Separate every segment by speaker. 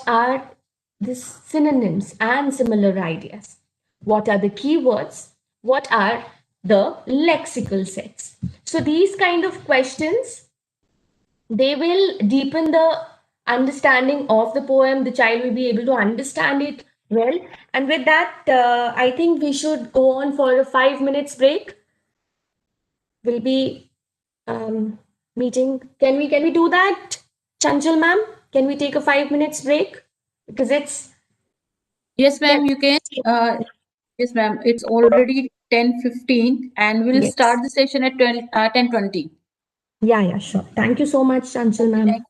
Speaker 1: are the synonyms and similar ideas? What are the keywords? What are the lexical sets? So these kind of questions, they will deepen the understanding of the poem. The child will be able to understand it well. And with that, I think we should go on for a 5 minutes break. We'll be meeting. Can we do that, Chanchal ma'am? Can we take a 5 minutes break? Because it's
Speaker 2: Yes,
Speaker 1: ten.
Speaker 2: ma'am, you can. Yes, ma'am. It's already 10:15 and we'll
Speaker 1: Yes.
Speaker 2: start the session at 10:20.
Speaker 1: Yeah, sure. Thank you so much, Chanchal
Speaker 2: Okay,
Speaker 1: ma'am.
Speaker 2: thank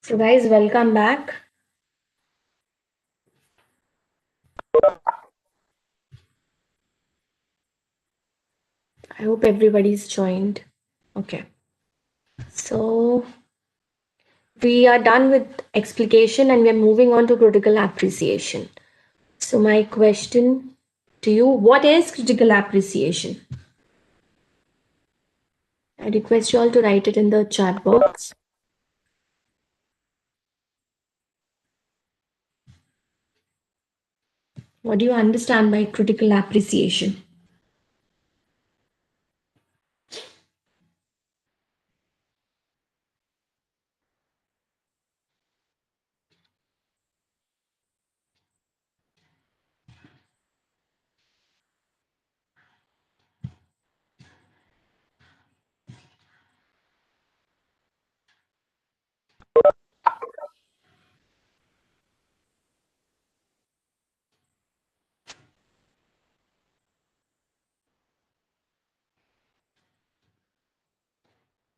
Speaker 1: So, guys, welcome back. I hope everybody's joined. Okay. So, we are done with explication and we're moving on to critical appreciation. So, my question to you, what is critical appreciation? I request you all to write it in the chat box. What do you understand by critical appreciation?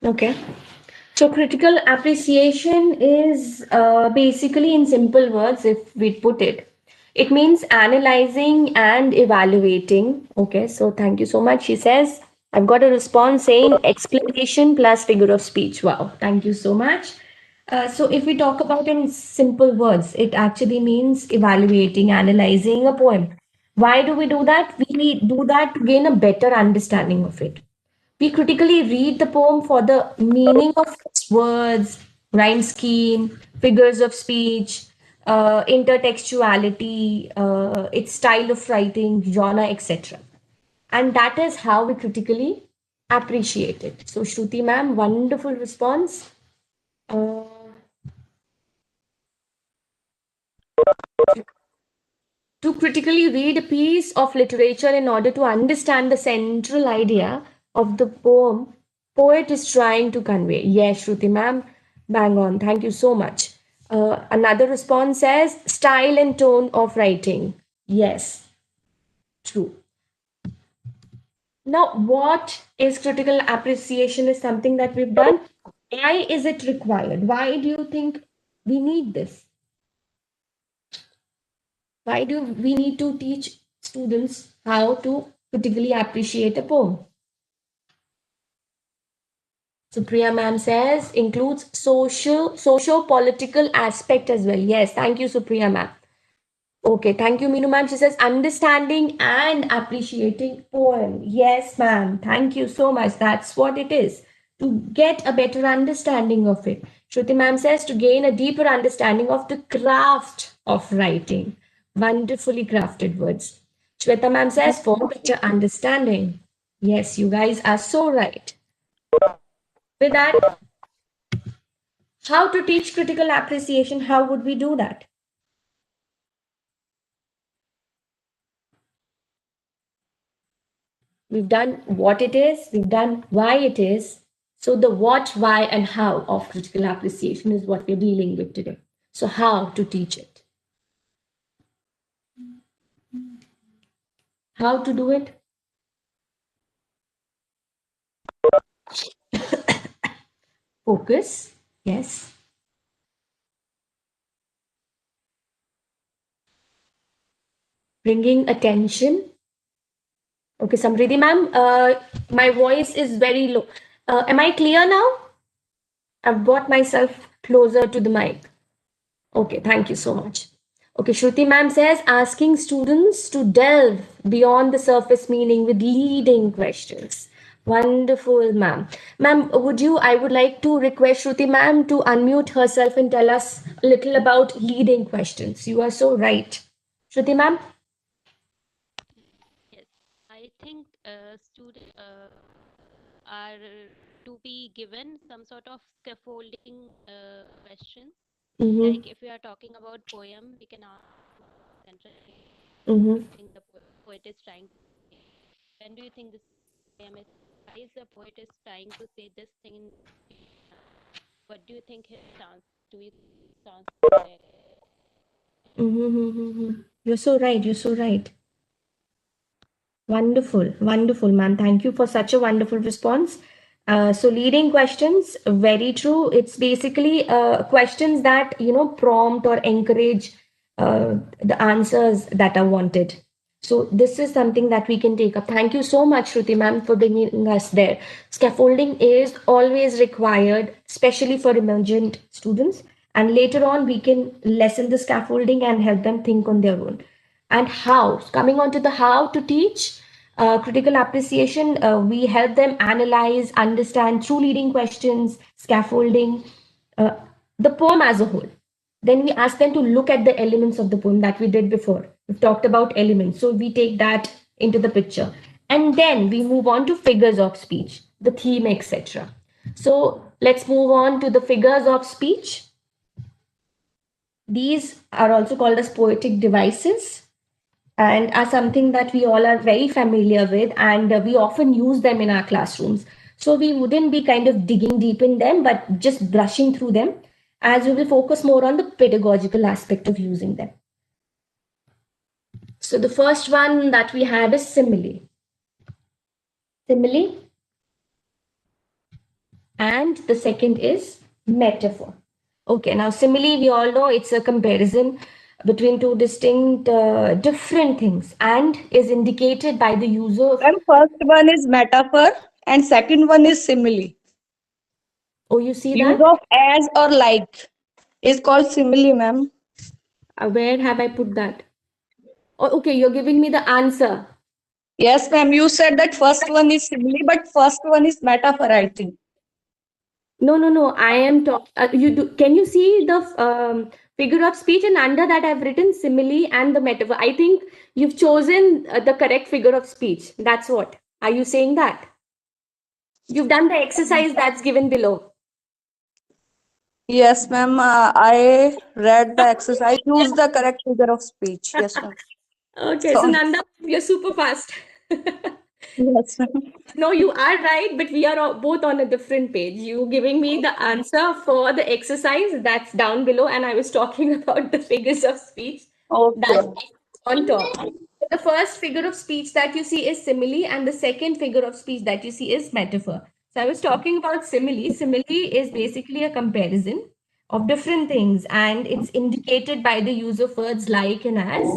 Speaker 1: Okay. So, critical appreciation is basically, in simple words, if we put it, it means analyzing and evaluating. Okay, so thank you so much. She says, I've got a response saying explanation plus figure of speech. Wow, thank you so much. So, if we talk about in simple words, it actually means evaluating, analyzing a poem. Why do we do that? We do that to gain a better understanding of it. We critically read the poem for the meaning of its words, rhyme scheme, figures of speech, intertextuality, its style of writing, genre, etc. And that is how we critically appreciate it. So, Shruti ma'am, wonderful response. Uh, to critically read a piece of literature in order to understand the central idea of the poet is trying to convey. Yes, Shruti ma'am, bang on. Thank you so much. Another response says style and tone of writing. Yes, true. Now, what is critical appreciation is something that we've done. Why is it required? Why do you think we need this? Why do we need to teach students how to critically appreciate a poem? Supriya ma'am says includes socio-political aspect as well. Yes, thank you, Supriya ma'am. Okay, thank you, Meenu ma'am. She says understanding and appreciating poem. Yes, ma'am. Thank you so much. That's what it is. To get a better understanding of it. Shruti ma'am says to gain a deeper understanding of the craft of writing. Wonderfully crafted words. Shweta ma'am says for better understanding. Yes, you guys are so right. With that, how to teach critical appreciation? How would we do that? We've done what it is, we've done why it is. So, the what, why, and how of critical appreciation is what we're dealing with today. So, how to teach it? How to do it? Focus, yes. Bringing attention. Okay, Samriddhi ma'am, my voice is very low. Am I clear now? I've brought myself closer to the mic. Okay, thank you so much. Okay, Shruti ma'am says asking students to delve beyond the surface meaning with leading questions. Wonderful, ma'am. Ma'am, I would like to request Shruti ma'am to unmute herself and tell us a little about leading questions. You are so right. Shruti ma'am?
Speaker 3: Yes, I think students are to be given some sort of scaffolding questions.
Speaker 1: Mm-hmm.
Speaker 3: Like if we are talking about poem, we can ask central
Speaker 1: Mm-hmm.
Speaker 3: thing the poet is trying to say. When do you think this poem is? Why is the poet is trying to say this thing? What do you think his stance? Do you think his stance is correct?
Speaker 1: Mm-hmm. Mm-hmm. You're so right. You're so right. Wonderful. Wonderful, ma'am. Thank you for such a wonderful response. So leading questions, very true. It's basically questions that prompt or encourage the answers that are wanted. So this is something that we can take up. Thank you so much, Shruti ma'am, for bringing us there. Scaffolding is always required, especially for emergent students. And later on, we can lessen the scaffolding and help them think on their own. And how, coming on to the how to teach, critical appreciation, we help them analyze, understand through leading questions, scaffolding, uh, the poem as a whole. Then we ask them to look at the elements of the poem that we did before. We've talked about elements, so we take that into the picture. And then we move on to figures of speech, the theme, etc. So let's move on to the figures of speech. These are also called as poetic devices and are something that we all are very familiar with, and we often use them in our classrooms. So we wouldn't be kind of digging deep in them, but just brushing through them, as we will focus more on the pedagogical aspect of using them. So the first one that we have is simile. Simile. And the second is metaphor. Okay, now simile, we all know it's a comparison between two distinct, different things and is indicated by the use of.
Speaker 4: Ma'am, first one is metaphor and second one is simile.
Speaker 1: Oh, you see
Speaker 4: Use
Speaker 1: that?
Speaker 4: of as or like is called simile, ma'am.
Speaker 1: Where have I put that? Oh, okay, you're giving me the answer.
Speaker 4: Yes, ma'am. You said that first one is simile, but first one is metaphor, I think.
Speaker 1: No, no, no. I am talking. You do. Can you see the figure of speech? And under that, I've written simile and the metaphor. I think you've chosen the correct figure of speech. That's what. Are you saying that? You've done the exercise that's given below.
Speaker 4: Yes, ma'am. I read the exercise. Use the correct figure of speech. Yes, ma'am.
Speaker 1: Okay, so
Speaker 4: Sorry.
Speaker 1: Nanda, you're super fast.
Speaker 4: Yes, ma'am.
Speaker 1: No, you are right, but we are both on a different page. You giving me the answer for the exercise that's down below, and I was talking about the figures of speech that's
Speaker 4: Okay.
Speaker 1: on top. The first figure of speech that you see is simile, and the second figure of speech that you see is metaphor. So I was talking about simile. Simile is basically a comparison of different things, and it's indicated by the use of words like and as.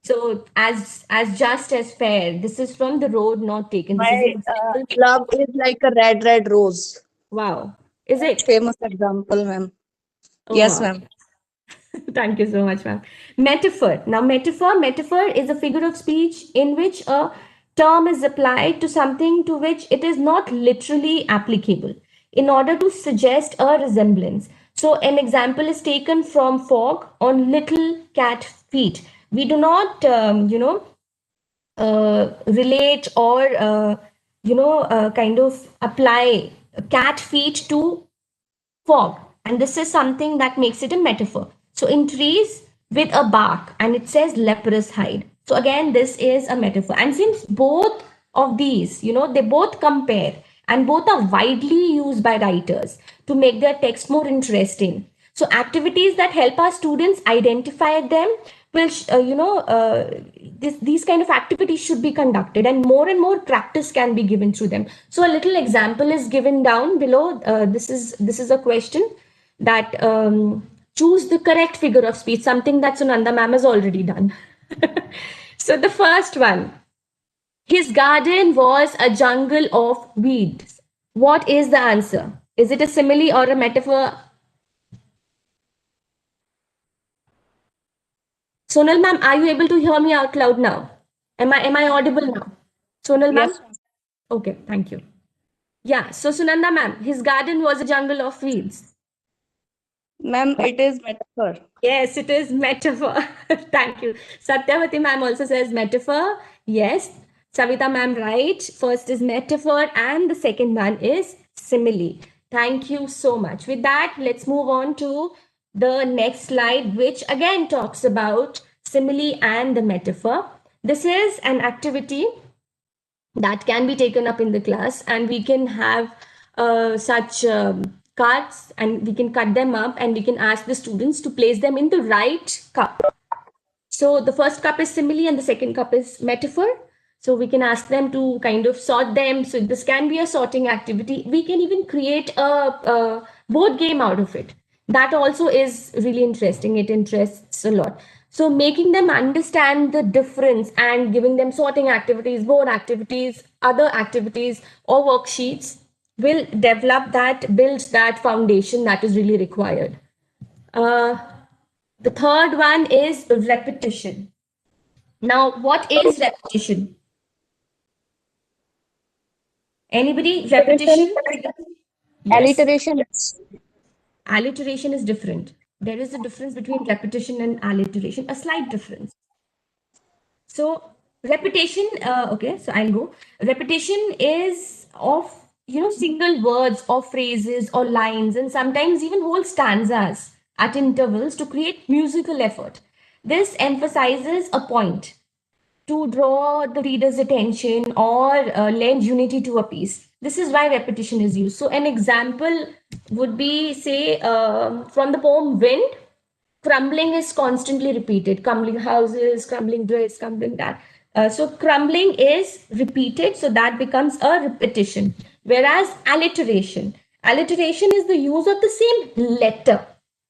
Speaker 1: So as just as fair. This is from the road not taken. This is
Speaker 4: My
Speaker 1: an example.
Speaker 4: love is like a red, red rose.
Speaker 1: Wow. Is it?
Speaker 4: Famous example, ma'am.
Speaker 1: Oh
Speaker 4: Yes,
Speaker 1: wow.
Speaker 4: ma'am.
Speaker 1: Thank you so much, ma'am. Metaphor. Now, metaphor is a figure of speech in which a term is applied to something to which it is not literally applicable in order to suggest a resemblance. So, an example is taken from fog on little cat feet. We do not, relate or, kind of apply cat feet to fog, and this is something that makes it a metaphor. So in trees with a bark, and it says leprous hide. So again, this is a metaphor, and since both of these, they both compare and both are widely used by writers to make their text more interesting. So activities that help our students identify them will these kind of activities should be conducted, and more practice can be given through them. So a little example is given down below. This is a question that choose the correct figure of speech, something that Sunanda ma'am has already done. So the first one, his garden was a jungle of weeds. What is the answer? Is it a simile or a metaphor? Sonal ma'am, are you able to hear me out loud now? Am I audible now? Sonal ma'am?
Speaker 4: Yes,
Speaker 1: Okay, thank you. Yeah, so Sunanda ma'am, his garden was a jungle of weeds.
Speaker 4: ma'am. It is metaphor.
Speaker 1: Yes, it is metaphor. Thank you. Satyavati ma'am also says metaphor. Yes. Savita ma'am, right. First is metaphor and the second one is simile. Thank you so much. With that, let's move on to the next slide, which again talks about simile and the metaphor. This is an activity that can be taken up in the class, and we can have such cards, and we can cut them up, and we can ask the students to place them in the right cup. So the first cup is simile and the second cup is metaphor. So we can ask them to kind of sort them. So this can be a sorting activity. We can even create a board game out of it. That also is really interesting. It interests a lot. So making them understand the difference and giving them sorting activities, board activities, other activities, or worksheets will develop that, builds that foundation that is really required. Uh, the third one is repetition. Now, what is repetition? Anybody?
Speaker 4: Alliteration,
Speaker 1: Repetition? Yes.
Speaker 4: alliteration.
Speaker 1: Alliteration is different. There is a difference between repetition and alliteration, a slight difference. So repetition, okay, so I'll go. Repetition is of, single words or phrases or lines and sometimes even whole stanzas at intervals to create musical effort. This emphasizes a point to draw the reader's attention or lend unity to a piece. This is why repetition is used. So, an example would be, say, from the poem Wind, crumbling is constantly repeated. Crumbling houses, crumbling this, crumbling that. So, crumbling is repeated, so that becomes a repetition. Whereas alliteration is the use of the same letter.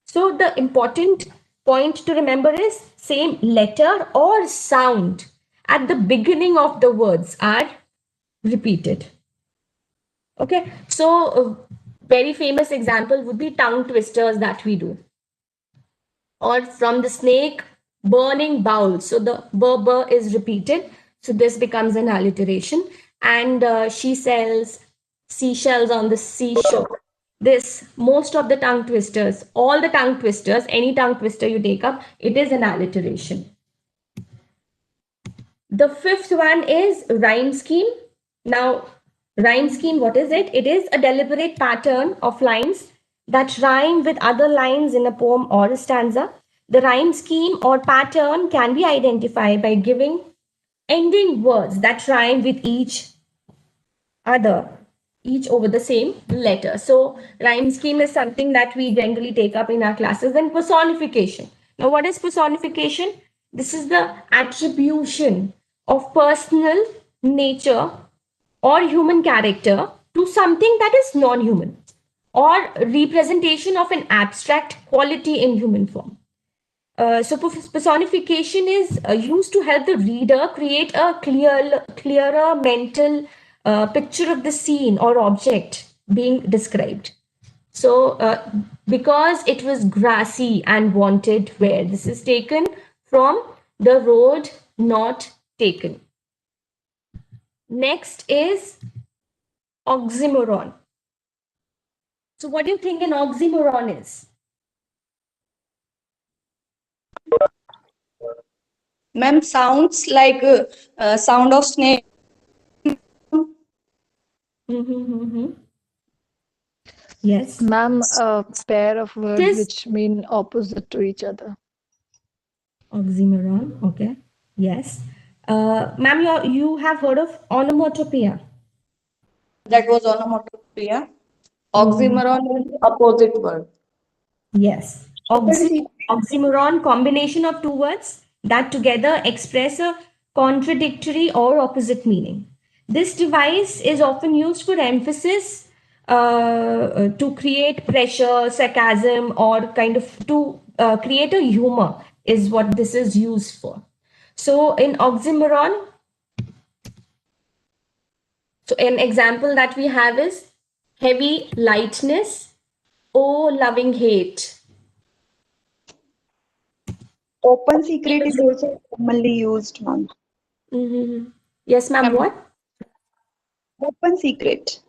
Speaker 1: So, the important point to remember is same letter or sound at the beginning of the words are repeated. Okay, so very famous example would be tongue twisters that we do, or from the snake burning bowl. So the burr is repeated, so this becomes an alliteration. And she sells seashells on the seashore. This, most of the tongue twisters, all the tongue twisters, any tongue twister you take up, it is an alliteration. The fifth one is rhyme scheme. Now, rhyme scheme, what is it? It is a deliberate pattern of lines that rhyme with other lines in a poem or a stanza. The rhyme scheme or pattern can be identified by giving ending words that rhyme with each other, each over the same letter. So, rhyme scheme is something that we generally take up in our classes. And personification. Now, what is personification? This is the attribution of personal nature or human character to something that is non human, or representation of an abstract quality in human form. So personification is used to help the reader create a clearer mental picture of the scene or object being described. So because it was grassy and wanted where, this is taken from the road not taken. Next is oxymoron. So what do you think an oxymoron is?
Speaker 4: Ma'am, sounds like sound of snake.
Speaker 1: Mm-hmm. Yes.
Speaker 5: Ma'am, a pair of
Speaker 1: It
Speaker 5: words
Speaker 1: is
Speaker 5: which mean opposite to each other.
Speaker 1: oxymoron. Okay. Yes. Ma'am, you have heard of onomatopoeia?
Speaker 4: That was onomatopoeia.
Speaker 1: Mm,
Speaker 4: Oxymoron is opposite word.
Speaker 1: yes. Oxymoron, combination of two words that together express a contradictory or opposite meaning. This device is often used for emphasis, to create pressure, sarcasm, or kind of to create a humor, is what this is used for. So in oxymoron, so an example that we have is heavy lightness, oh loving hate.
Speaker 6: Open secret is also commonly used, ma'am.
Speaker 1: Mm-hmm. Yes, ma'am.
Speaker 4: Ma'am,
Speaker 1: What?
Speaker 6: Open secret.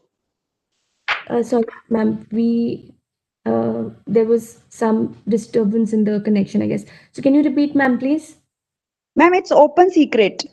Speaker 1: Sorry, ma'am. There was some disturbance in the connection, I guess. So can you repeat, ma'am, please?
Speaker 6: Ma'am, it's open secret.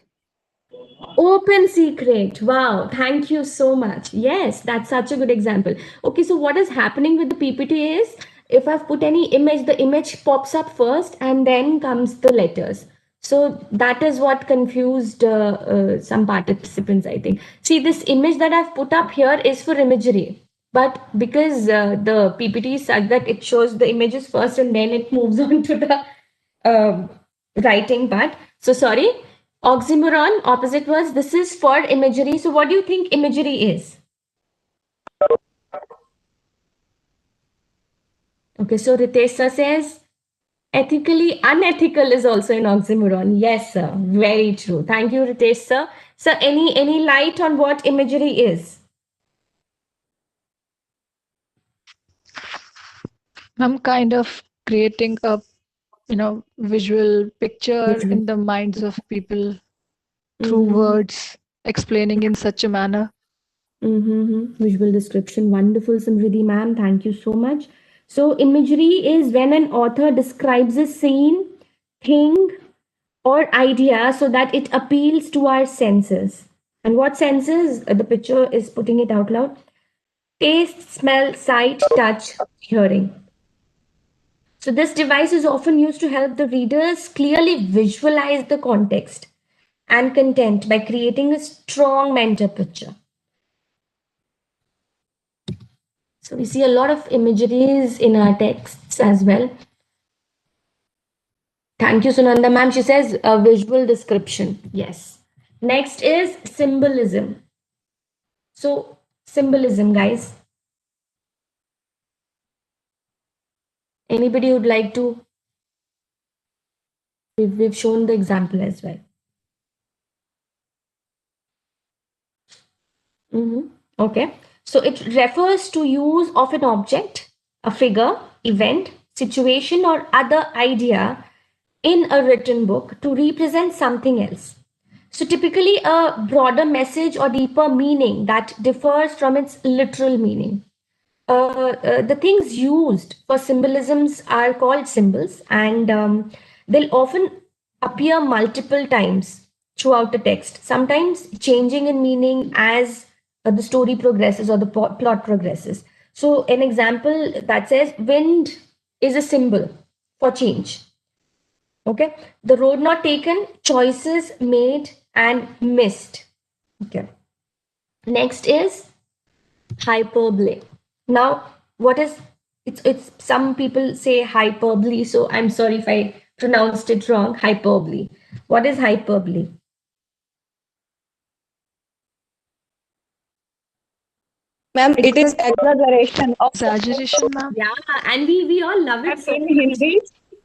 Speaker 1: Open secret. Wow. Thank you so much. Yes, that's such a good example. Okay, so what is happening with the PPT is if I've put any image, the image pops up first and then comes the letters. So that is what confused some participants, I think. See, this image that I've put up here is for imagery. But because the PPT is such that it shows the images first and then it moves on to the um, writing part. So sorry. Oxymoron, opposite was this is for imagery. So what do you think imagery is? Okay, so Ritesh sir says ethically unethical is also an oxymoron. Yes, sir. Very true. Thank you, Ritesh sir. So any light on what imagery is?
Speaker 5: I'm kind of creating a, visual picture
Speaker 1: Visual.
Speaker 5: in the minds of people through
Speaker 1: Mm-hmm.
Speaker 5: words, explaining in such a manner.
Speaker 1: Mm-hmm. Visual description. Wonderful, Samriddhi ma'am. Thank you so much. So imagery is when an author describes a scene, thing, or idea so that it appeals to our senses. And what senses? The picture is putting it out loud. Taste, smell, sight, touch, hearing. So this device is often used to help the readers clearly visualize the context and content by creating a strong mental picture. So we see a lot of imageries in our texts as well. Thank you, Sunanda ma'am. She says a visual description. Yes. Next is symbolism. So symbolism, guys. Anybody would like to? We've shown the example as well. Okay. So it refers to use of an object, a figure, event, situation, or other idea in a written book to represent something else. So typically a broader message or deeper meaning that differs from its literal meaning. The things used for symbolisms are called symbols, and they'll often appear multiple times throughout the text, sometimes changing in meaning as the story progresses or the plot progresses. So, an example that says wind is a symbol for change. Okay, the road not taken, choices made and missed. Okay, next is hyperbole. Now, what is it's some people say hyperbole, so I'm sorry if I pronounced it wrong. Hyperbole. What is hyperbole?
Speaker 6: Ma'am, it is exaggeration of the
Speaker 5: Exaggeration, ma'am.
Speaker 1: Yeah, and we all love it
Speaker 6: and
Speaker 1: so
Speaker 6: in
Speaker 1: much.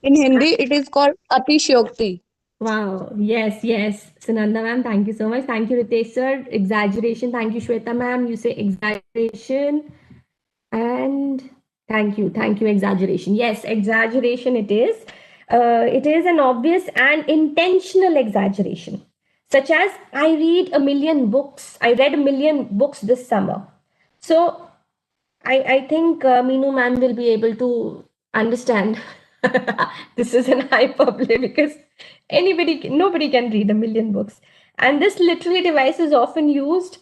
Speaker 6: Hindi it is called Atishyokti.
Speaker 1: Wow. Yes, yes. Sunanda ma'am, thank you so much. Thank you, Ritesh sir. Exaggeration. Thank you, Shweta ma'am. You say exaggeration. And thank you, exaggeration. Yes, exaggeration it is. It is an obvious and intentional exaggeration, such as I read a million books this summer. So I think Meenu ma'am will be able to understand this is an hyperbole because nobody can read a million books. And this literary device is often used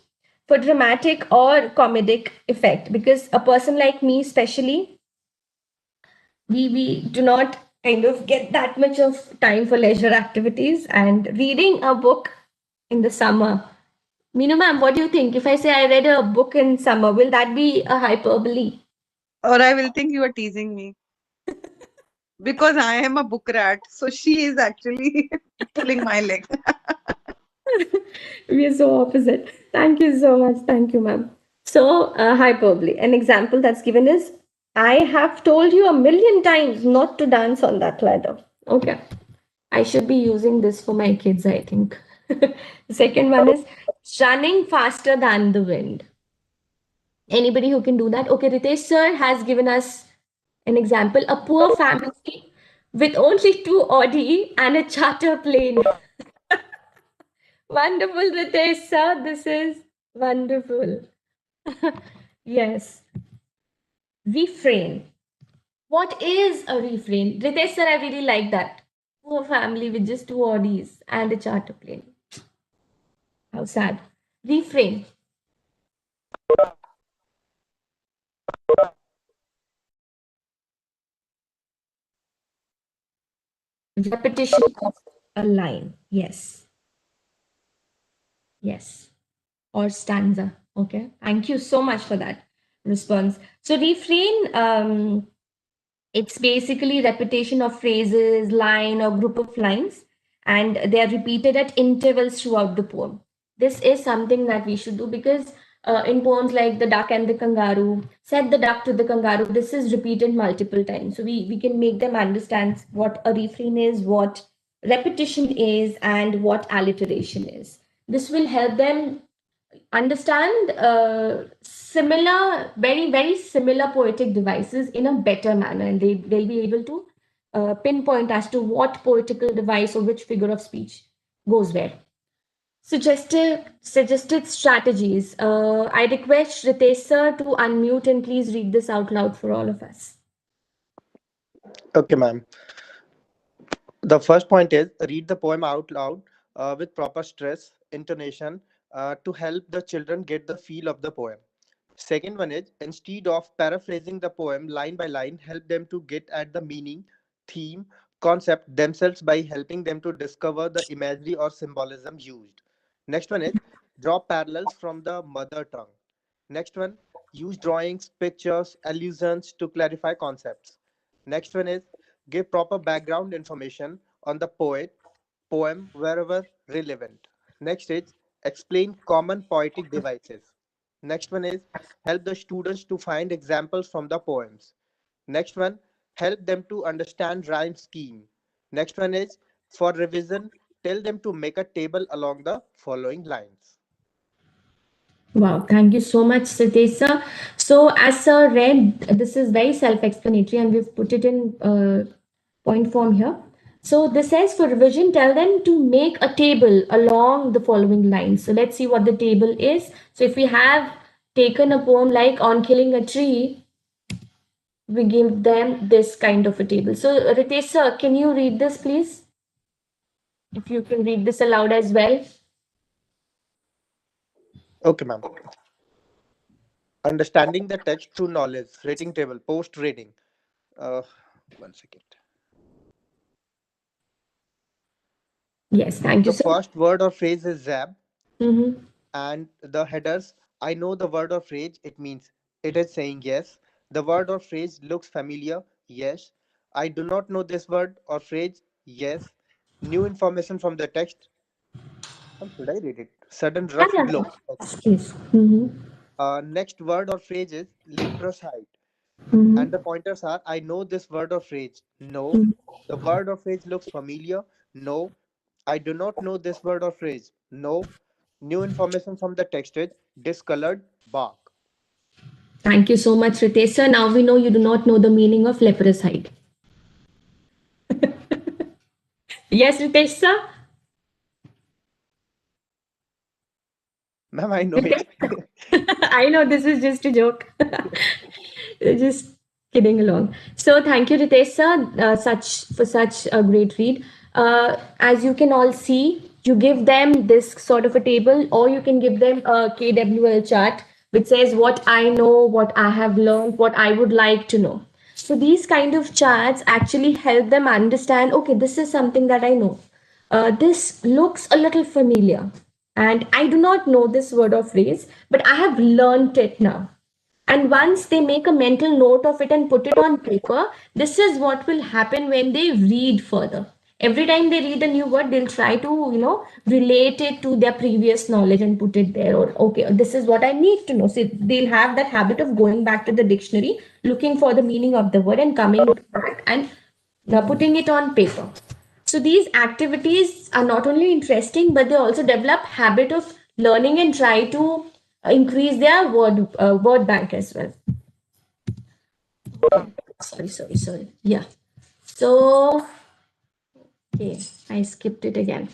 Speaker 1: for dramatic or comedic effect because a person like me, especially, we do not kind of get that much of time for leisure activities and reading a book in the summer. Meenu ma'am, what do you think? If I say I read a book in summer, will that be a hyperbole?
Speaker 7: Or I will think you are teasing me because I am a book rat. So she is actually pulling my leg.
Speaker 1: We are so opposite. Thank you so much. Thank you, ma'am. So, hyperbole. An example that's given is I have told you a million times not to dance on that ladder. Okay. I should be using this for my kids, I think. The second one is running faster than the wind. Anybody who can do that? Okay, Ritesh sir has given us an example. A poor family with only two Audi and a charter plane. Wonderful, Ritesh sir. This is wonderful. Yes. Refrain. What is a refrain? Ritesh sir, I really like that. Poor family with just two Audis and a charter plane. How sad. Refrain. Repetition of a line. Yes. Yes. Or stanza. Okay. Thank you so much for that response. So refrain, it's basically repetition of phrases, line, or group of lines. and they are repeated at intervals throughout the poem. This is something that we should do because in poems like The Duck and the Kangaroo, said the duck to the kangaroo, this is repeated multiple times. So we can make them understand what a refrain is, what repetition is, and what alliteration is. This will help them understand similar, very, very similar poetic devices in a better manner, and they'll be able to pinpoint as to what poetical device or which figure of speech goes where. Suggested strategies. I request Ritesh sir to unmute and please read this out loud for all of us.
Speaker 8: Okay, ma'am. The first point is read the poem out loud with proper stress, intonation to help the children get the feel of the poem. Second one is instead of paraphrasing the poem line by line, help them to get at the meaning, theme, concept themselves by helping them to discover the imagery or symbolism used. Next one is draw parallels from the mother tongue. Next one, use drawings, pictures, allusions to clarify concepts. Next one is give proper background information on the poem wherever relevant. Next is explain common poetic devices. Next one is help the students to find examples from the poems. Next one, help them to understand rhyme scheme. Next one is for revision, tell them to make a table along the following lines.
Speaker 1: Wow, thank you so much, Ritesh sir. So, as sir read, this is very self-explanatory, and we've put it in point form here. So, this says for revision, tell them to make a table along the following lines. So, let's see what the table is. So, if we have taken a poem like On Killing a Tree, we give them this kind of a table. So, Ritesh sir, can you read this, please? If you can read this aloud as well.
Speaker 8: Okay, ma'am. Understanding the text through knowledge, rating table, post rating. Uh, 1 second.
Speaker 1: Yes, thank you,
Speaker 8: The
Speaker 1: sir.
Speaker 8: first word or phrase is Zab,
Speaker 1: Mm-hmm.
Speaker 8: and the headers. I know the word or phrase. It means it is saying yes. The word or phrase looks familiar. Yes. I do not know this word or phrase. Yes. New information from the text. How should I read it? Sudden
Speaker 1: Yeah,
Speaker 8: rough
Speaker 1: yeah.
Speaker 8: glow. Okay.
Speaker 1: Please. Mm-hmm.
Speaker 8: Next word or phrase is leprosite.
Speaker 1: Mm-hmm.
Speaker 8: And the pointers are I know this word or phrase. No. The word or phrase looks familiar. No. I do not know this word or phrase. No. New information from the text is discolored bark.
Speaker 1: Thank you so much, Ritesh sir. Now we know you do not know the meaning of leproside. Yes, Ritesh sir?
Speaker 8: Ma'am, I know it.
Speaker 1: Ritesh? I know this is just a joke. Just kidding along. So thank you, Ritesh sir, such a great read. As you can all see, you give them this sort of a table, or you can give them a KWL chart which says what I know, what I have learned, what I would like to know. So these kind of charts actually help them understand. Okay, this is something that I know. This looks a little familiar, and I do not know this word or phrase, but I have learnt it now. And once they make a mental note of it and put it on paper, this is what will happen when they read further. Every time they read a new word, they'll try to, relate it to their previous knowledge and put it there. Or, okay, this is what I need to know. So they'll have that habit of going back to the dictionary, looking for the meaning of the word and coming back and putting it on paper. So these activities are not only interesting, but they also develop habit of learning and try to increase their word bank as well. Sorry. Yeah. So okay, I skipped it again.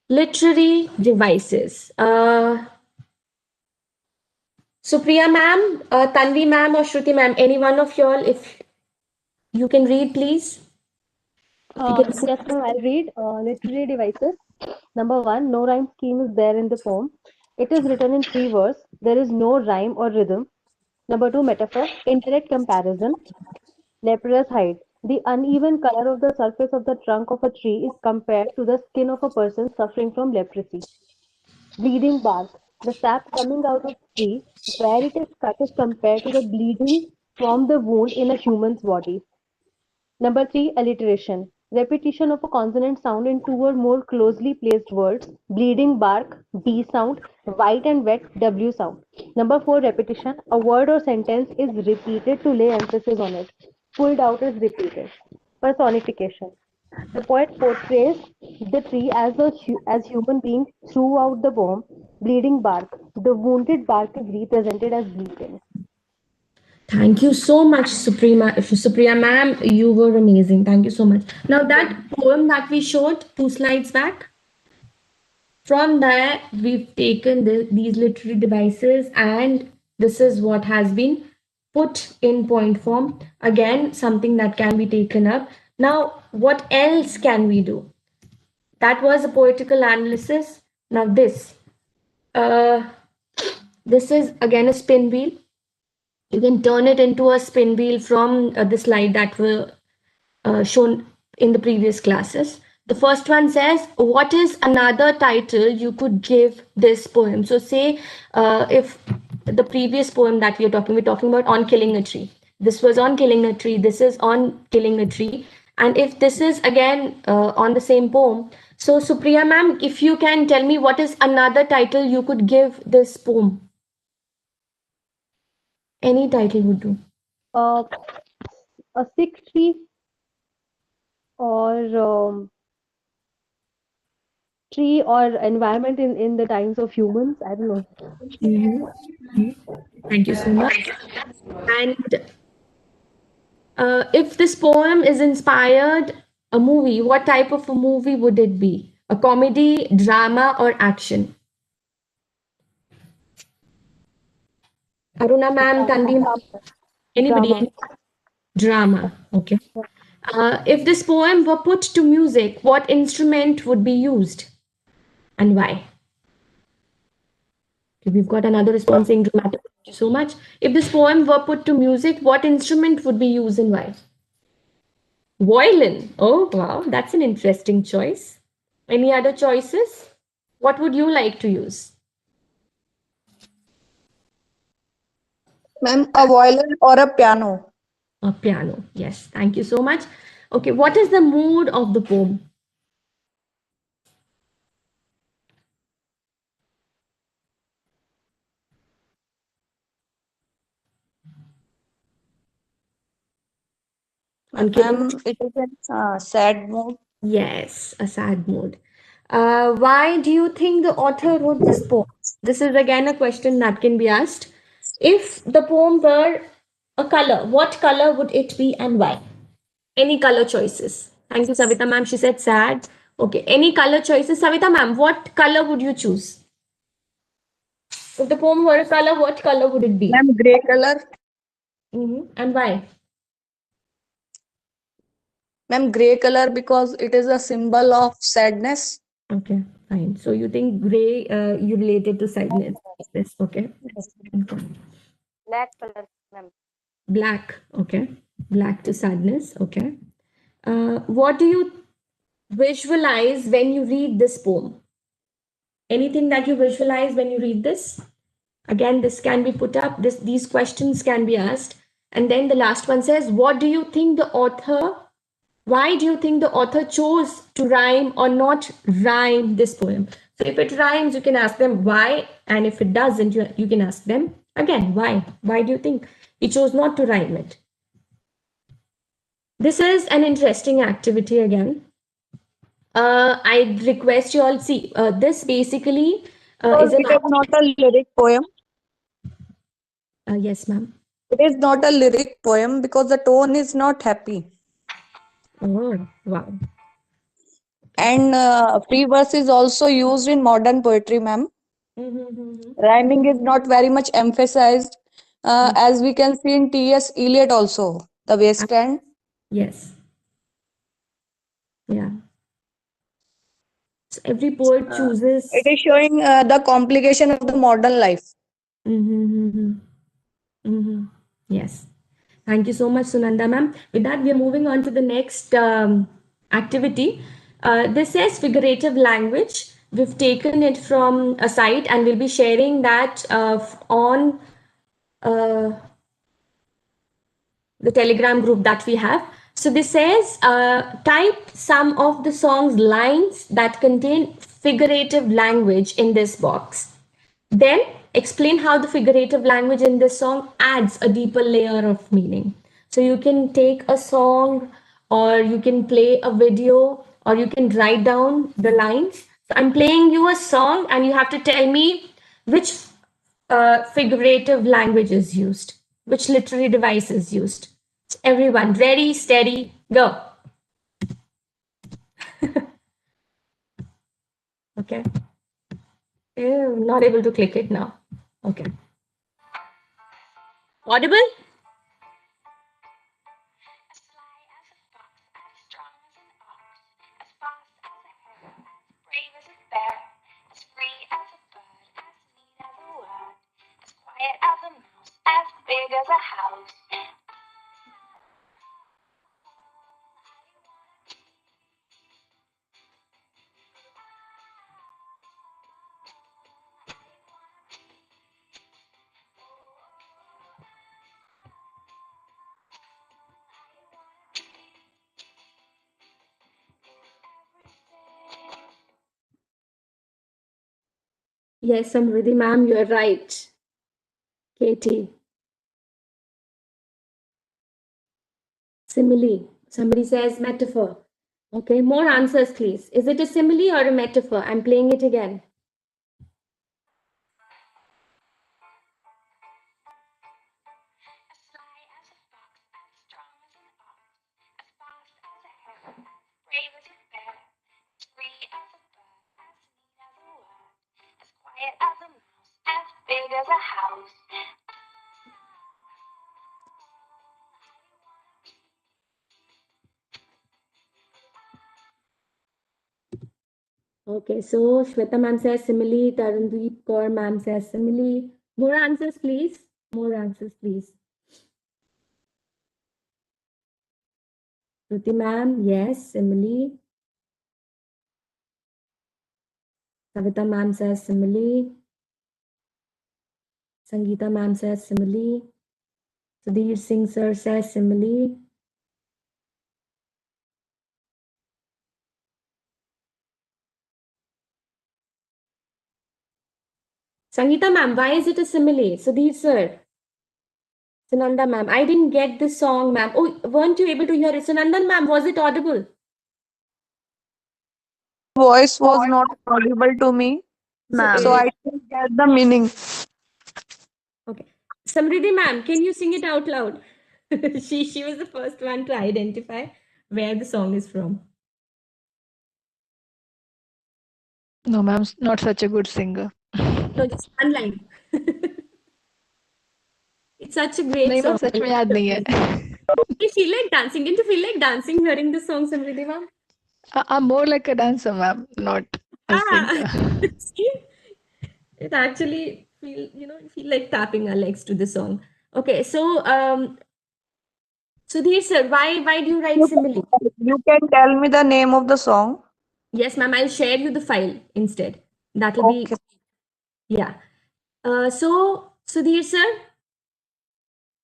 Speaker 1: Literary devices. So Priya ma'am, Tanvi ma'am, or Shruti ma'am, any one of y'all, if you can read, please. If you can.
Speaker 9: Yes, ma'am, I'll read literary devices. Number one, no rhyme scheme is there in the poem. It is written in three verses. There is no rhyme or rhythm. Number two, metaphor, indirect comparison. Leprous hide. The uneven color of the surface of the trunk of a tree is compared to the skin of a person suffering from leprosy. Bleeding bark. The sap coming out of tree where it is cut is compared to the bleeding from the wound in a human's body. Number three, alliteration. repetition of a consonant sound in two or more closely placed words, bleeding bark, B sound, white and wet, W sound. Number 4, repetition. A word or sentence is repeated to lay emphasis on it. Pulled out is repeated. Personification. The poet portrays the tree as human being throughout the poem. Bleeding bark. The wounded bark is represented as bleeding.
Speaker 1: Thank you so much, Supriya ma'am. You were amazing. Thank you so much. Now, that poem that we showed 2 slides back, from there, we've taken these literary devices, and this is what has been put in point form. Again, something that can be taken up. Now, what else can we do? That was a poetical analysis. Now, uh, this is again a spin wheel. You can turn it into a spin wheel from the slide that were shown in the previous classes. The first one says, what is another title you could give this poem? So say if the previous poem that we're talking about on killing a tree. This was on killing a tree. This is on killing a tree. And if this is again on the same poem, so Supriya ma'am, if you can tell me what is another title you could give this poem? Any title would do.
Speaker 9: Uh, a sick tree or tree or environment in the times of humans. I don't know.
Speaker 1: Thank you so much. And if this poem is inspired a movie, what type of a movie would it be? A comedy, drama, or action? Aruna ma'am, Tanvi ma'am, anybody?
Speaker 9: Drama.
Speaker 1: Drama. Okay. If this poem were put to music, what instrument would be used and why? Okay, we've got another response saying dramatic. Thank you so much. If this poem were put to music, what instrument would be used and why? Violin. Oh, wow, that's an interesting choice. Any other choices? What would you like to use?
Speaker 4: Ma'am, a violin or a piano.
Speaker 1: A piano. Yes, thank you so much. Okay, what is the mood of the poem? On killing?
Speaker 4: Ma'am, it is in sad mood.
Speaker 1: Yes, a sad mood. Why do you think the author wrote this poem? This is again a question that can be asked. If the poem were a color, what color would it be and why? Any color choices? Thank you, Savita ma'am. She said sad. Okay, any color choices? Savita ma'am, what color would you choose? If the poem were a color, what color would it be?
Speaker 4: Ma'am, grey color.
Speaker 1: And why?
Speaker 4: Ma'am, grey color because it is a symbol of sadness.
Speaker 1: Okay, fine. So you think gray, you related to sadness. This, okay. Okay.
Speaker 9: Black color, ma'am.
Speaker 1: Black, okay. Black to sadness, okay. What do you visualize when you read this poem? Anything that you visualize when you read this? Again, this can be put up, these questions can be asked. And then the last one says, what do you think the author, why do you think the author chose to rhyme or not rhyme this poem? So if it rhymes, you can ask them why. And if it doesn't, you can ask them again, why? Why do you think he chose not to rhyme it? This is an interesting activity again. I request you all see this basically is
Speaker 4: Because
Speaker 1: an
Speaker 4: it is not a lyric poem.
Speaker 1: yes, ma'am.
Speaker 4: It is not a lyric poem because the tone is not happy.
Speaker 1: Oh, wow.
Speaker 4: And free verse is also used in modern poetry, ma'am. Rhyming is not very much emphasized, as we can see in T.S. Eliot also, the West End.
Speaker 1: Yes. Yeah. So every poet
Speaker 4: It
Speaker 1: chooses.
Speaker 4: is showing the complication of the modern life.
Speaker 1: Yes. Thank you so much, Sunanda ma'am. With that, we are moving on to the next activity. This says figurative language. We've taken it from a site and we'll be sharing that on uh, the Telegram group that we have. So this says, type some of the song's lines that contain figurative language in this box. Then explain how the figurative language in this song adds a deeper layer of meaning. So you can take a song, or you can play a video, or you can write down the lines. So I'm playing you a song and you have to tell me which figurative language is used, which literary device is used. So everyone, ready, steady, go. Okay. Ew, not able to click it now. Okay. Audible? Yes, Samriddhi ma'am, you're right. Katie. Simile. Somebody says metaphor. Okay, more answers, please. Is it a simile or a metaphor? I'm playing it again. Okay, so Shweta ma'am says simile, Tarandeep Kaur ma'am says simile. More answers, please. More answers, please. Shruti ma'am, yes, simile. Savita ma'am says simile. Sangeeta ma'am says simile. Sudhir Singh sir says simile. Sangeeta ma'am, why is it a simile? Sudhir sir. Sunanda ma'am, I didn't get this song, ma'am. Oh, weren't you able to hear it? Sunandan ma'am, was it audible?
Speaker 4: Voice was not audible to me,
Speaker 1: So,
Speaker 4: so I didn't get the meaning.
Speaker 1: okay. Samriddhi ma'am, can you sing it out loud? She was the first one to identify where the song is from.
Speaker 5: No, ma'am, not such a good singer.
Speaker 1: No, just one line. It's such a great
Speaker 5: नहीं ma'am
Speaker 1: song.
Speaker 5: सच में याद नहीं है.
Speaker 1: You feel like dancing? Didn't you feel like dancing hearing this song, Samriddhi ma'am?
Speaker 5: I'm more like a dancer, ma'am, not a
Speaker 1: Ah,
Speaker 5: singer.
Speaker 1: see? It actually feel like tapping our legs to the song. Okay, so Sudhir sir, why do you write simile?
Speaker 4: You can tell me the name of the song.
Speaker 1: Yes, ma'am, I'll share you the file instead. That'll
Speaker 4: Okay.
Speaker 1: be, yeah. So, Sudhir sir,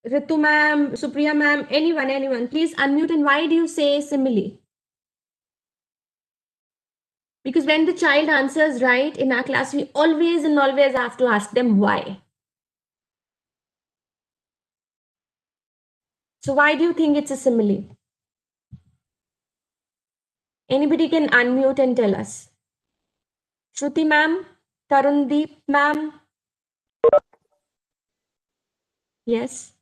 Speaker 1: Ritu ma'am, Supriya ma'am, anyone, please unmute. And why do you say simile? Because when the child answers right in our class, we always and always have to ask them why. So, why do you think it's a simile? Anybody can unmute and tell us. Shruti ma'am, Tarundeep ma'am. Yes.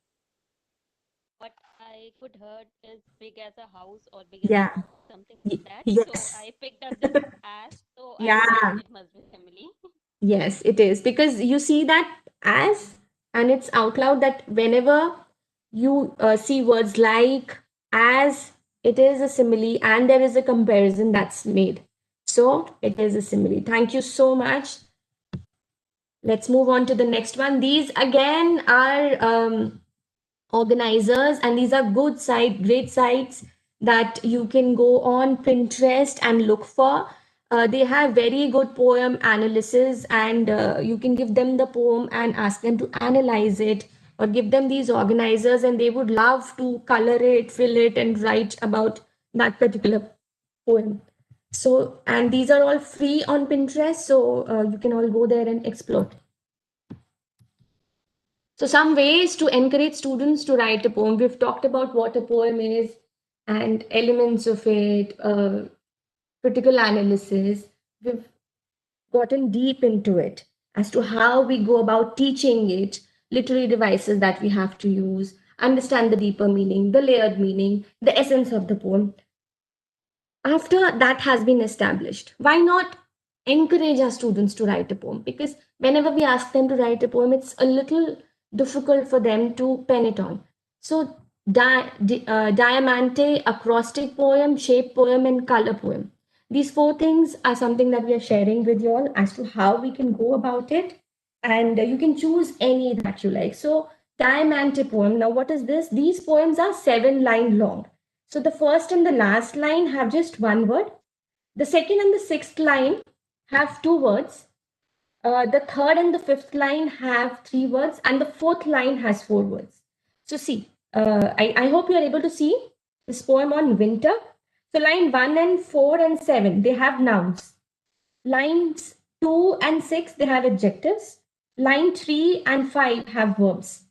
Speaker 3: What I could heard is big as a house or big as a
Speaker 1: Yeah.
Speaker 3: box, something like that. So
Speaker 1: Yes.
Speaker 3: I picked up this as, so I thought
Speaker 1: Yeah.
Speaker 3: it must be family.
Speaker 1: Yes, it is. Because you see that as, and it's out loud that whenever you see words like as, it is a simile and there is a comparison that's made. So it is a simile. Thank you so much. Let's move on to the next one. These again are organizers, and these are great sites that you can go on Pinterest and look for. They have very good poem analysis, and you can give them the poem and ask them to analyze it or give them these organizers, and they would love to color it, fill it, and write about that particular poem. So, and these are all free on Pinterest, so you can all go there and explore. So, some ways to encourage students to write a poem. We've talked about what a poem is and elements of it, critical analysis. We've gotten deep into it as to how we go about teaching it, literary devices that we have to use, understand the deeper meaning, the layered meaning, the essence of the poem. After that has been established, why not encourage our students to write a poem? Because whenever we ask them to write a poem, it's a little difficult for them to pen it on. So, diamante, acrostic poem, shape poem, and color poem. These four things are something that we are sharing with you all as to how we can go about it. And you can choose any that you like. So, diamante poem. Now, what is this? These poems are 7 line long. So the first and the last line have just one word. The second and the sixth line have 2 words. The third and the fifth line have 3 words, and the fourth line has 4 words. So see, I hope you are able to see this poem on winter. So line 1 and 4 and 7, they have nouns. Lines 2 and 6, they have adjectives. Line 3 and 5 have verbs.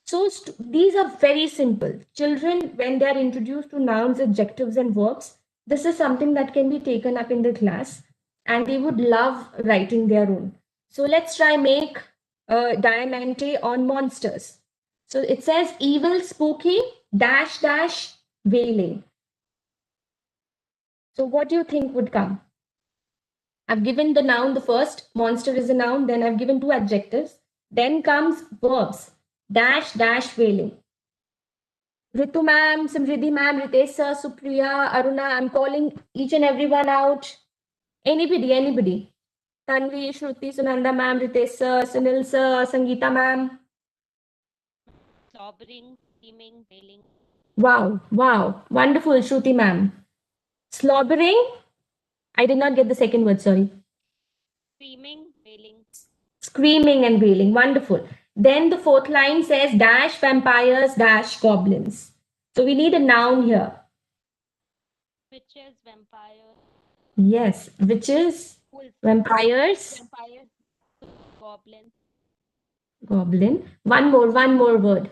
Speaker 1: So these are very simple. Children, when they are introduced to nouns, adjectives, and verbs, this is something that can be taken up in the class, and they would love writing their own. So let's try make a diamante on monsters. So it says evil, spooky, dash, dash, wailing. So what do you think would come? I've given the noun the first, monster is a noun, then I've given 2 adjectives. Then comes verbs, dash, dash, wailing. Ritu ma'am, Simriddhi ma'am, Ritesh sir, Supriya, Aruna, I'm calling each and everyone out. Anybody. Tanvi, Shruti, Sunanda ma'am, Ritesh sir, Sunil sir, Sangeeta ma'am.
Speaker 3: Slobbering, screaming, wailing.
Speaker 1: Wow. Wonderful, Shruti ma'am. Slobbering? I did not get the second word, sorry.
Speaker 3: Screaming, wailing.
Speaker 1: Screaming and wailing. Wonderful. Then the fourth line says dash vampires, dash goblins. So we need a noun here.
Speaker 3: Witches, vampires.
Speaker 1: Yes, witches, vampires,
Speaker 3: Goblins.
Speaker 1: goblin. One more word.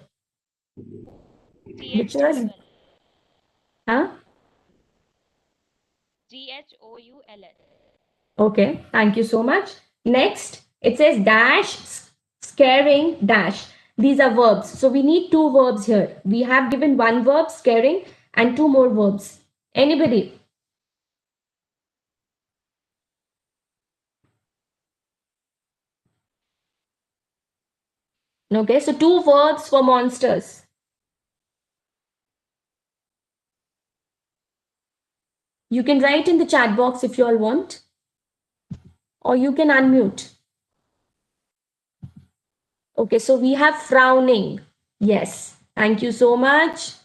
Speaker 1: Witches.
Speaker 3: Ghoul.
Speaker 1: Huh?
Speaker 3: Ghoul.
Speaker 1: Okay, thank you so much. Next, it says dash, scaring, dash. These are verbs. So we need 2 verbs here. We have given 1 verb, scaring, and 2 more verbs. Anybody? Okay, so 2 verbs for monsters. You can write in the chat box if you all want, or you can unmute. Okay, so we have frowning. Yes, thank you so much.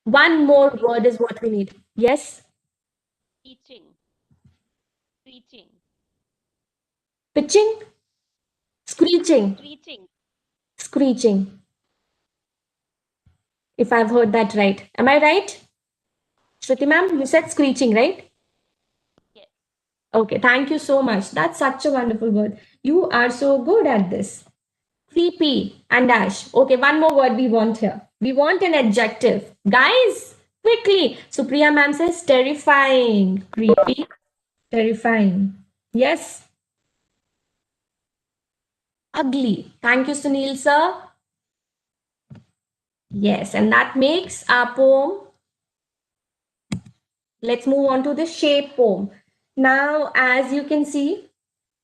Speaker 1: One more word is what we need. Yes?
Speaker 3: Screeching.
Speaker 1: Pitching? Screeching. Screeching. If I've heard that right. Am I right? Shruti ma'am, you said screeching, right?
Speaker 3: Yes.
Speaker 1: Okay, thank you so much. That's such a wonderful word. You are so good at this. Creepy and dash. Okay, one more word we want here. We want an adjective. Guys, quickly. Supriya ma'am says terrifying. Creepy, terrifying. Yes. Ugly. Thank you, Sunil sir. Yes, and that makes our poem. Let's move on to the shape poem. Now, as you can see,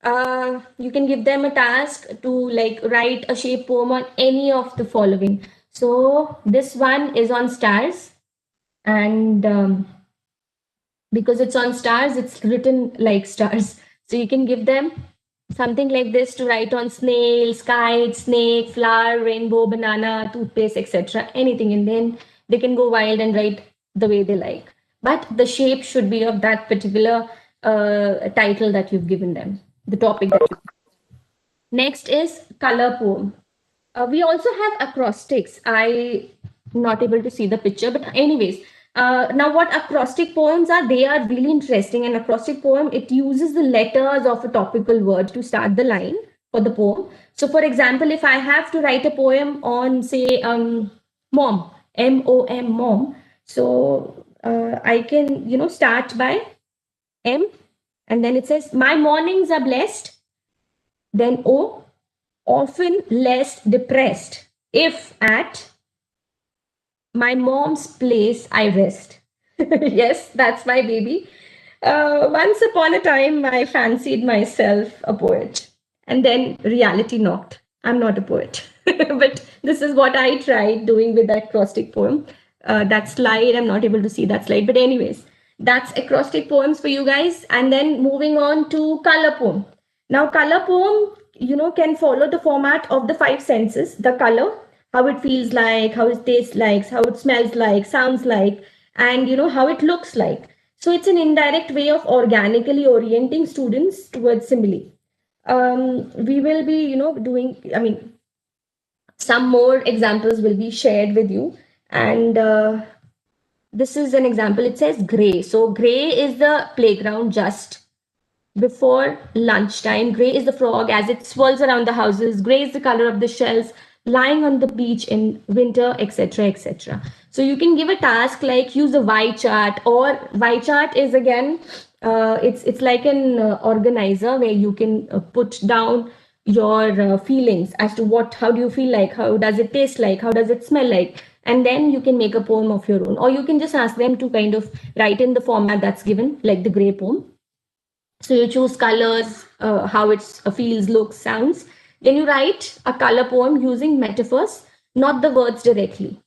Speaker 1: you can give them a task to like write a shape poem on any of the following. So this one is on stars, and because it's on stars, it's written like stars. So you can give them something like this to write on snails, kite, snake, flower, rainbow, banana, toothpaste, etc. Anything, and then they can go wild and write the way they like. But the shape should be of that particular title that you've given them, the topic that you. Next is color poem. We also have acrostics. I not able to see the picture, but anyways, now what acrostic poems are? They are really interesting. An acrostic poem, it uses the letters of a topical word to start the line for the poem. So, for example, if I have to write a poem on, say, mom, M-O-M, mom. So I can, start by M, and then it says, my mornings are blessed. Then O, often less depressed. If at my mom's place I rest. Yes, that's my baby. Once upon a time, I fancied myself a poet, and then reality knocked. I'm not a poet, but this is what I tried doing with that acrostic poem. That slide, I'm not able to see that slide, but anyways, that's acrostic poems for you guys. And then moving on to color poem. Now, color poem, can follow the format of the five senses: the color, how it feels like, how it tastes like, how it smells like, sounds like, and how it looks like. So it's an indirect way of organically orienting students towards simile. We will be, doing, some more examples will be shared with you. And this is an example. It says gray. So gray is the playground just before lunchtime. Gray is the frog as it swirls around the houses. Gray is the color of the shells lying on the beach in winter, etc., etc. So you can give a task like use a Y chart, or Y chart is again, it's like an organizer where you can put down your feelings as to how do you feel like, how does it taste like, how does it smell like, and then you can make a poem of your own, or you can just ask them to kind of write in the format that's given, like the gray poem. So you choose colors, how it feels, looks, sounds. Then you write a color poem using metaphors, not the words directly,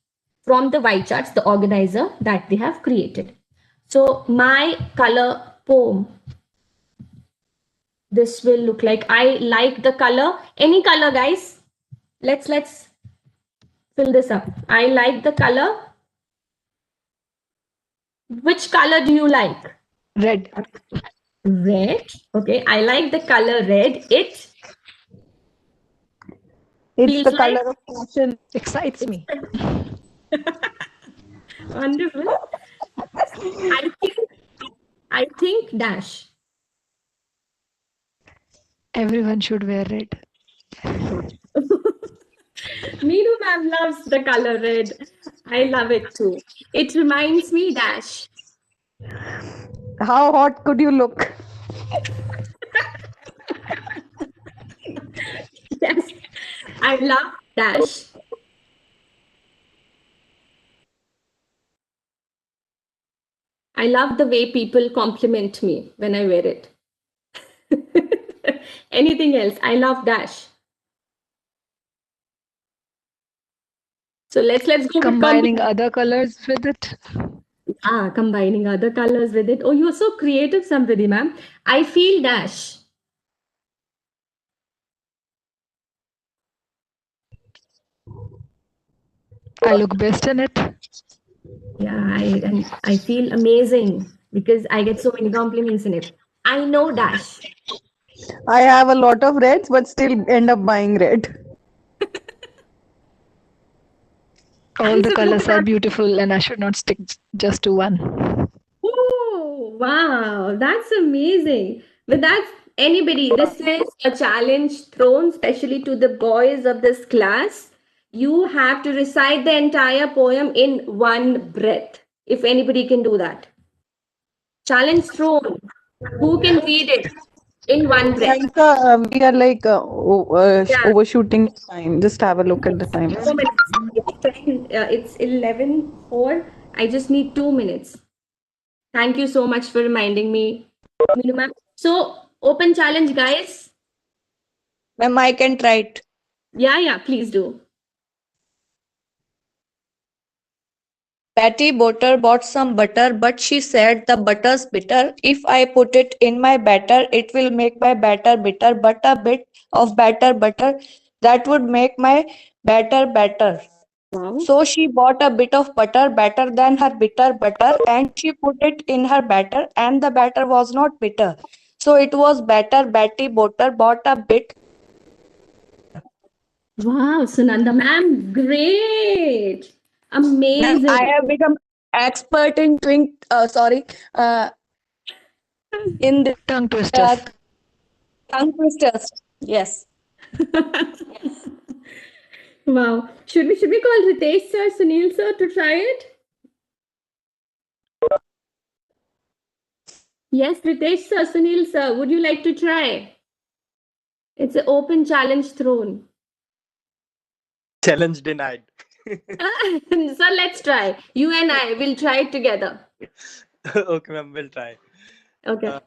Speaker 1: from the Y charts, the organizer that they have created. So my color poem, this will look like, I like the color. Any color, guys. Let's fill this up. I like the color. Which color do you like?
Speaker 5: Red.
Speaker 1: Red. Okay, I like the color red.
Speaker 6: It's
Speaker 1: Feels
Speaker 6: the
Speaker 1: like
Speaker 6: color of passion.
Speaker 5: Excites me.
Speaker 1: wonderful. I think I think dash.
Speaker 5: Everyone should wear red.
Speaker 1: Meenu ma'am loves the color red. I love it too. It reminds me dash.
Speaker 6: How hot could you look?
Speaker 1: Yes, I love dash. I love the way people compliment me when I wear it. Anything else? I love dash. So let's go with
Speaker 5: Combining other colors with it.
Speaker 1: combining other colors with it. Oh, you're so creative, Samriddhi ma'am. I feel dash.
Speaker 5: I look best in it.
Speaker 1: Yeah, and I feel amazing because I get so many compliments in it. I know dash.
Speaker 6: I have a lot of reds, but still end up buying red.
Speaker 5: All the colors are beautiful, and I should not stick just to one.
Speaker 1: Oh, wow, that's amazing. But that's anybody. This is a challenge thrown especially to the boys of this class. You have to recite the entire poem in one breath. If anybody can do that. Challenge thrown. Who can read it in one breath?
Speaker 6: We are like
Speaker 1: Yeah.
Speaker 6: overshooting time. Just have a look at the time.
Speaker 1: 2 minutes. It's 11:04. I just need 2 minutes. Thank you so much for reminding me, Meenu ma'am. So, open challenge, guys.
Speaker 4: Ma'am, I can try it.
Speaker 1: Yeah, please do.
Speaker 4: Patty Botter bought some butter, but she said the butter's bitter. If I put it in my batter, it will make my batter bitter. But a bit of butter, that would make my batter better.
Speaker 1: Wow.
Speaker 4: So she bought a bit of butter, better than her bitter butter, and she put it in her batter, and the batter was not bitter. So it was better. Betty Botter bought a bit
Speaker 1: Wow, Sunanda ma'am, great.
Speaker 4: Ma'am, I
Speaker 1: Amazing.
Speaker 4: have become expert in uh, in the
Speaker 5: Tongue
Speaker 4: uh,
Speaker 5: twisters.
Speaker 4: tongue twisters. Yes.
Speaker 1: Wow. Should we call Ritesh sir, Sunil sir to try it? Yes, Ritesh sir, Sunil sir, would you like to try? It's an open challenge thrown.
Speaker 8: Challenge denied.
Speaker 1: So let's try. You and I will try it together.
Speaker 8: Okay, ma'am, we'll try.
Speaker 1: Okay.
Speaker 8: Uh,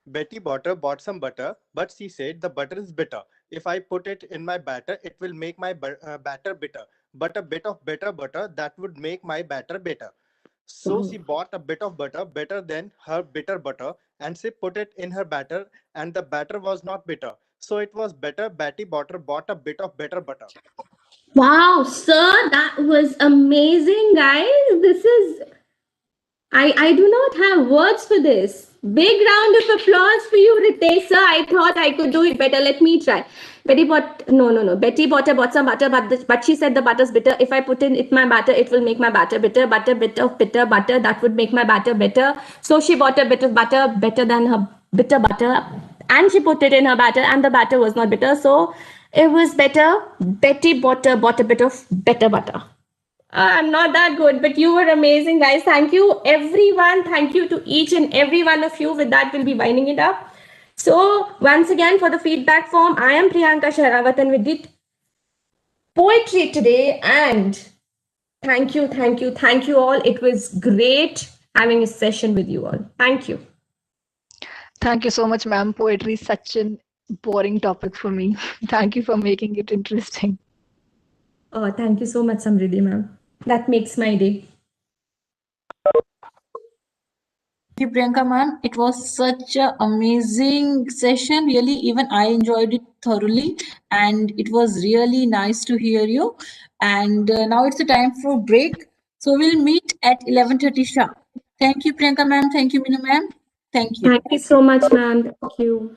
Speaker 8: Betty Botter bought some butter, but she said the butter is bitter. If I put it in my batter, it will make my batter bitter. But a bit of better butter that would make my batter better. So
Speaker 1: Wow.
Speaker 8: she bought a bit of butter better than her bitter butter, and she put it in her batter, and the batter was not bitter. So it was better. Betty Botter bought a bit of better butter.
Speaker 1: Wow, sir, that was amazing, guys. I do not have words for this. Big round of applause for you, Ritesh sir. I thought I could do it better. Let me try. Betty bought no. Betty bought some butter, but she said the butter's bitter. If I put in it my batter, it will make my batter bitter. Bitter butter that would make my batter bitter. So she bought a bit of butter better than her bitter butter, and she put it in her batter, and the batter was not bitter. So it was better. Betty bought a bit of better butter. I'm not that good, but you were amazing, guys. Thank you, everyone. Thank you to each and every one of you. With that, we'll be winding it up. So, once again, for the feedback form, I am Priyanka Shahrawat and we did poetry today. And thank you all. It was great having a session with you all. Thank you.
Speaker 5: Thank you so much, ma'am. Poetry is such an boring topic for me. Thank you for making it interesting.
Speaker 1: Oh, thank you so much, Samriddhi ma'am. That makes my day.
Speaker 2: Thank you, Priyanka ma'am. It was such an amazing session. Really, even I enjoyed it thoroughly, and it was really nice to hear you. And now it's the time for break. So we'll meet at 11:30 sharp. Thank you, Priyanka ma'am. Thank you, Meena ma'am. Thank you.
Speaker 1: Thank you so much, ma'am. Thank you.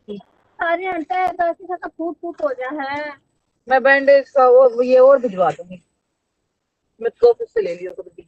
Speaker 6: सारे आटे तो ऐसे ऐसा फूट फूट हो गया है। मैं bandage का वो ये और भिजवा दूंगी। मैं तो ऑफिस से ले लियो कभी।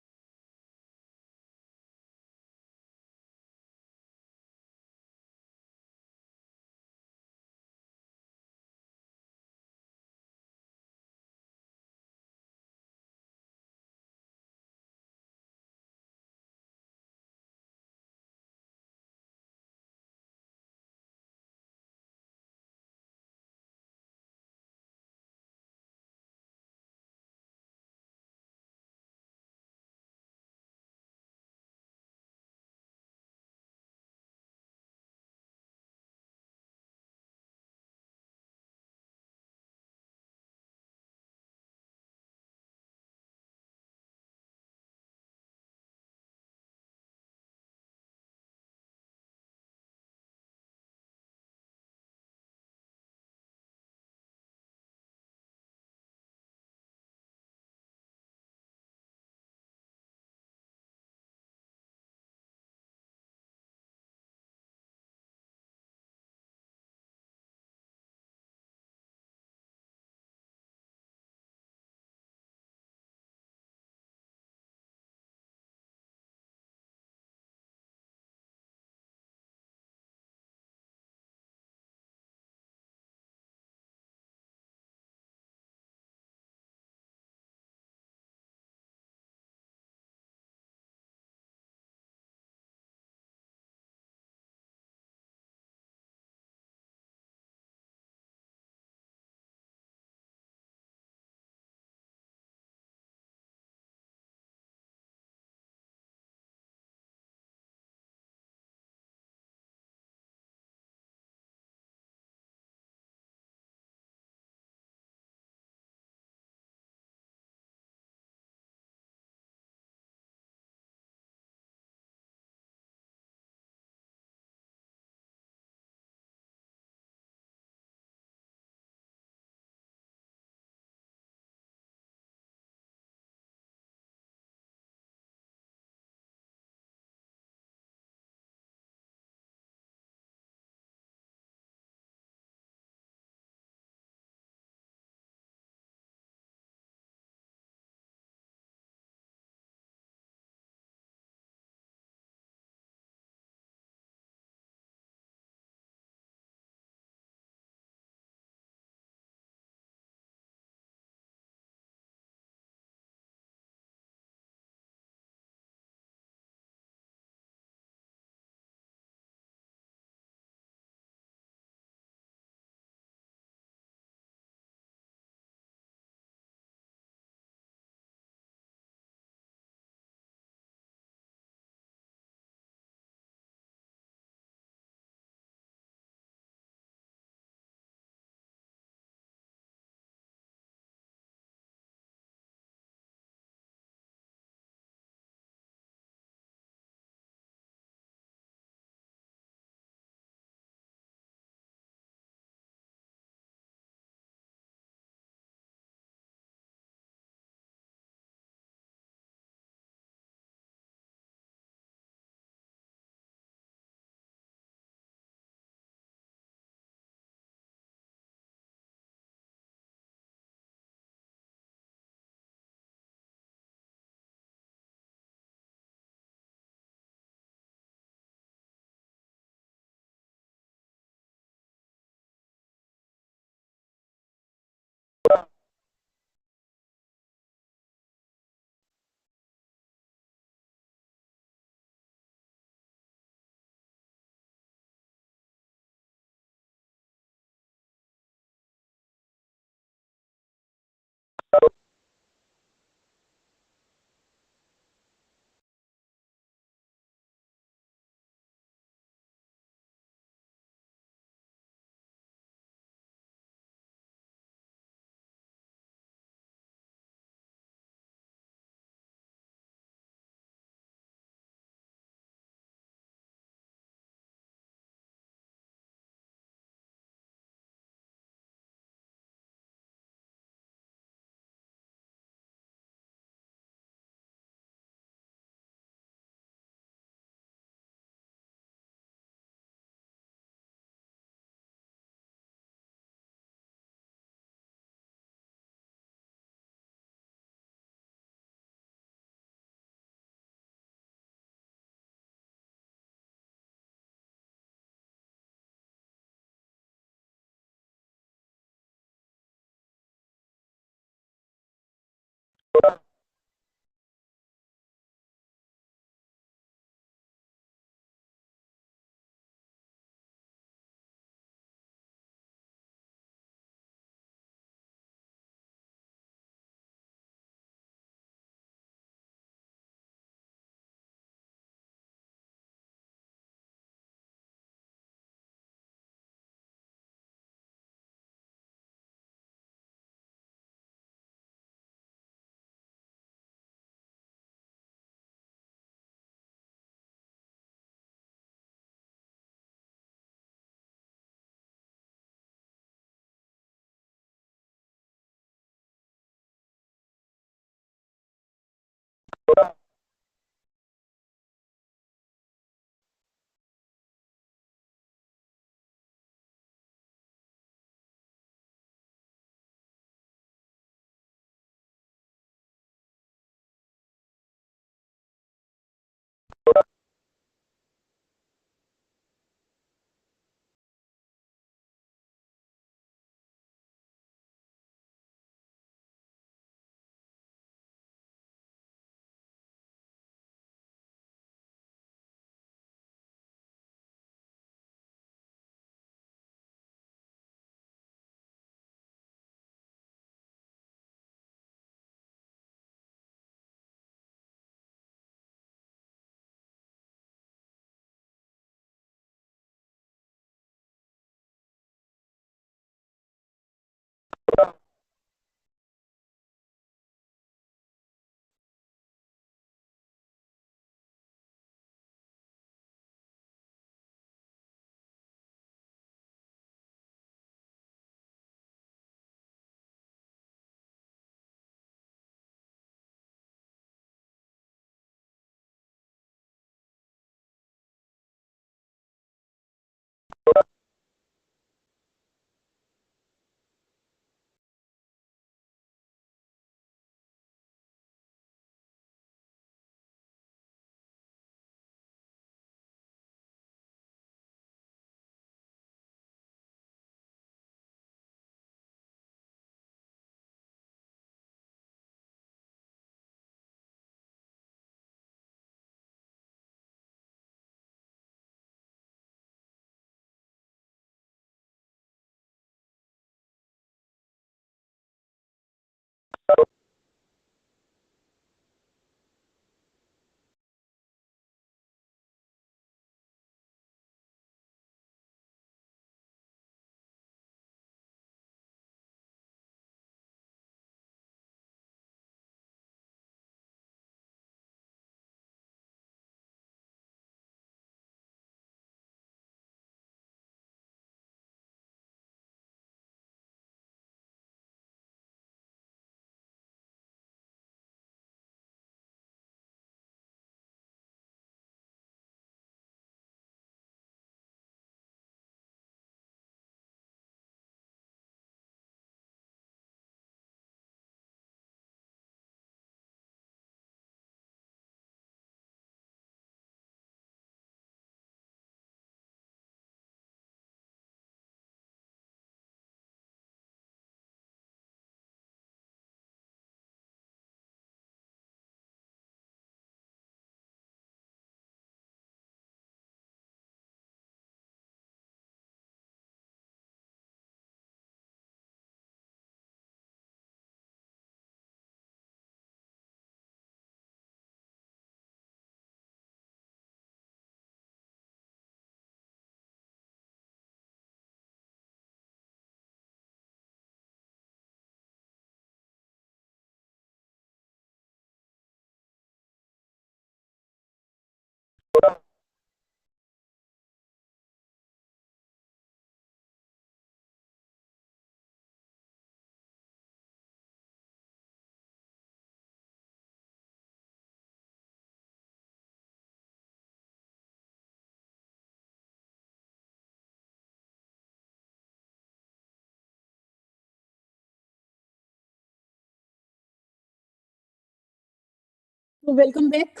Speaker 2: So welcome back,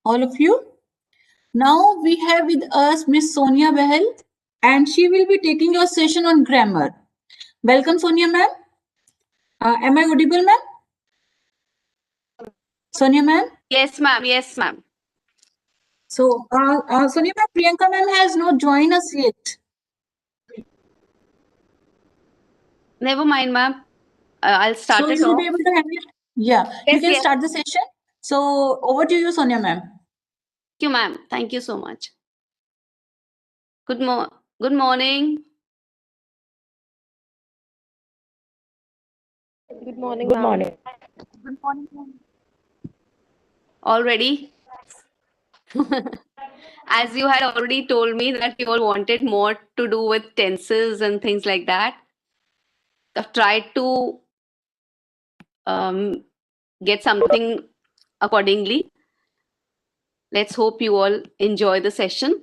Speaker 2: all of you. Now we have with us Miss Sonia Bahel, and she will be taking your session on grammar. Welcome, Sonia ma'am. Am I audible, ma'am? Sonia ma'am?
Speaker 10: Yes, ma'am. Yes, ma'am.
Speaker 2: So, Sonia ma'am, Priyanka ma'am has not joined us yet.
Speaker 10: Never mind, ma'am. I'll start
Speaker 2: So
Speaker 10: it
Speaker 2: you will
Speaker 10: off.
Speaker 2: be able to handle it? Yeah, you
Speaker 10: Yes,
Speaker 2: can
Speaker 10: yes.
Speaker 2: start the session. So over to you, Sonia ma'am.
Speaker 10: Thank you, ma'am. Thank you so much. Good morning.
Speaker 3: Good morning,
Speaker 1: Good
Speaker 3: ma'am.
Speaker 1: morning.
Speaker 2: Good morning, ma'am.
Speaker 10: All ready? As you had already told me that you all wanted more to do with tenses and things like that, I've tried to get something accordingly. Let's hope you all enjoy the session.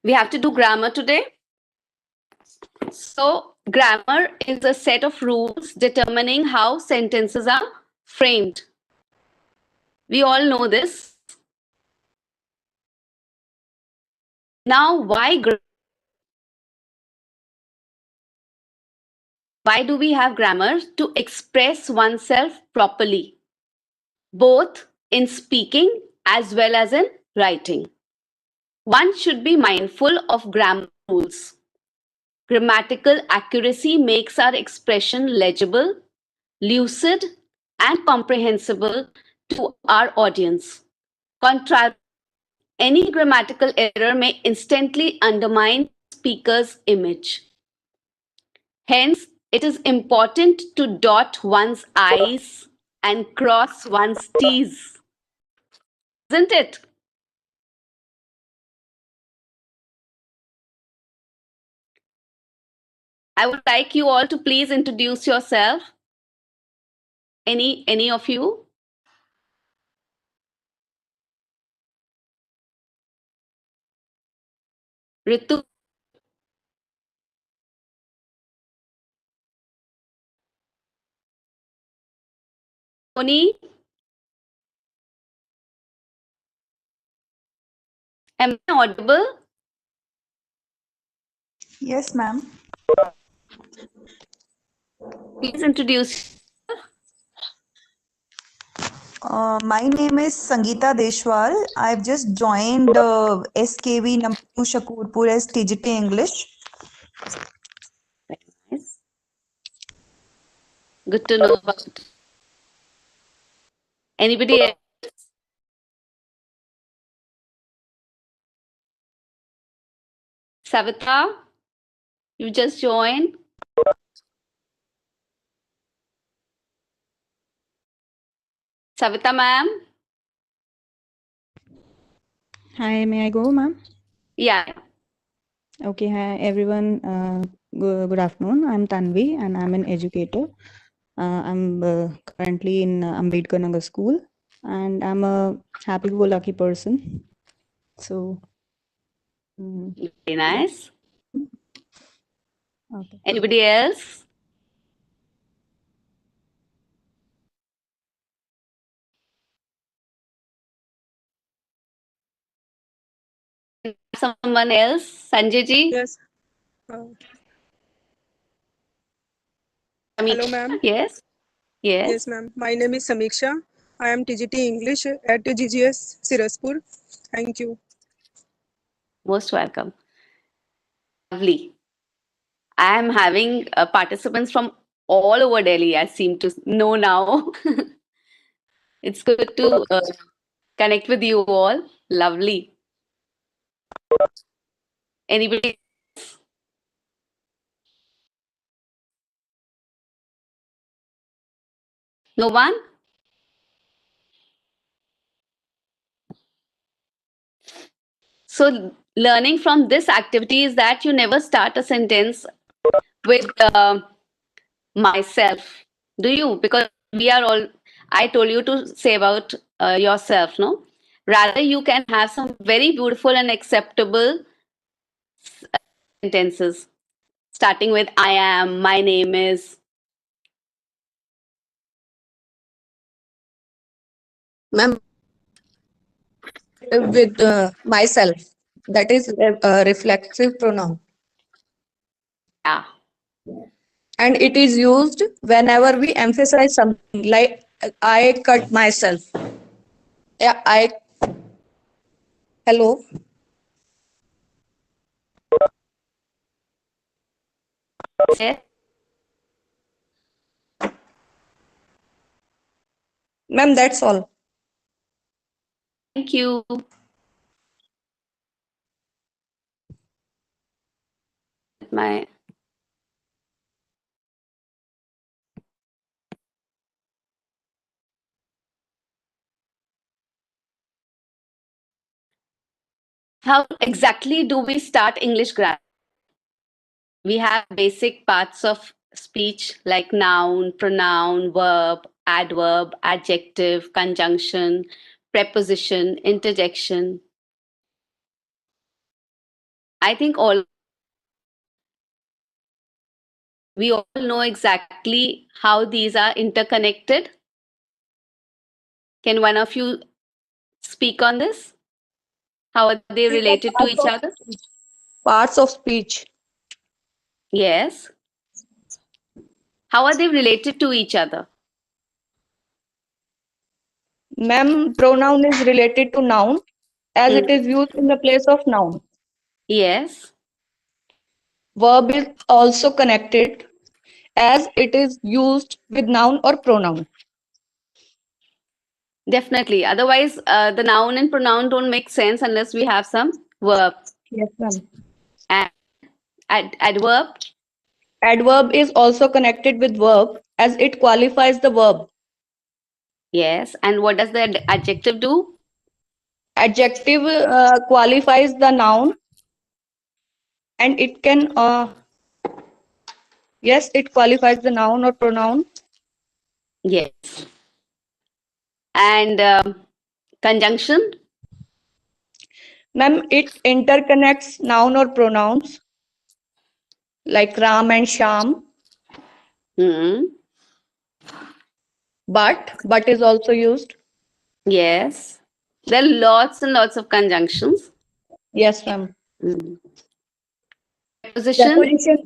Speaker 10: We have to do grammar today. So, grammar is a set of rules determining how sentences are framed. We all know this. Now, why do we have grammar? To express oneself properly, both in speaking as well as in writing. One should be mindful of grammar rules. Grammatical accuracy makes our expression legible, lucid, and comprehensible to our audience. Contrary, any grammatical error may instantly undermine the speaker's image. Hence, it is important to dot one's I's and cross one's T's. Isn't it? I would like you all to please introduce yourself. Any of you? Ritu, Tony, am I audible?
Speaker 4: Yes, ma'am.
Speaker 10: Please introduce.
Speaker 4: My name is Sangeeta Deshwal. I've just joined SKV number 2 Shakurpur as TGT English.
Speaker 10: Nice. Good to know about. Anybody else? Savita, you just joined. Savita ma'am?
Speaker 11: Hi, may I go, ma'am?
Speaker 10: Yeah.
Speaker 11: Okay, hi everyone. Good afternoon. I'm Tanvi and I'm an educator. I'm currently in Ambedkar Nagar School and I'm a happy-go-lucky person. So,
Speaker 10: Very nice.
Speaker 11: okay.
Speaker 10: Anybody else? Someone else? Sanjay ji?
Speaker 12: Yes. Hello, ma'am.
Speaker 10: Yes. Yes.
Speaker 12: Yes, ma'am. My name is Samiksha. I am TGT English at GGS Siraspur. Thank you.
Speaker 10: Most welcome. Lovely. I am having participants from all over Delhi, I seem to know now. It's good to connect with you all. Lovely. Anybody? No one? So learning from this activity is that you never start a sentence with myself. Do you? Because we are all, I told you to say about yourself, no? Rather, you can have some very beautiful and acceptable sentences, starting with I am, my name is.
Speaker 4: Ma'am, with myself, that is a reflexive pronoun,
Speaker 10: Yeah,
Speaker 4: and it is used whenever we emphasize something like I cut myself. Yeah, I. Hello,
Speaker 10: yes.
Speaker 4: ma'am. That's all.
Speaker 10: Thank you. My how exactly do we start English grammar? We have basic parts of speech like noun, pronoun, verb, adverb, adjective, conjunction, preposition, interjection. I think all we all know exactly how these are interconnected. Can one of you speak on this? How are they
Speaker 4: These are
Speaker 10: related to each other?
Speaker 4: parts of speech.
Speaker 10: Yes. How are they related to each other?
Speaker 4: Ma'am, pronoun is related to noun as it
Speaker 10: Hmm.
Speaker 4: is used in the place of noun.
Speaker 10: Yes,
Speaker 4: Verb is also connected as it is used with noun or pronoun.
Speaker 10: definitely. Otherwise, the noun and pronoun don't make sense unless we have some verb.
Speaker 4: Yes, ma'am.
Speaker 10: And adverb,
Speaker 4: Adverb is also connected with verb as it qualifies the verb.
Speaker 10: yes. And what does the adjective do?
Speaker 4: Adjective qualifies the noun and it can, yes, it qualifies the noun or pronoun.
Speaker 10: Yes. And conjunction,
Speaker 4: Ma'am, it interconnects noun or pronouns like Ram and Sham,
Speaker 10: hmm,
Speaker 4: but is also used.
Speaker 10: yes. There are lots and lots of conjunctions.
Speaker 4: Yes, ma'am.
Speaker 10: Hmm. Preposition,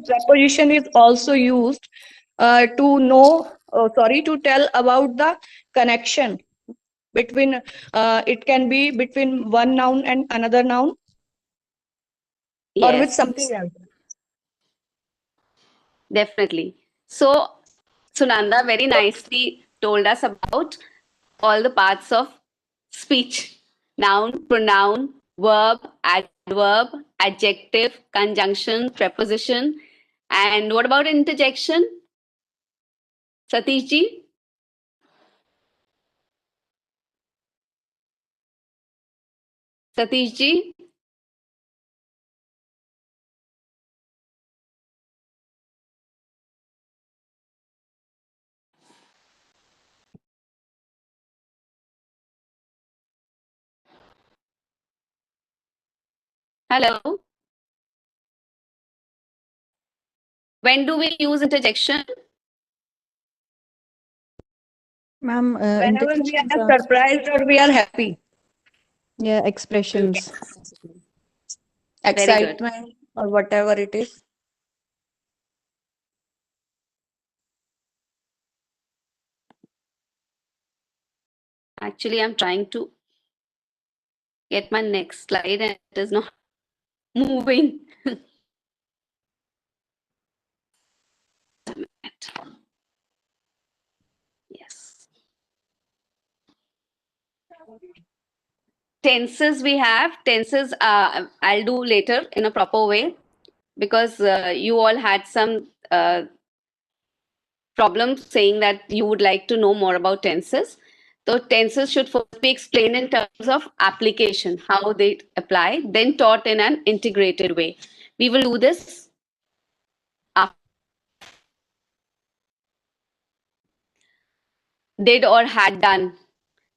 Speaker 4: Preposition is also used to know, sorry, to tell about the connection between, it can be between one noun and another noun or with
Speaker 10: yes,
Speaker 4: something else.
Speaker 10: definitely. So, Sunanda very nicely told us about all the parts of speech: noun, pronoun, verb, adverb, adjective, conjunction, preposition. And what about interjection? Satish ji? Satish ji? Hello? When do we use interjection?
Speaker 11: Ma'am,
Speaker 4: Whenever we
Speaker 11: interjections
Speaker 4: are
Speaker 11: are,
Speaker 4: surprised or we are happy,
Speaker 11: yeah, expressions.
Speaker 10: Very good.
Speaker 4: excitement or whatever it is.
Speaker 10: Actually, I'm trying to get my next slide and it is not moving. Yes. tenses we have. Tenses I'll do later in a proper way because you all had some problems saying that you would like to know more about tenses. So tenses should first be explained in terms of application, how they apply, then taught in an integrated way. We will do this after. Did or had done.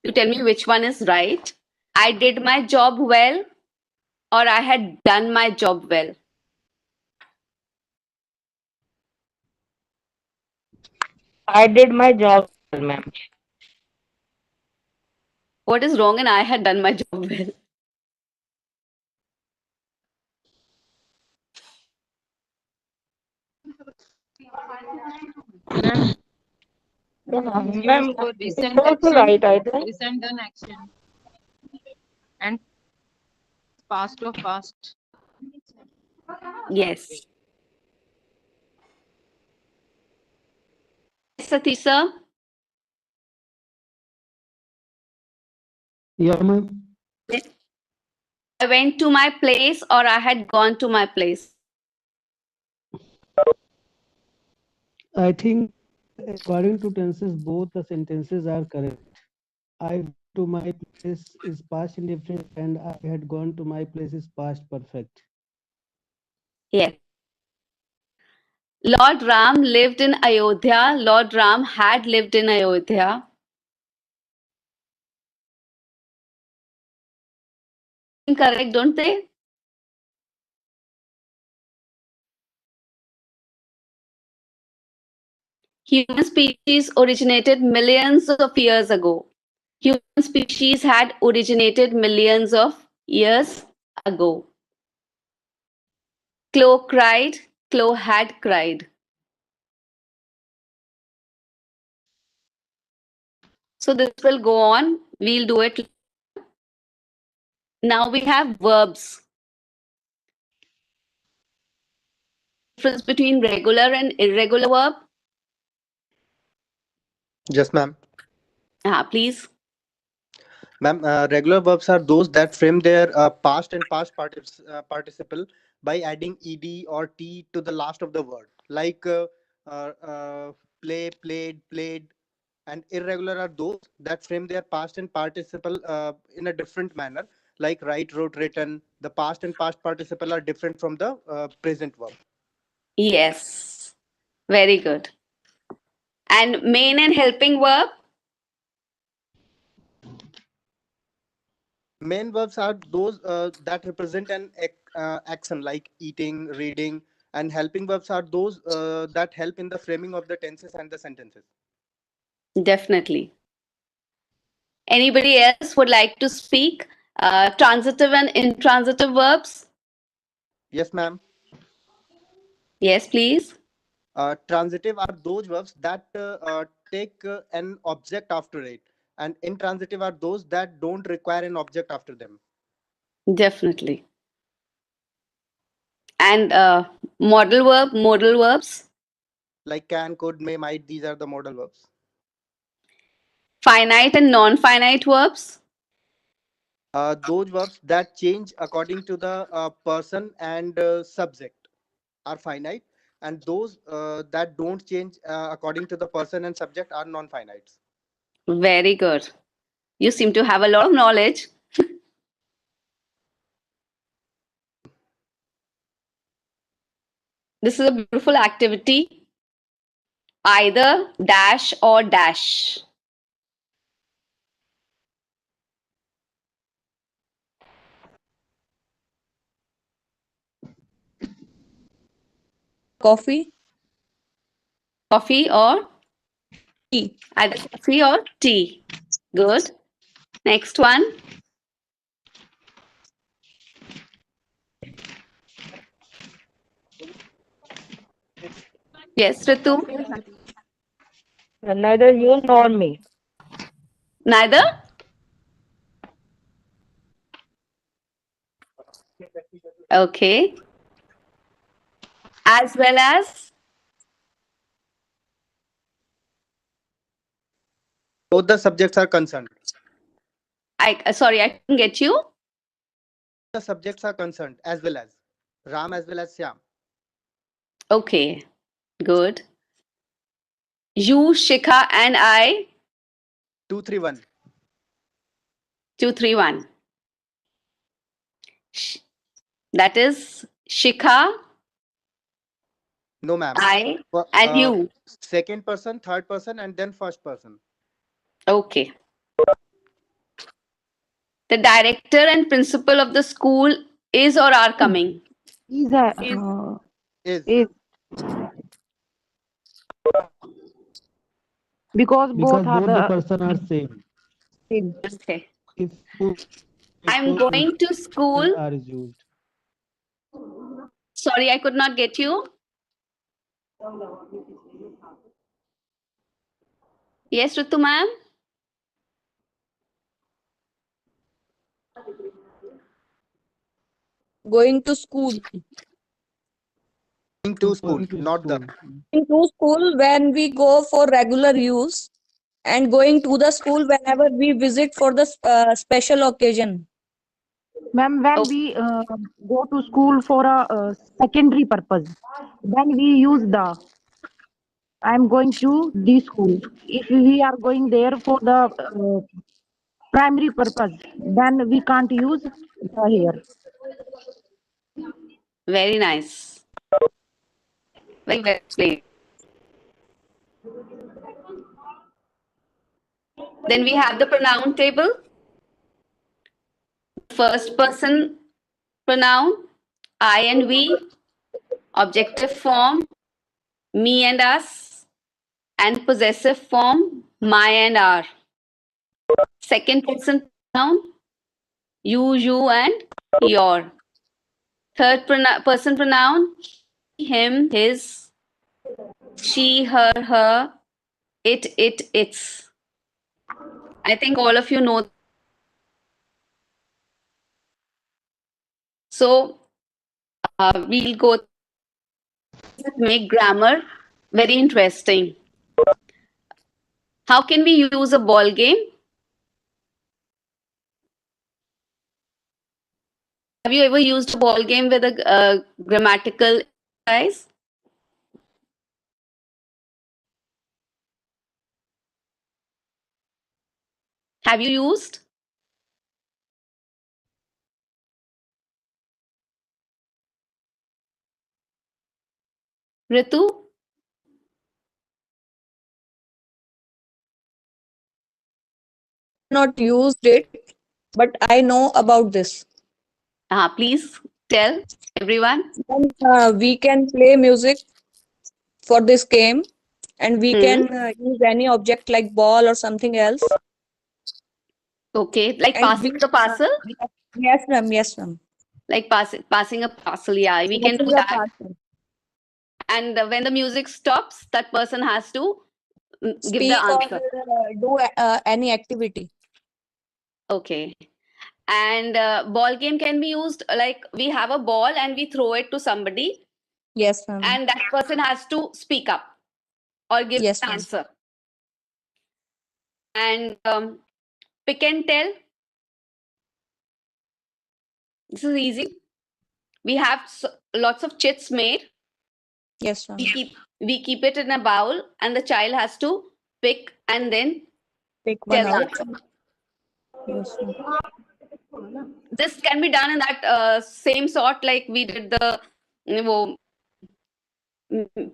Speaker 10: You tell me which one is right. I did my job well or I had done my job well.
Speaker 6: I did my job, ma'am.
Speaker 10: What is wrong in I had done my job well?
Speaker 6: Ma'am, it's also right, I think.
Speaker 7: Recent done action and past of past.
Speaker 10: Yes. Satish sir,
Speaker 13: Yeah, ma'am.
Speaker 10: I went to my place or I had gone to my place.
Speaker 13: I think according to tenses, both the sentences are correct. I went to my place is past indifferent and I had gone to my place is past perfect.
Speaker 10: Yes. Lord Ram lived in Ayodhya. Lord Ram had lived in Ayodhya. Incorrect, don't they? Human species originated millions of years ago. Human species had originated millions of years ago. Chloe cried. Chloe had cried. So this will go on. We'll do it. Now we have verbs. Difference between regular and irregular verb.
Speaker 8: Yes, ma'am.
Speaker 10: Please.
Speaker 8: Ma'am, regular verbs are those that frame their past and past participle by adding ed or t to the last of the word, like uh, uh, play, played, played. And irregular are those that frame their past and participle in a different manner, like write, wrote, written. The past and past participle are different from the present verb.
Speaker 10: Yes. Very good. And main and helping verb.
Speaker 8: Main verbs are those that represent an action, like eating, reading. And helping verbs are those that help in the framing of the tenses and the sentences.
Speaker 10: Definitely. Anybody else would like to speak? Transitive and intransitive verbs?
Speaker 8: Yes, ma'am.
Speaker 10: Yes, please.
Speaker 8: Transitive are those verbs that take an object after it, and intransitive are those that don't require an object after them.
Speaker 10: Definitely. And modal verbs?
Speaker 8: Like can, could, may, might. These are the modal verbs.
Speaker 10: Finite and non-finite verbs?
Speaker 8: Those verbs that change according to the person and subject are finite, and those that don't change according to the person and subject are non-finite.
Speaker 10: Very good. You seem to have a lot of knowledge. This is a beautiful activity. Either dash or dash.
Speaker 4: Coffee.
Speaker 10: Coffee or
Speaker 4: Tea.
Speaker 10: either coffee or tea. Good. Next one. Yes, Ritu.
Speaker 6: Neither you nor me.
Speaker 10: Neither? Okay. As well as
Speaker 8: Both the subjects are concerned.
Speaker 10: Sorry, I couldn't get you.
Speaker 8: The subjects are concerned as well as Ram as well as Syam.
Speaker 10: Okay, good. You, Shikha, and I.
Speaker 8: 231.
Speaker 10: 231. That is Shikha,
Speaker 8: No, ma'am.
Speaker 10: I,
Speaker 8: For,
Speaker 10: and you.
Speaker 8: second person, third person, and then first person.
Speaker 10: Okay. The director and principal of the school is or are coming.
Speaker 6: Is
Speaker 8: Is.
Speaker 6: is because both
Speaker 13: Because
Speaker 6: are
Speaker 13: both the
Speaker 6: the
Speaker 13: person are same.
Speaker 6: same.
Speaker 10: Okay.
Speaker 13: If both
Speaker 10: I'm going to school.
Speaker 13: is R is used.
Speaker 10: Sorry, I could not get you. Yes, Ritu ma'am.
Speaker 4: Going to school.
Speaker 8: Going to school,
Speaker 13: Going to
Speaker 8: not the.
Speaker 13: school.
Speaker 4: Going to school when we go for regular use, and going to the school whenever we visit for the special occasion.
Speaker 6: Ma'am, when
Speaker 10: Okay.
Speaker 6: we go to school for a secondary purpose, then we use the I am going to the school. If we are going there for the primary purpose, then we can't use the here.
Speaker 10: Very nice. Very well explained. Then we have the pronoun table. First person pronoun, I and we, objective form, me and us, and possessive form, my and our. Second person pronoun, you, and your. Third person pronoun, he, him, his, she, her, its. I think all of you know. So we'll go make grammar very interesting. How can we use a ball game? Have you ever used a ball game with a grammatical exercise? Have you used? Ritu?
Speaker 4: Not used it, but I know about this.
Speaker 10: Please tell everyone.
Speaker 4: Then, we can play music for this game, and we
Speaker 10: Hmm.
Speaker 4: can use any object like ball or something else.
Speaker 10: Okay, like
Speaker 4: And
Speaker 10: passing the parcel?
Speaker 4: yes, ma'am. Yes, ma'am.
Speaker 10: Like passing a parcel, yeah, we can
Speaker 4: Passing
Speaker 10: do
Speaker 4: the
Speaker 10: that.
Speaker 4: parcel.
Speaker 10: And when the music stops, that person has to give the
Speaker 4: Speak or
Speaker 10: answer.
Speaker 4: do any activity.
Speaker 10: Okay. And ball game can be used like we have a ball and we throw it to somebody,
Speaker 4: Yes, ma'am.
Speaker 10: and that person has to speak up or give
Speaker 4: Yes,
Speaker 10: the
Speaker 4: ma'am.
Speaker 10: answer. And pick and tell. This is easy. We have lots of chits made.
Speaker 4: Yes, ma'am.
Speaker 10: We keep it in a bowl, and the child has to pick and then
Speaker 4: Pick
Speaker 10: tell
Speaker 4: one
Speaker 10: the
Speaker 4: out.
Speaker 10: answer.
Speaker 4: Yes, ma'am.
Speaker 10: This can be done in that same sort like we did the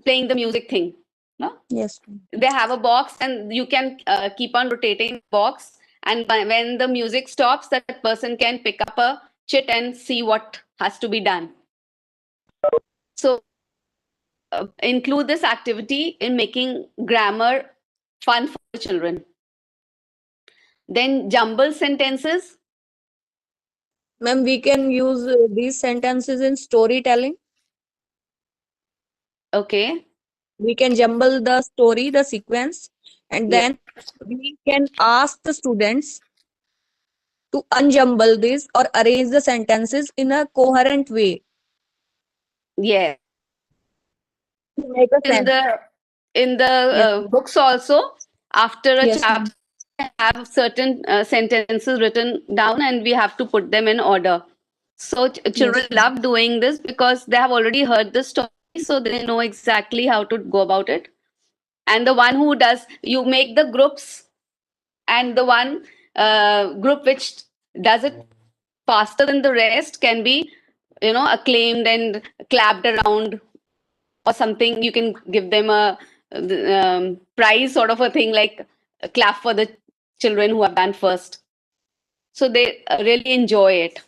Speaker 10: playing the music thing. No?
Speaker 4: Yes, ma'am.
Speaker 10: They have a box, and you can keep on rotating the box. And when the music stops, that person can pick up a chit and see what has to be done. So include this activity in making grammar fun for the children. Then jumble sentences.
Speaker 4: Ma'am, we can use these sentences in storytelling.
Speaker 10: Okay.
Speaker 4: We can jumble the story, the sequence, and
Speaker 10: Yeah.
Speaker 4: then we can ask the students to unjumble this or arrange the sentences in a coherent way
Speaker 10: Yeah.
Speaker 4: to make a
Speaker 10: In
Speaker 4: sense.
Speaker 10: the
Speaker 4: Yes,
Speaker 10: books also, after a
Speaker 4: yes,
Speaker 10: chapter,
Speaker 4: ma'am.
Speaker 10: have certain sentences written down and we have to put them in order. So children
Speaker 4: Yes.
Speaker 10: love doing this because they have already heard the story, so they know exactly how to go about it. And the one who does, you make the groups, and the one group which does it faster than the rest can be, acclaimed and clapped around or something. You can give them a prize sort of a thing, like a clap for the children who have done first. So they really enjoy it.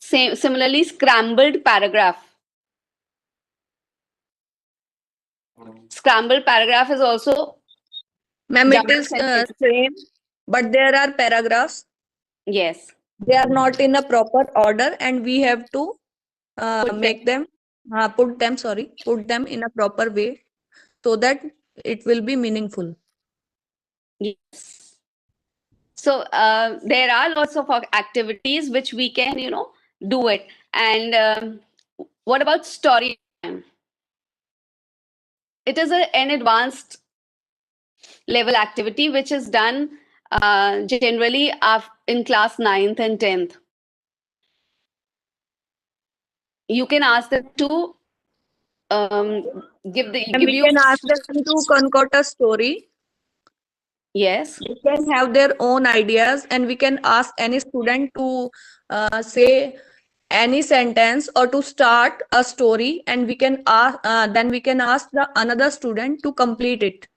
Speaker 10: Similarly, scrambled paragraph. Scrambled paragraph is also
Speaker 4: Ma'am, it
Speaker 10: jumbled
Speaker 4: is
Speaker 10: sentence.
Speaker 4: same, but there are paragraphs.
Speaker 10: Yes.
Speaker 4: They are not in a proper order, and we have to
Speaker 10: Put them.
Speaker 4: put them in a proper way so that it will be meaningful.
Speaker 10: Yes. So there are lots of activities which we can, do it. And what about story time? It is an advanced level activity which is done generally in class 9th and 10th. You can ask them to
Speaker 4: And
Speaker 10: give
Speaker 4: we
Speaker 10: you.
Speaker 4: can ask them to concoct a story.
Speaker 10: Yes.
Speaker 4: They can have their own ideas, and we can ask any student to say any sentence or to start a story, and we can ask then we can ask the another student to complete it.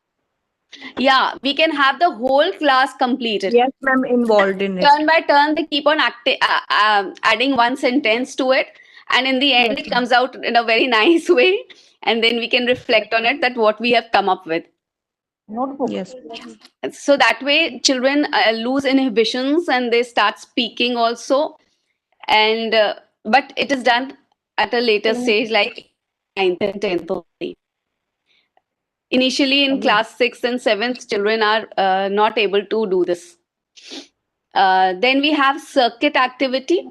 Speaker 10: Yeah, we can have the whole class completed.
Speaker 4: Yes, ma'am, involved in it.
Speaker 10: Turn by turn, they keep on adding one sentence to it, and in the end,
Speaker 4: Yes,
Speaker 10: it
Speaker 4: ma'am.
Speaker 10: comes out in a very nice way, and then we can reflect on it, that what we have come up with.
Speaker 6: Notebook.
Speaker 4: Yes.
Speaker 10: So that way, children lose inhibitions and they start speaking also. And but it is done at a later stage, like 9th and 10th only. Initially, in class 6th and 7th, children are not able to do this. Then we have circuit activity.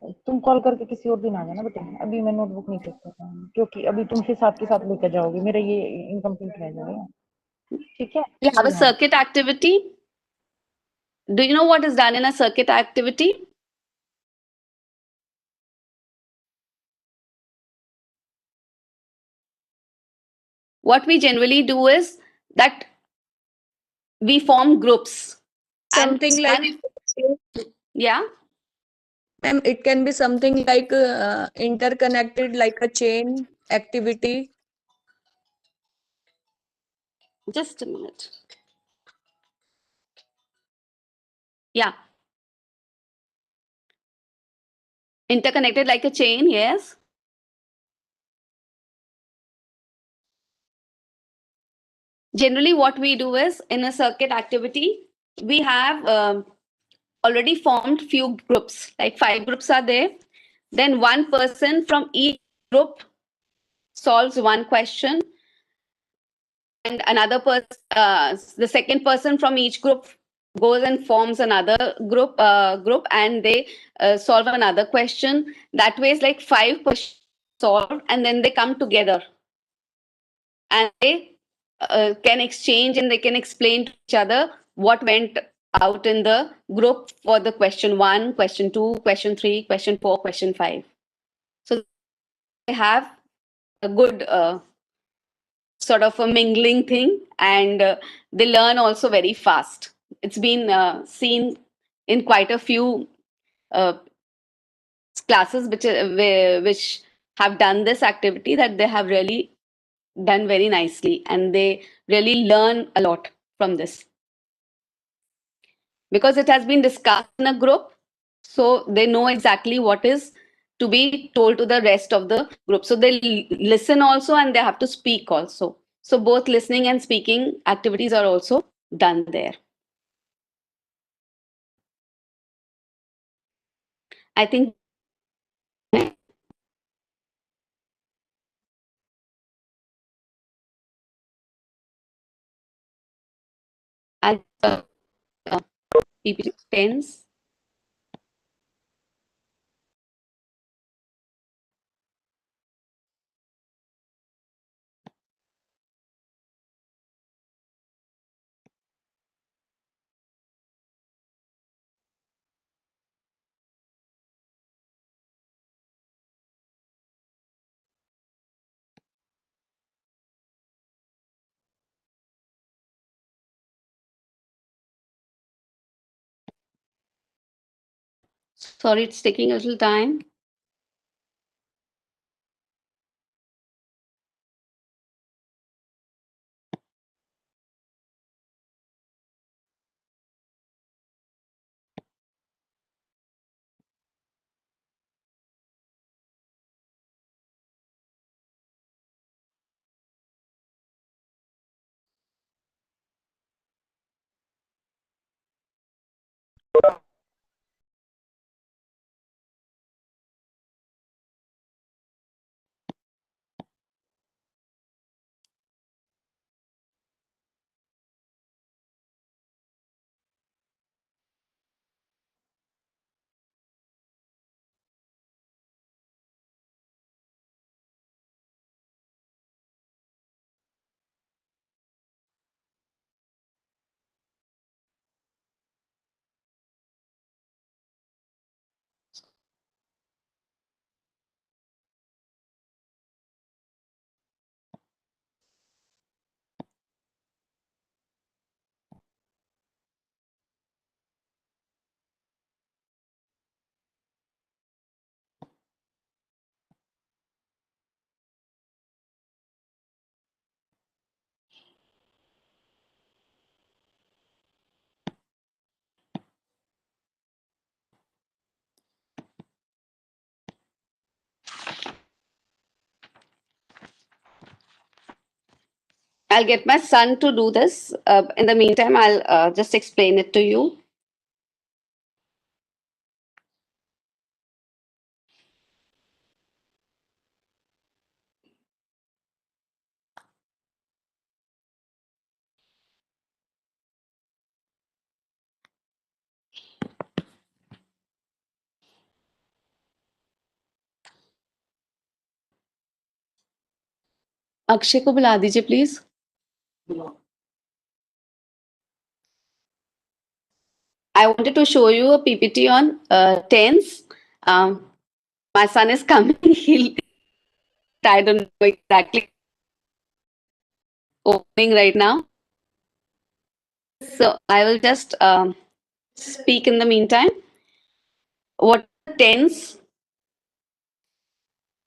Speaker 6: तुम call करके किसी और दिन आ जाना बेटे, अभी मैं notebook नहीं चेक कर रहा हूँ क्योंकि अभी तुम फिर साथ के साथ लेकर जाओगे, मेरा ये इनकम्प्लीट रह जाएगा, ठीक है?
Speaker 10: We have a circuit activity. Do you know what is done in a circuit activity? What we generally do is that we form groups.
Speaker 4: Something like,
Speaker 10: Yeah.
Speaker 4: ma'am, it can be something like interconnected, like a chain activity.
Speaker 10: Just a minute. Yeah. Interconnected like a chain, yes. Generally, what we do is in a circuit activity, we have already formed few groups, like 5 groups are there. Then one person from each group solves one question, and another person, the second person from each group goes and forms another group, and they solve another question. That way, it's like 5 questions solved, and then they come together, and they can exchange and they can explain to each other what went out in the group for the question 1, question 2, question 3, question 4, question 5. So they have a good sort of a mingling thing, and they learn also very fast. It's been seen in quite a few uh, classes which have done this activity, that they have really done very nicely, and they really learn a lot from this because it has been discussed in a group, so they know exactly what is to be told to the rest of the group. So they listen also, and they have to speak also. So both listening and speaking activities are also done there. I think I'll PPT pens. Sorry, it's taking a little time. I'll get my son to do this. In the meantime, I'll just explain it to you. Akshay को बुला दीजिए please. I wanted to show you a PPT on tense. My son is coming. I don't know exactly opening right now. So I will just speak in the meantime. What tense?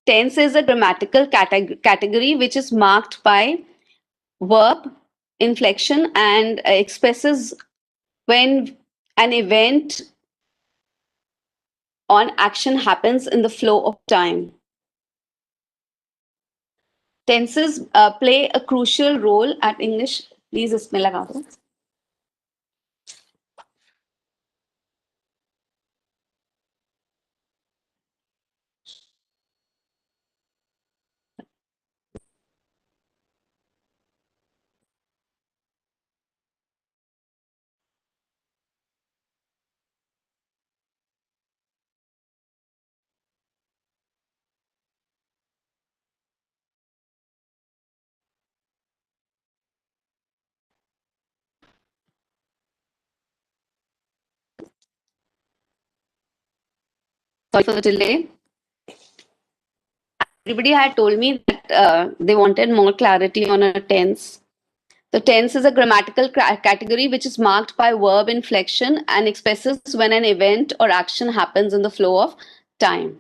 Speaker 10: Tense is a grammatical category which is marked by verb, inflection, and expresses when an event on action happens in the flow of time. Tenses play a crucial role at English. Please, इसमें लगा दो. Sorry for the delay. Everybody had told me that they wanted more clarity on a tense. The tense is a grammatical category which is marked by verb inflection and expresses when an event or action happens in the flow of time.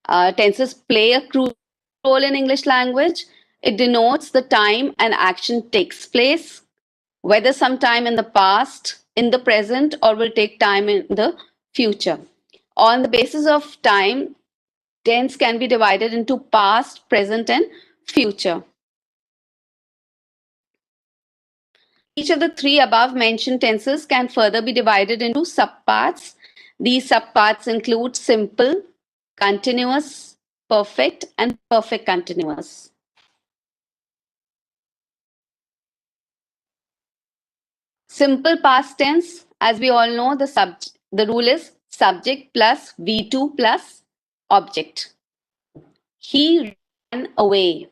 Speaker 10: Tenses play a crucial role in English language. It denotes the time an action takes place, whether sometime in the past, in the present, or will take time in the future. On the basis of time, tense can be divided into past, present, and future. Each of the three above mentioned tenses can further be divided into subparts. These subparts include simple, continuous, perfect, and perfect continuous. Simple past tense, as we all know, the rule is subject plus V2 plus object. He ran away.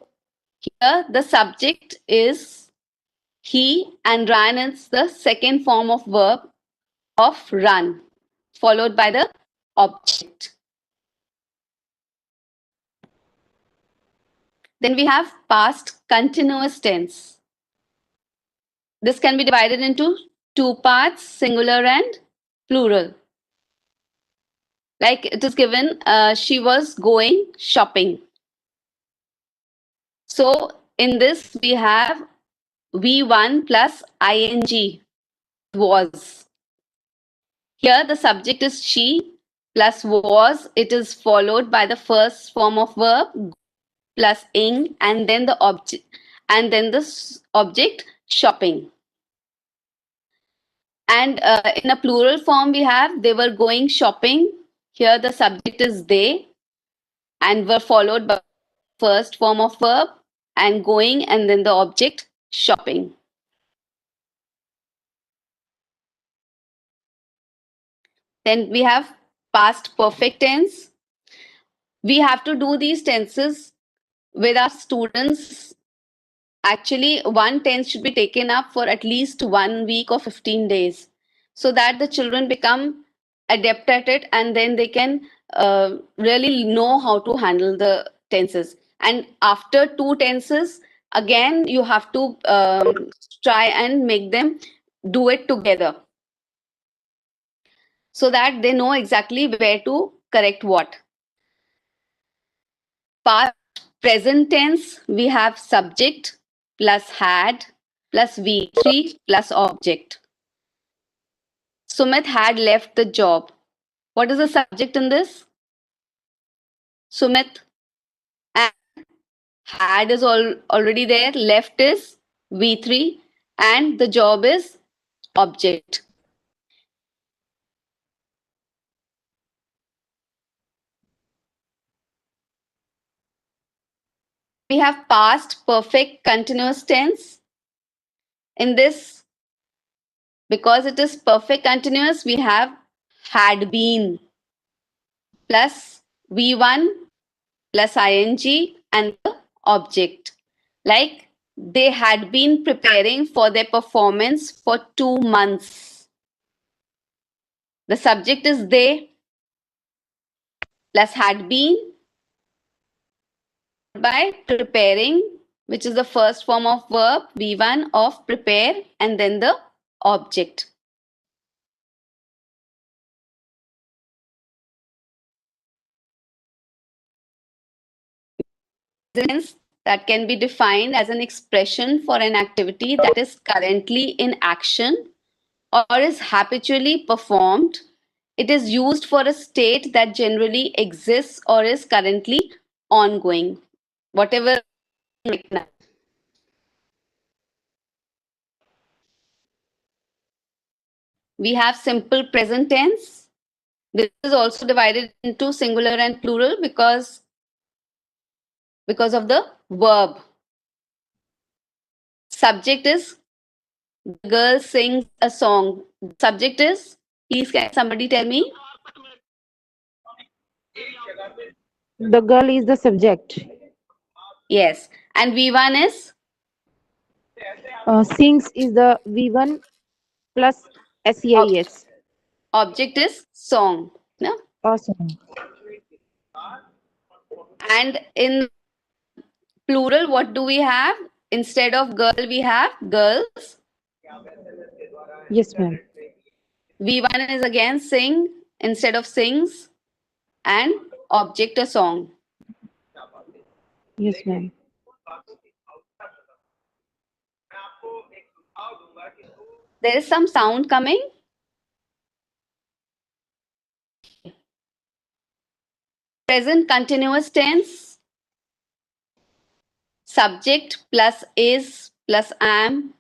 Speaker 10: Here, the subject is he and ran is the second form of verb of run, followed by the object. Then we have past continuous tense. This can be divided into two parts, singular and plural. Like it is given, she was going shopping. So in this we have V1 plus ing, was. Here the subject is she plus was. It is followed by the first form of verb plus ing, and then the object, and then the object shopping. And in a plural form we have they were going shopping. Here the subject is they, and were followed by first form of verb and going, and then the object shopping. Then we have past perfect tense. We have to do these tenses with our students. Actually, one tense should be taken up for at least 1 week or 15 days so that the children become adept at it, and then they can really know how to handle the tenses. And after two tenses, again, you have to try and make them do it together so that they know exactly where to correct what. Past present tense, we have subject plus had plus V3 plus object. Sumit had left the job. What is the subject in this? Sumit. And had is already there. Left is V3 and the job is object. We have past perfect continuous tense. In this, because it is perfect continuous, we have had been plus V1 plus ing and the object. Like they had been preparing for their performance for 2 months. The subject is they plus had been by preparing, which is the first form of verb V1 of prepare, and then the object. That can be defined as an expression for an activity that is currently in action or is habitually performed. It is used for a state that generally exists or is currently ongoing. Whatever. We have simple present tense. This is also divided into singular and plural because of the verb. Subject is the girl sings a song. Subject is, please can somebody tell me?
Speaker 6: The girl is the subject.
Speaker 10: Yes. And V1 is?
Speaker 6: Sings is the V1 plus SEIS.
Speaker 10: Object is song. No?
Speaker 6: Awesome.
Speaker 10: And in plural, what do we have? Instead of girl, we have girls.
Speaker 6: Yes, ma'am.
Speaker 10: V1 is again sing instead of sings, and object a song.
Speaker 6: Yes, ma'am.
Speaker 10: There is some sound coming. Present continuous tense. Subject plus is plus am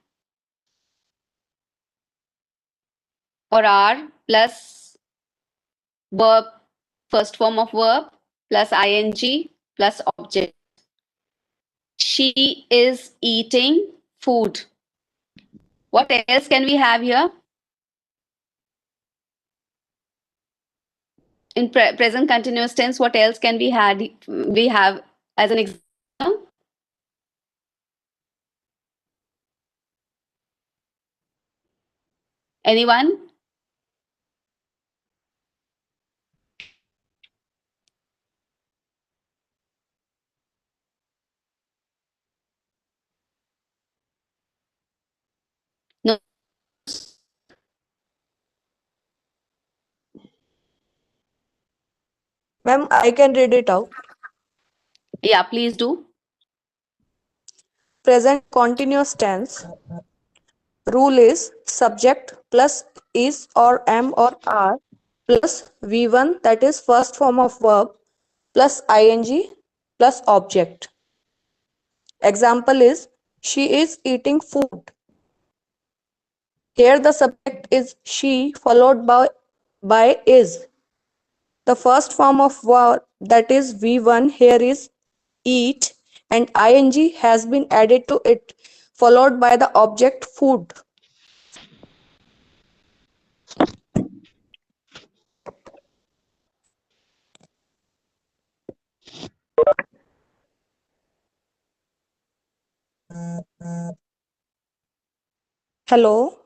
Speaker 10: or are plus verb, first form of verb plus ing plus object. She is eating food. What else can we have here? In present continuous tense, what else can we have as an example? Anyone? No.
Speaker 4: Ma'am, I can read it out.
Speaker 10: Yeah, please do.
Speaker 4: Present continuous tense. Rule is subject plus is or am or are plus V1, that is first form of verb, plus ing plus object. Example is she is eating food. Here the subject is she followed by is. The first form of verb, that is V1, here is eat, and ing has been added to it followed by the object food. Hello.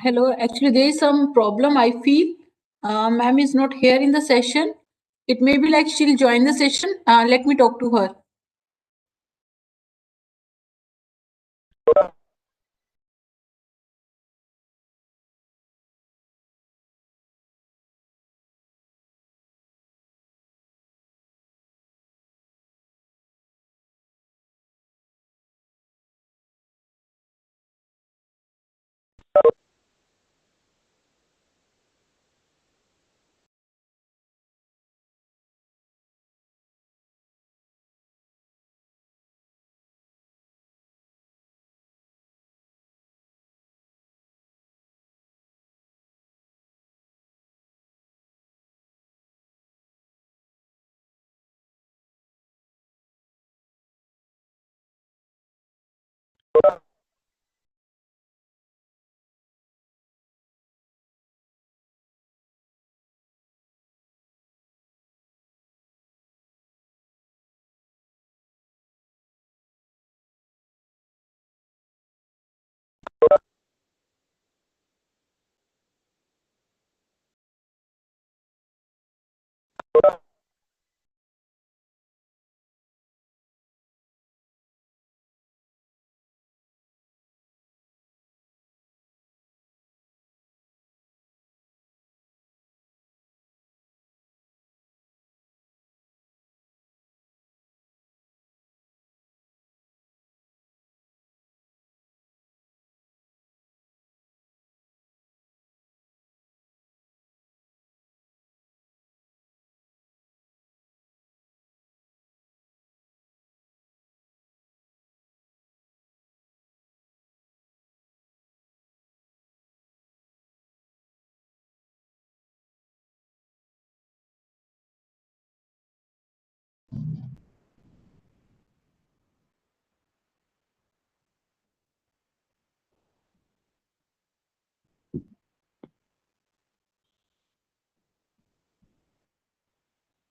Speaker 2: Hello, actually there is some problem I feel. Ma'am is not here in the session. It may be like she'll join the session. Let me talk to her.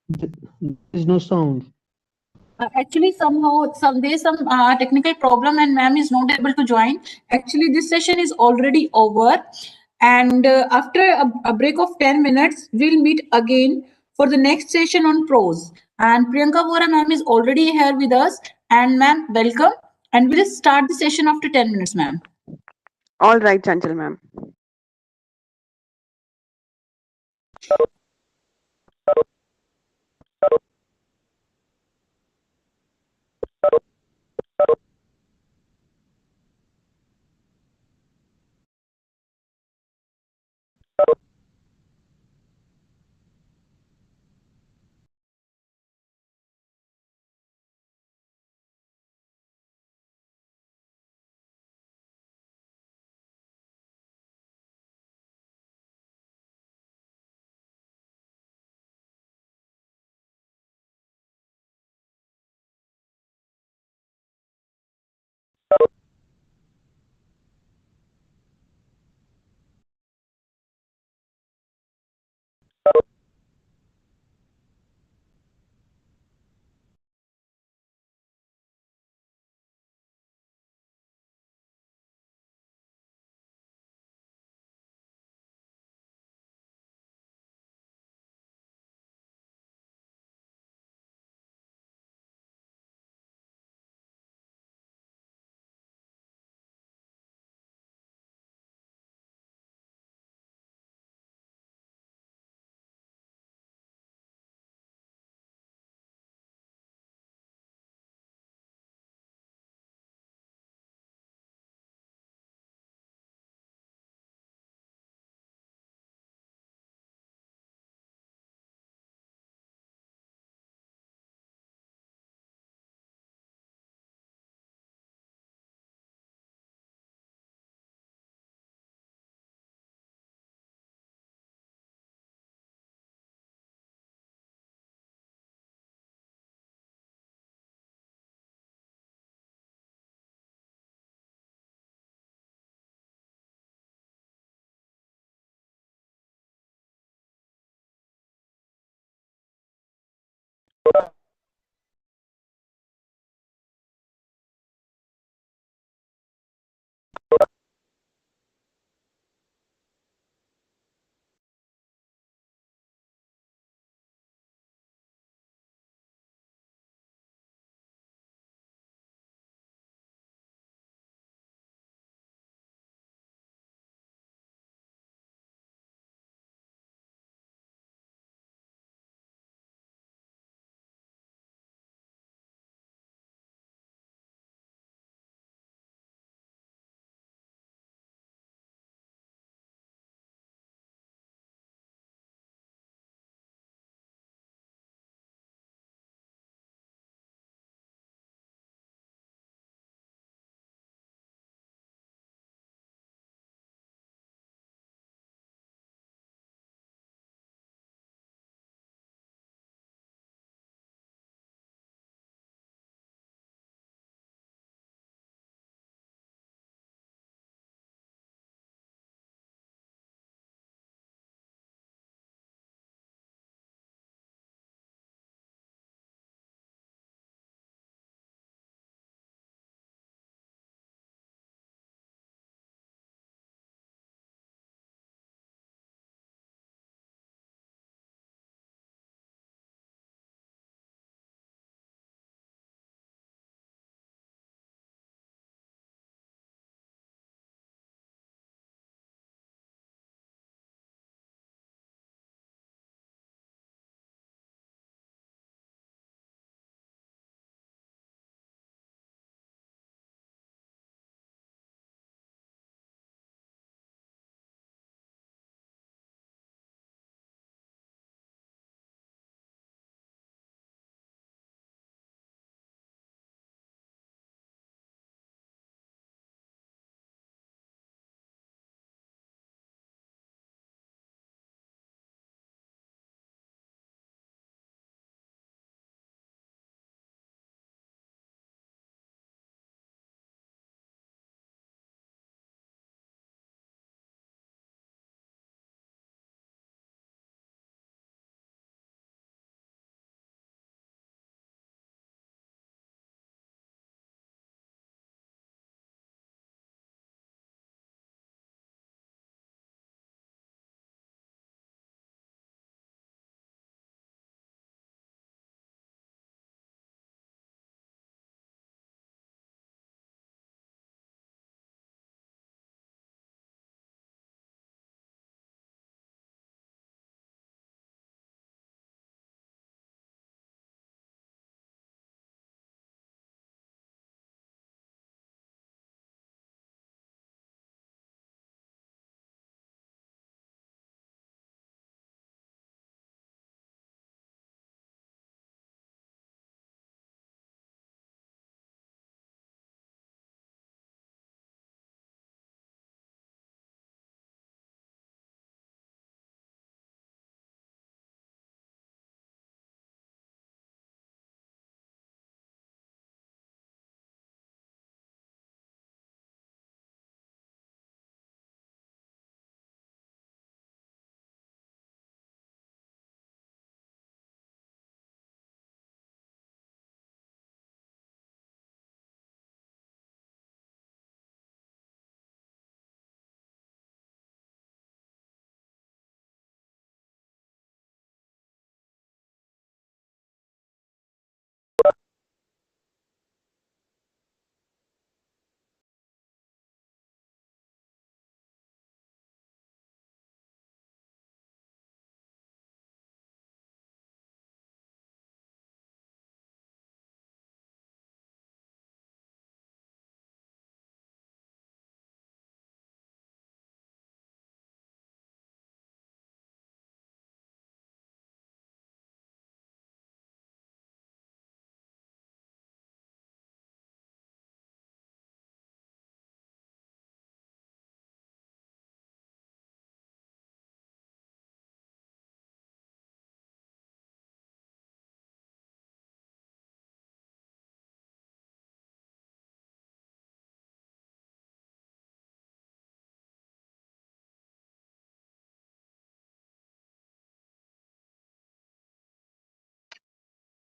Speaker 13: There is no sound.
Speaker 2: Actually, somehow, there's some technical problem, and ma'am is not able to join. Actually, this session is already over, and after a break of 10 minutes, we'll meet again for the next session on prose. And Priyanka Vora ma'am is already here with us, and ma'am, welcome. And we'll start the session after 10 minutes, ma'am.
Speaker 7: All right, Chanchal ma'am.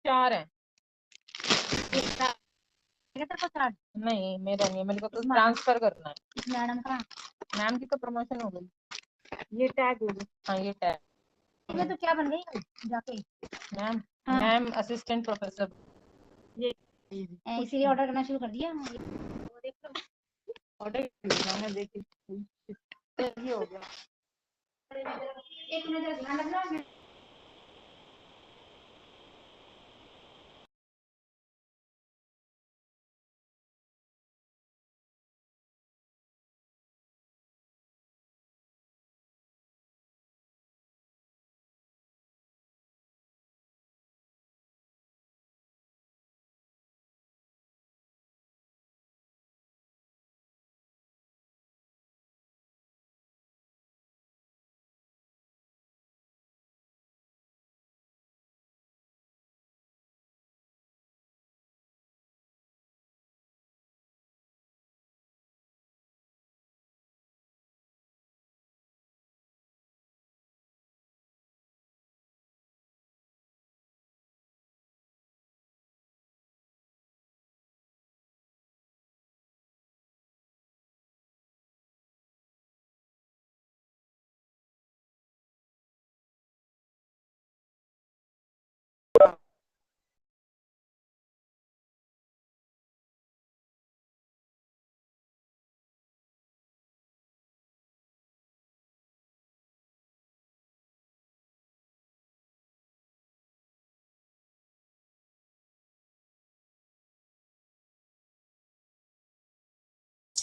Speaker 14: 4 हैं नहीं मेरा नहीं, मेरे को तो transfer करना है। Madam का मैम की तो प्रमोशन हो गई। ये टैग हो गया। हाँ ये टैग में तो क्या बन गई जाके मैम। हाँ। मैम असिस्टेंट प्रोफेसर ये इसीलिए ऑर्डर करना शुरू कर दिया। वो देख लो ऑर्डर मैंने देखी ये हो गया। एक मिनट ध्यान रखना।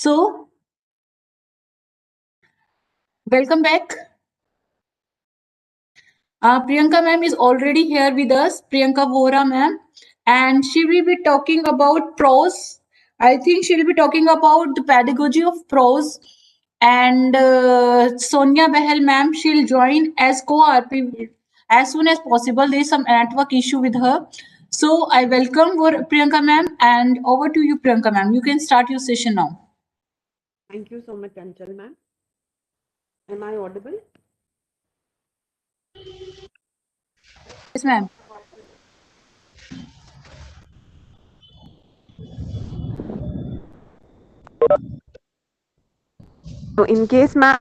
Speaker 2: So, welcome back. Priyanka ma'am is already here with us, Priyanka Vora ma'am, and she will be talking about prose. I think she will be talking about the pedagogy of prose. And Sonia Behel ma'am, she'll join as co-RP as soon as possible. There is some network issue with her. So I welcome Priyanka ma'am, and over to you, Priyanka ma'am. You can start your session now.
Speaker 15: Thank you so much, Chanchal ma'am. Am I audible?
Speaker 2: Yes, ma'am.
Speaker 15: So in case ma'am,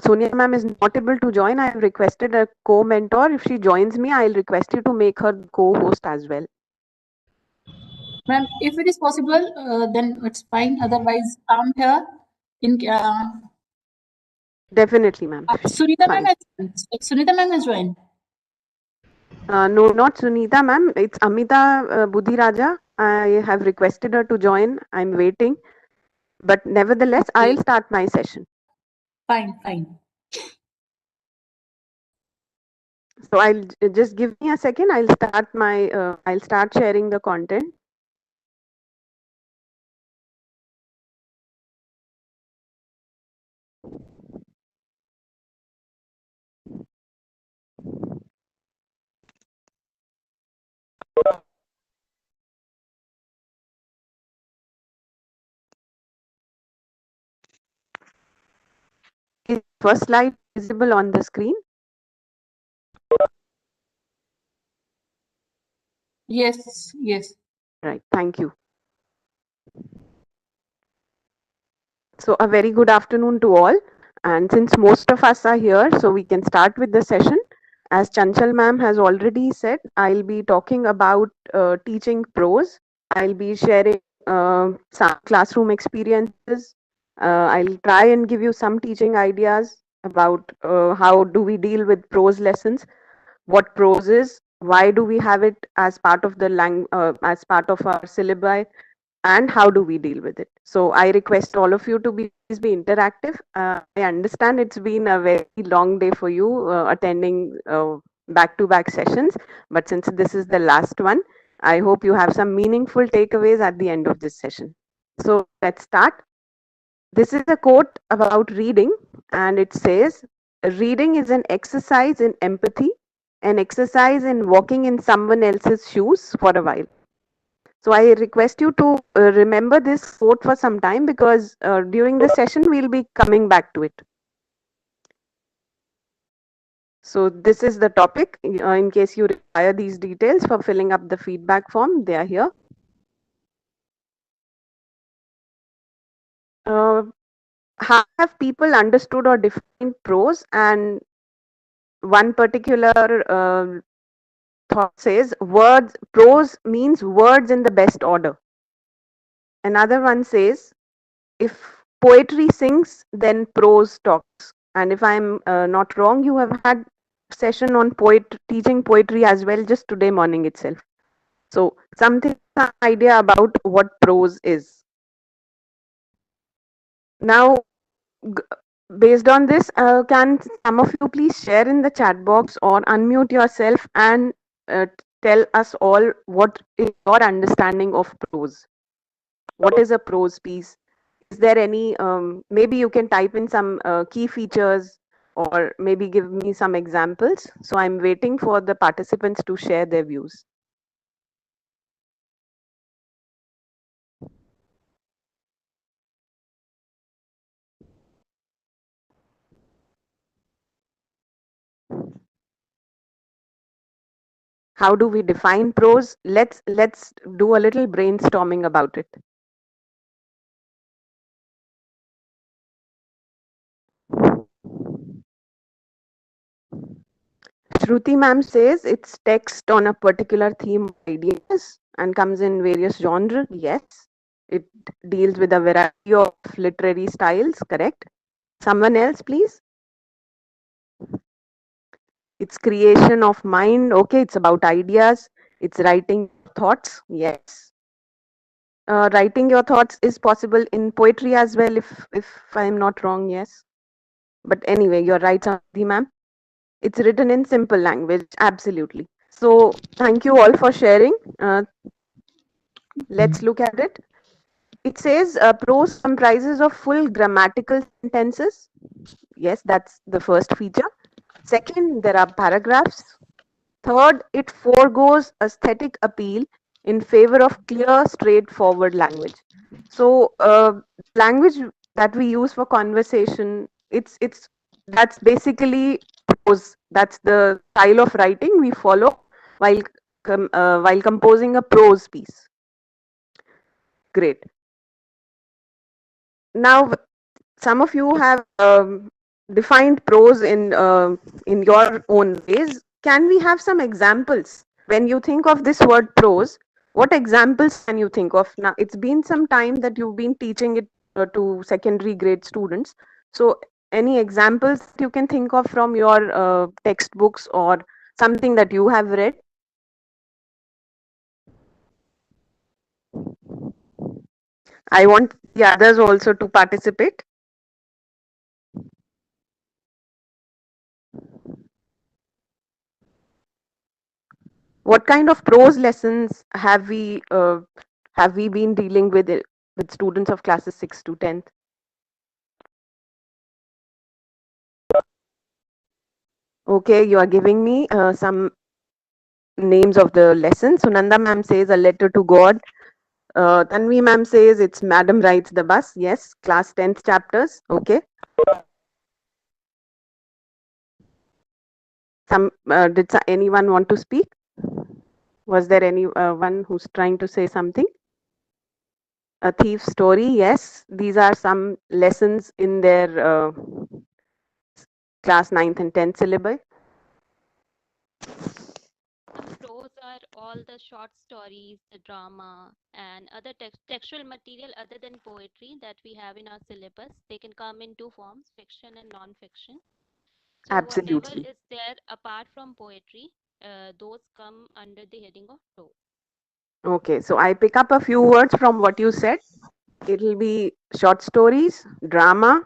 Speaker 15: Sonia ma'am is not able to join, I have requested a co-mentor. If she joins me, I'll request you to make her co-host as well.
Speaker 2: Ma'am, if it is possible, then it's fine. Otherwise, I'm here.
Speaker 15: Definitely, ma'am.
Speaker 2: Sunita ma'am has joined.
Speaker 15: No, not Sunita ma'am. It's Amita Budhiraja. I have requested her to join. I'm waiting. But nevertheless, I'll start my session.
Speaker 2: Fine.
Speaker 15: So I'll just give me a second. I'll start sharing the content. Is first slide visible on the screen?
Speaker 2: Yes.
Speaker 15: Right. Thank you. So a very good afternoon to all. And since most of us are here, so we can start with the session. As Chanchal ma'am has already said, I'll be talking about teaching prose. I'll be sharing some classroom experiences. I'll try and give you some teaching ideas about how do we deal with prose lessons, what prose is, why do we have it as part of as part of our syllabi, and how do we deal with it. So I request all of you to please be interactive. I understand it's been a very long day for you attending back-to-back sessions, but since this is the last one, I hope you have some meaningful takeaways at the end of this session. So let's start. This is a quote about reading, and it says, reading is an exercise in empathy, an exercise in walking in someone else's shoes for a while. So I request you to remember this quote for some time, because during the session we'll be coming back to it. So this is the topic. In case you require these details for filling up the feedback form, they are here. How have people understood or defined prose? And one particular thought says words, prose means words in the best order. Another one says if poetry sings, then prose talks. And if I'm not wrong, you have had session on teaching poetry as well just today morning itself. So some idea about what prose is. Now, based on this, can some of you please share in the chat box or unmute yourself and tell us all what is your understanding of prose? What is a prose piece? Is there any, maybe you can type in some key features or maybe give me some examples. So I'm waiting for the participants to share their views. How do we define prose? Let's do a little brainstorming about it. Shruti ma'am says it's text on a particular theme of ideas and comes in various genres. Yes, it deals with a variety of literary styles. Correct. Someone else, please. It's creation of mind. Okay, it's about ideas. It's writing thoughts. Yes. Writing your thoughts is possible in poetry as well, if I'm not wrong. Yes. But anyway, you're right, Samdhi ma'am. It's written in simple language. Absolutely. So thank you all for sharing. Let's look at it. It says prose comprises of full grammatical sentences. Yes, that's the first feature. Second, there are paragraphs. Third, it foregoes aesthetic appeal in favor of clear, straightforward language. So, language that we use for conversation, it's that's basically prose. That's the style of writing we follow while while composing a prose piece. Great. Now, some of you have defined prose in your own ways. Can we have some examples? When you think of this word prose, what examples can you think of? Now, it's been some time that you've been teaching it to secondary grade students. So, any examples that you can think of from your textbooks or something that you have read? I want the others also to participate. What kind of prose lessons have we been dealing with with students of classes 6 to 10th? Okay, you are giving me some names of the lessons. Sunanda ma'am says a letter to God. Tanvi ma'am says it's Madam Rides the Bus. Yes, class 10th chapters. Okay. Did anyone want to speak? Was there anyone who's trying to say something? A thief's story. Yes, these are some lessons in their class 9th and 10th syllabus.
Speaker 3: Prose are all the short stories, the drama, and other textual material other than poetry that we have in our syllabus. They can come in two forms, fiction and non-fiction. So whatever
Speaker 15: Absolutely.
Speaker 3: is there apart from poetry, those come under the heading of prose.
Speaker 15: Okay, so I pick up a few words from what you said. It'll be short stories, drama.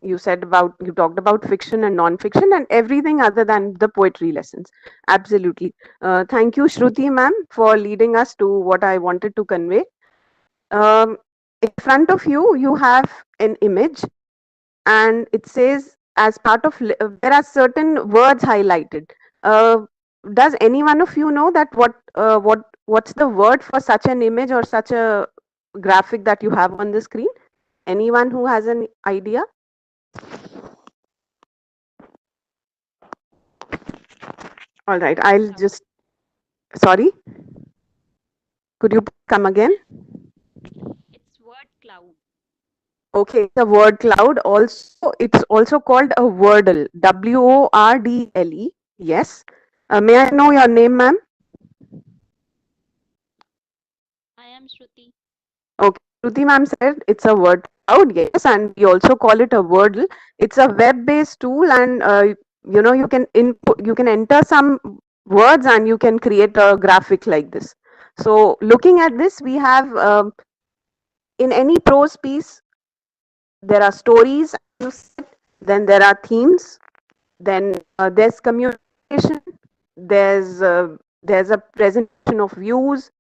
Speaker 15: You talked about fiction and non-fiction and everything other than the poetry lessons. Absolutely. Thank you, Shruti ma'am, for leading us to what I wanted to convey. In front of you, you have an image and it says as part of there are certain words highlighted. Does any one of you know that what's the word for such an image or such a graphic that you have on the screen? Anyone who has an idea? All right, I'll just, sorry, could you come again?
Speaker 3: It's word cloud.
Speaker 15: Okay, the word cloud also, it's also called a wordle, Wordle. Yes. May I know your name, ma'am?
Speaker 3: I am Shruti.
Speaker 15: Okay, Shruti ma'am said it's a word cloud, yes, and we also call it a Wordle. It's a web-based tool, and you can input, you can enter some words, and you can create a graphic like this. So, looking at this, we have in any prose piece, there are stories, you said, then there are themes, then there's communication, there's a presentation of views,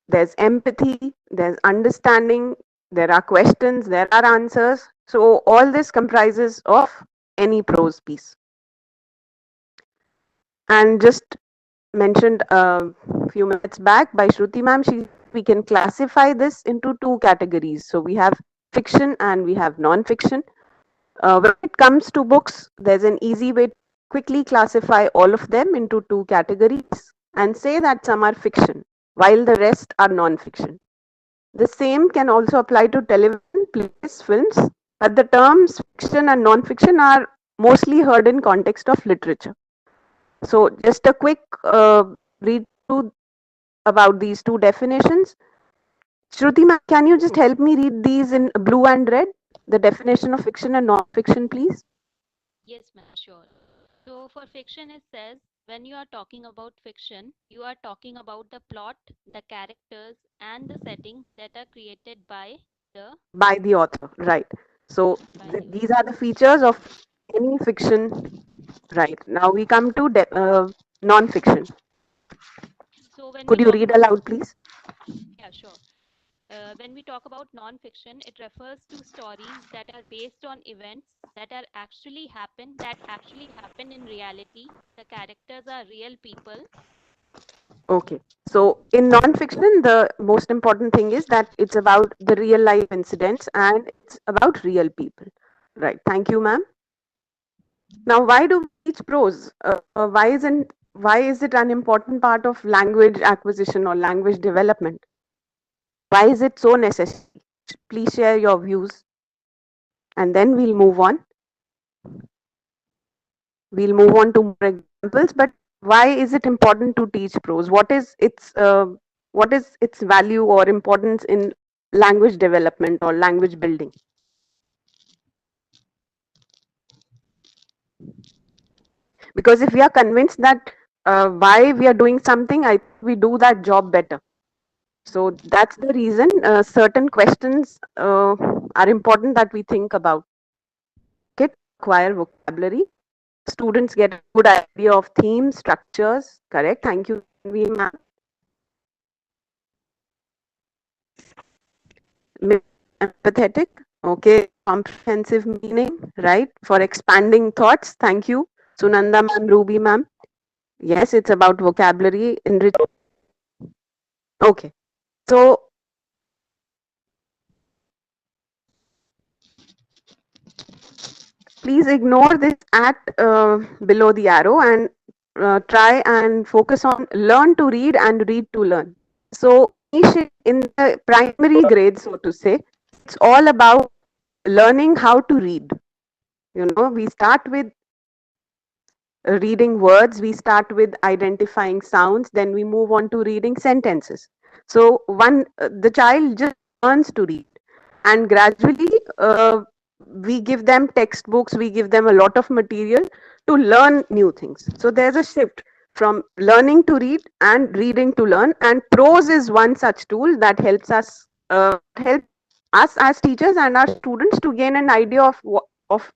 Speaker 15: there's empathy, there's understanding, there are questions, there are answers. So all this comprises of any prose piece. And just mentioned a few minutes back by Shruti ma'am, we can classify this into two categories. So we have fiction and we have non-fiction. When it comes to books, there's an easy way to quickly classify all of them into two categories and say that some are fiction, while the rest are non-fiction. The same can also apply to television, plays, films, but the terms fiction and non-fiction are mostly heard in context of literature. So just a quick read through about these two definitions. Shruti ma'am, can you just help me read these in blue and red? The definition of fiction and non-fiction, please.
Speaker 3: Yes, ma'am, sure. So for fiction, it says when you are talking about fiction, you are talking about the plot, the characters, and the setting that are created the
Speaker 15: By the author, right? So
Speaker 3: by the
Speaker 15: these are the features of any fiction, right? Now we come to non-fiction.
Speaker 3: So when we
Speaker 15: Could you
Speaker 3: talk
Speaker 15: read
Speaker 3: about,
Speaker 15: aloud, please?
Speaker 3: yeah, sure. When we talk about non-fiction, it refers to stories that are based on events that actually happen in reality. The characters are real people.
Speaker 15: Okay. So in non-fiction, the most important thing is that it's about the real life incidents and it's about real people. Right. Thank you, ma'am. Now, why do we teach prose? Why is it an important part of language acquisition or language development? Why is it so necessary? Please share your views, and then we'll move on. We'll move on to more examples. But why is it important to teach prose? What is its value or importance in language development or language building? Because if we are convinced that why we are doing something, I we do that job better. So that's the reason certain questions are important that we think about. Okay, acquire vocabulary. Students get a good idea of themes, structures. Correct. Thank you, ma'am. Empathetic. Okay, comprehensive meaning, right? For expanding thoughts. Thank you, Sunanda ma'am, Ruby ma'am. Yes, it's about vocabulary enrich. Okay, so please ignore this at below the arrow and try and focus on learn to read and read to learn. So in the primary grade, so to say, it's all about learning how to read. We start with reading words, we start with identifying sounds, then we move on to reading sentences. So the child just learns to read, and gradually we give them textbooks, we give them a lot of material to learn new things. So there's a shift from learning to read and reading to learn, and prose is one such tool that help us as teachers and our students to gain an idea of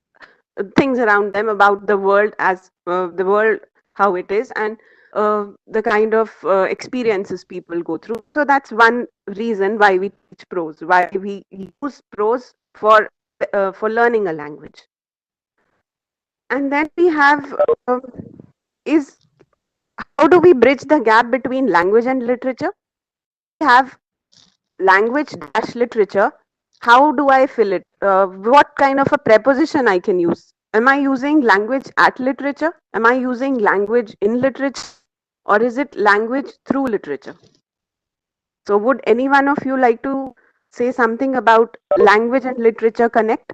Speaker 15: things around them, about the world, as the world how it is, and the kind of experiences people go through. So that's one reason why we teach prose, why we use prose for learning a language. And then we have is how do we bridge the gap between language and literature? We have language dash literature. How do I fill it? What kind of a preposition I can use? Am I using language at literature? Am I using language in literature? Or is it language through literature? So would any one of you like to say something about language and literature connect?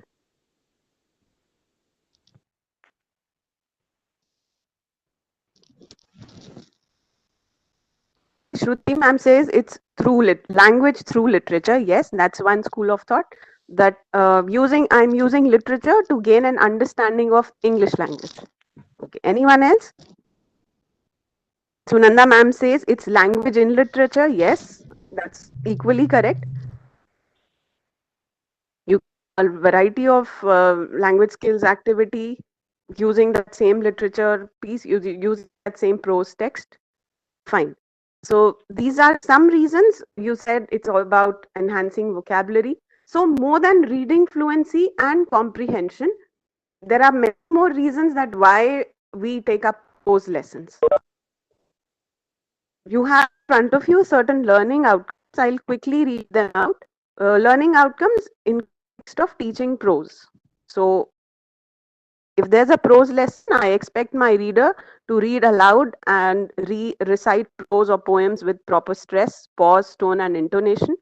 Speaker 15: Shruti ma'am says it's through language through literature. Yes, that's one school of thought. That I'm using literature to gain an understanding of English language. Okay, anyone else? Sunanda ma'am says it's language in literature. Yes, that's equally correct. You a variety of language skills activity using that same literature piece, using that same prose text. Fine. So these are some reasons. You said it's all about enhancing vocabulary. So more than reading fluency and comprehension, there are many more reasons that why we take up those lessons. You have in front of you certain learning outcomes. I'll quickly read them out. Learning outcomes in context of teaching prose. So if there's a prose lesson, I expect my reader to read aloud and recite prose or poems with proper stress, pause, tone, and intonation.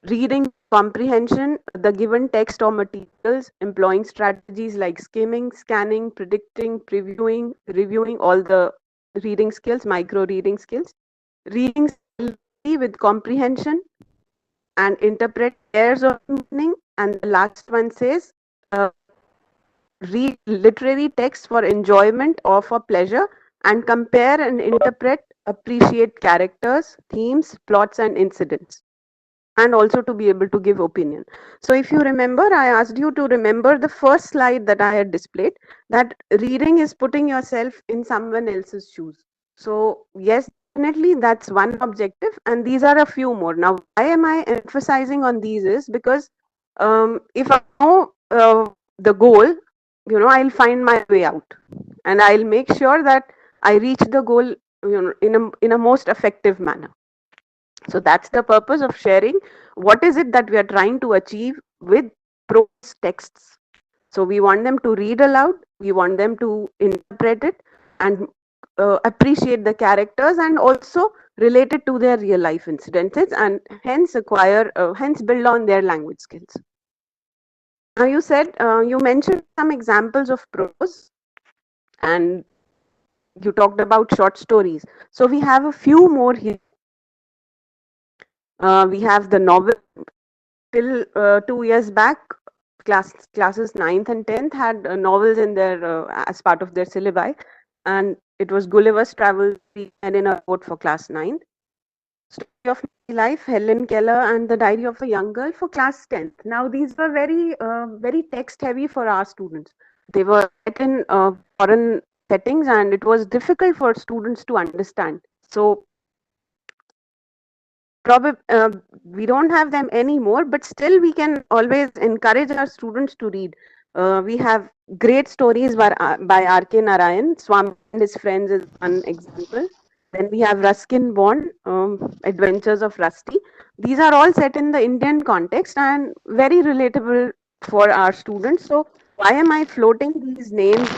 Speaker 15: Reading comprehension, the given text or materials, employing strategies like skimming, scanning, predicting, previewing, reviewing all the reading skills, micro reading skills. Reading with comprehension and interpret layers of meaning. And the last one says, read literary texts for enjoyment or for pleasure and compare and interpret, appreciate characters, themes, plots, and incidents, and also to be able to give opinion. So if you remember, I asked you to remember the first slide that I had displayed, that reading is putting yourself in someone else's shoes. So yes, definitely that's one objective, and these are a few more. Now why am I emphasizing on these is because if I know the goal, I'll find my way out, and I'll make sure that I reach the goal, in a most effective manner. So that's the purpose of sharing. What is it that we are trying to achieve with prose texts? So we want them to read aloud, we want them to interpret it, and appreciate the characters, and also relate it to their real life incidences, and hence build on their language skills. Now you mentioned some examples of prose, and you talked about short stories. So we have a few more here. We have the novel. Till 2 years back, classes 9th and 10th had novels in their as part of their syllabi, and it was Gulliver's Travels and in a boat for class 9th. Story of My Life, Helen Keller, and The Diary of a Young Girl for class 10th. Now these were very text heavy for our students. They were set in foreign settings, and it was difficult for students to understand. So we don't have them anymore, but still we can always encourage our students to read. We have great stories by R.K. Narayan. Swami and His Friends is one example. Then we have Ruskin Bond, Adventures of Rusty. These are all set in the Indian context and very relatable for our students. So why am I floating these names,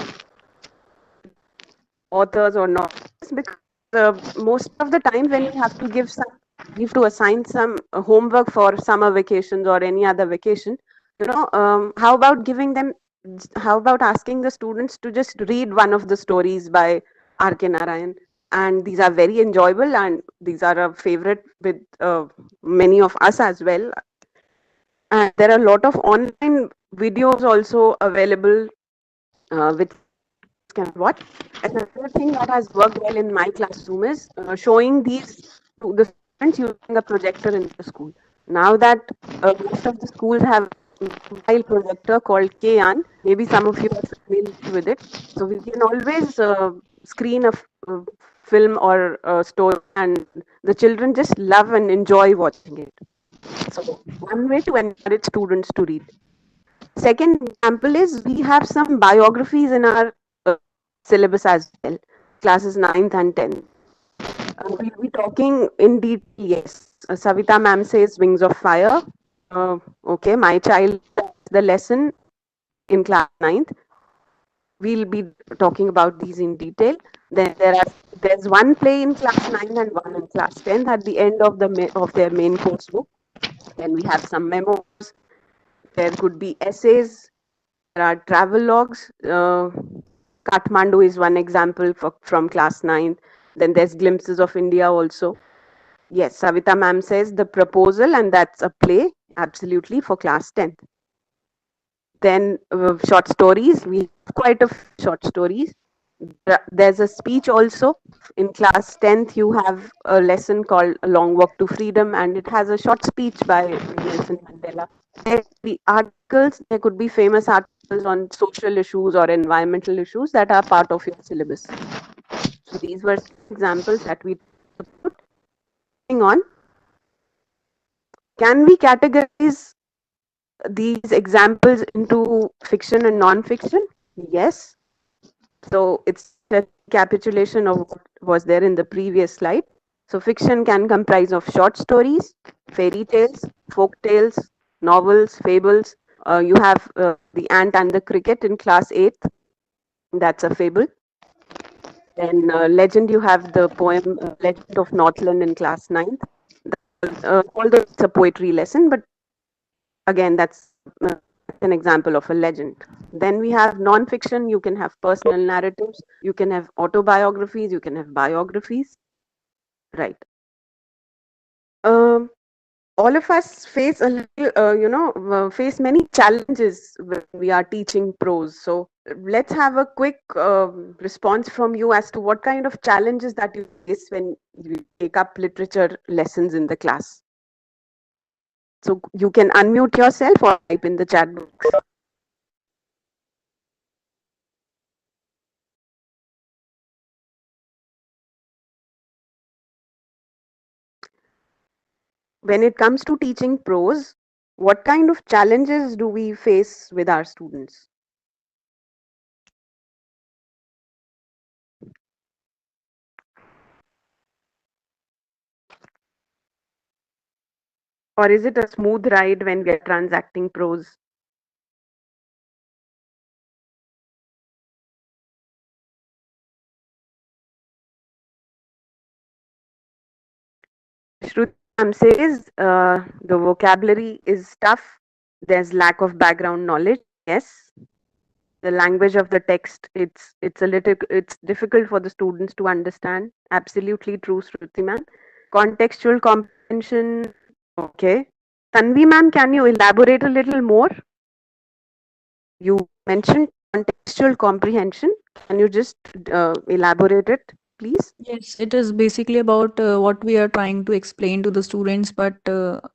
Speaker 15: authors or not? Because most of the time when we have to assign some homework for summer vacations or any other vacation, how about asking the students to just read one of the stories by R.K. Narayan? And these are very enjoyable, and these are a favorite with many of us as well. And there are a lot of online videos also available, which can watch. Another thing that has worked well in my classroom is showing these to the students using a projector in the school. Now that most of the schools have a mobile projector called Kayan, maybe some of you are familiar with it. So we can always screen a film or a story, and the children just love and enjoy watching it. So one way to encourage students to read. Second example is we have some biographies in our syllabus as well, classes 9th and 10th. We'll be talking in detail, yes. Savita ma'am says Wings of Fire. Okay, my child, the lesson in class 9th. we'll be talking about these in detail. Then there's one play in class 9 and one in class 10 at the end of of their main course book. Then we have some memos. There could be essays. There are travel logs. Kathmandu is one example from class 9. Then there's glimpses of India also. Yes, Savita ma'am says the proposal, and that's a play, absolutely, for class 10th. Then short stories. We have quite a few short stories. There's a speech also. In class 10th, you have a lesson called A Long Walk to Freedom, and it has a short speech by Nelson Mandela. There could be articles, there could be famous articles on social issues or environmental issues that are part of your syllabus. So these were some examples that we talked about. Moving on, can we categorize these examples into fiction and non-fiction? Yes. So it's a recapitulation of what was there in the previous slide. So fiction can comprise of short stories, fairy tales, folk tales, novels, fables. You have The Ant and the Cricket in class 8th. That's a fable. Then legend, you have the poem Legend of Northland in class 9th. Although it's a poetry lesson, but again, that's an example of a legend. Then we have non-fiction. You can have personal narratives, you can have autobiographies, you can have biographies. Right. Um, all of us face a little, face many challenges when we are teaching prose. So let's have a quick response from you as to what kind of challenges that you face when you take up literature lessons in the class. So you can unmute yourself or type in the chat box. When it comes to teaching prose, what kind of challenges do we face with our students? Or is it a smooth ride when we are transacting prose? Shruti says the vocabulary is tough. There's lack of background knowledge. Yes. The language of the text, it's difficult for the students to understand. Absolutely true, Shruti ma'am. Contextual comprehension. Okay. Tanvi ma'am, can you elaborate a little more? You mentioned contextual comprehension. Can you just elaborate it, please?
Speaker 11: Yes, it is basically about what we are trying to explain to the students, but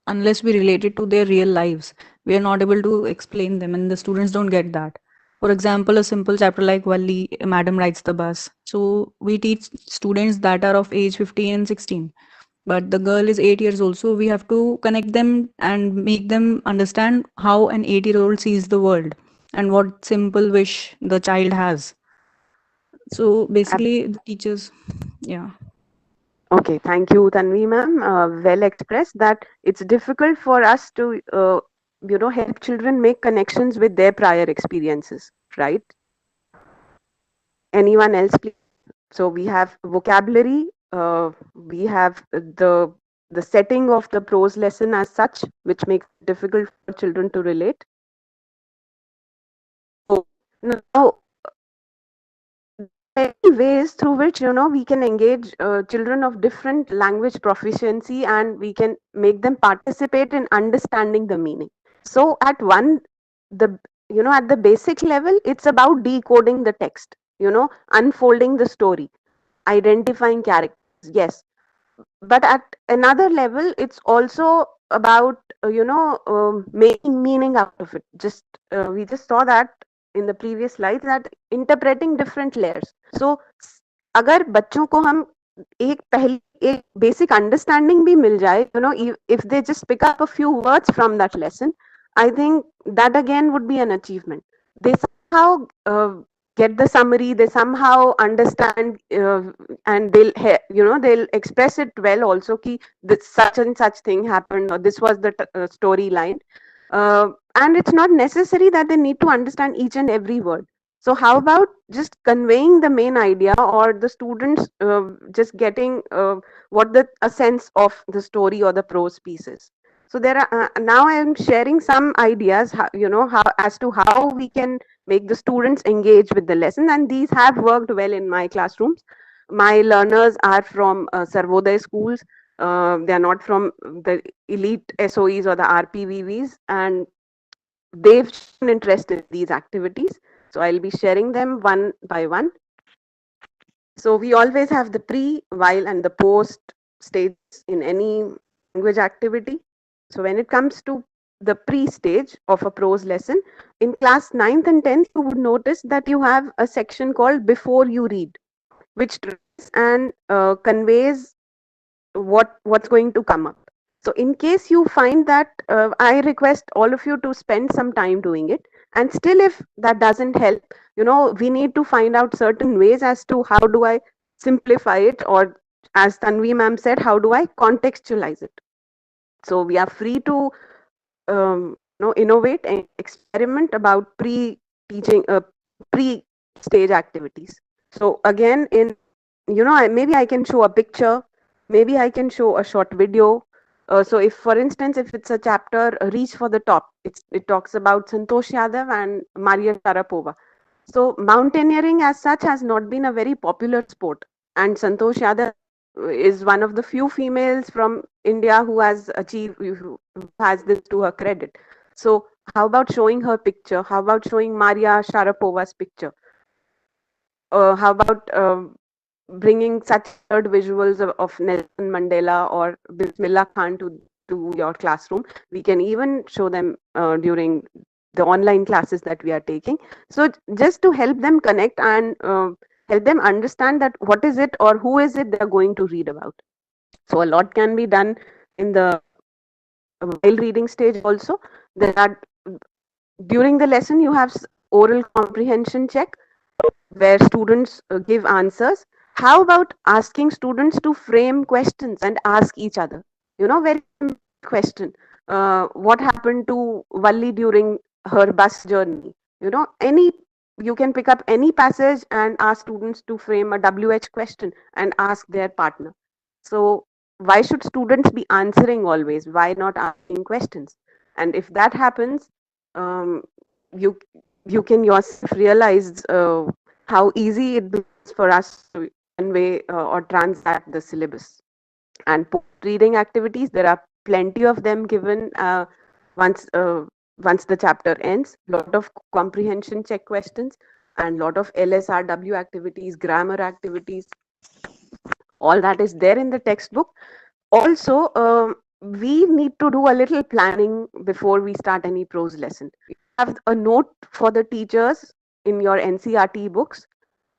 Speaker 11: unless we relate it to their real lives, we are not able to explain them, and the students don't get that. For example, a simple chapter like Valli, Madam Rides the Bus. So we teach students that are of age 15 and 16, but the girl is 8 years old. So we have to connect them and make them understand how an 8-year-old sees the world and what simple wish the child has. So basically, the teachers, yeah.
Speaker 15: Okay, thank you, Tanvi ma'am. Well expressed that it's difficult for us to, help children make connections with their prior experiences, right? Anyone else, please? So we have vocabulary, we have the setting of the prose lesson as such, which makes it difficult for children to relate. So now, many ways through which we can engage children of different language proficiency, and we can make them participate in understanding the meaning. So at the basic level, it's about decoding the text, unfolding the story, identifying characters. Yes, but at another level, it's also about making meaning out of it. Just we just saw that in the previous slides, that interpreting different layers. So अगर बच्चों को हम एक basic understanding भी मिल जाए, if they just pick up a few words from that lesson, I think that again would be an achievement. They somehow get the summary, they somehow understand, and they'll express it well also, ki this such and such thing happened, or this was the storyline. And it's not necessary that they need to understand each and every word. So how about just conveying the main idea, or the students just getting what the a sense of the story or the prose pieces? So there are now I am sharing some ideas, how, how as to how we can make the students engage with the lesson, and these have worked well in my classrooms. My learners are from Sarvodaya schools. They are not from the elite SOEs or the RPVVs, and they've shown interest in these activities. So I'll be sharing them one by one. So we always have the pre, while, and the post stages in any language activity. So when it comes to the pre stage of a prose lesson, in class 9th and 10th, you would notice that you have a section called Before You Read, which tries and conveys what's going to come up. So in case you find that, I request all of you to spend some time doing it, and still if that doesn't help, we need to find out certain ways as to how do I simplify it, or as Tanvi ma'am said, how do I contextualize it. So we are free to innovate and experiment about pre-teaching, pre-stage activities. So again, maybe I can show a picture, maybe I can show a short video. So if, for instance, if it's a chapter, Reach for the Top, it talks about Santosh Yadav and Maria Sharapova. So mountaineering as such has not been a very popular sport, and Santosh Yadav is one of the few females from India who has achieved, who has this to her credit. So how about showing her picture? How about showing Maria Sharapova's picture? How about bringing such third visuals of Nelson Mandela or Bismillah Khan to your classroom? We can even show them during the online classes that we are taking. So just to help them connect and help them understand that what is it or who is it they are going to read about. So a lot can be done in the while reading stage also. There are, during the lesson, you have oral comprehension check where students give answers. How about asking students to frame questions and ask each other? Very simple question. What happened to Valli during her bus journey? Any, you can pick up any passage and ask students to frame a WH question and ask their partner. So why should students be answering always? Why not asking questions? And if that happens, um, you you can yourself realize how easy it becomes for us to convey or transact the syllabus. And reading activities, there are plenty of them given once once the chapter ends. Lot of comprehension check questions and lot of LSRW activities, grammar activities. All that is there in the textbook. Also, we need to do a little planning before we start any prose lesson. We have a note for the teachers in your NCRT books.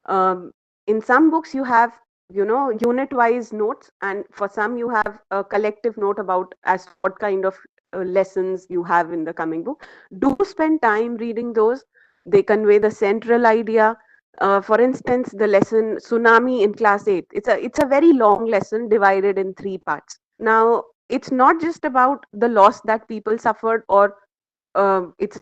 Speaker 15: In some books you have, unit wise notes, and for some you have a collective note about as what kind of lessons you have in the coming book. Do spend time reading those. They convey the central idea. For instance, the lesson Tsunami in class 8, it's a very long lesson divided in 3 parts. Now it's not just about the loss that people suffered, or it's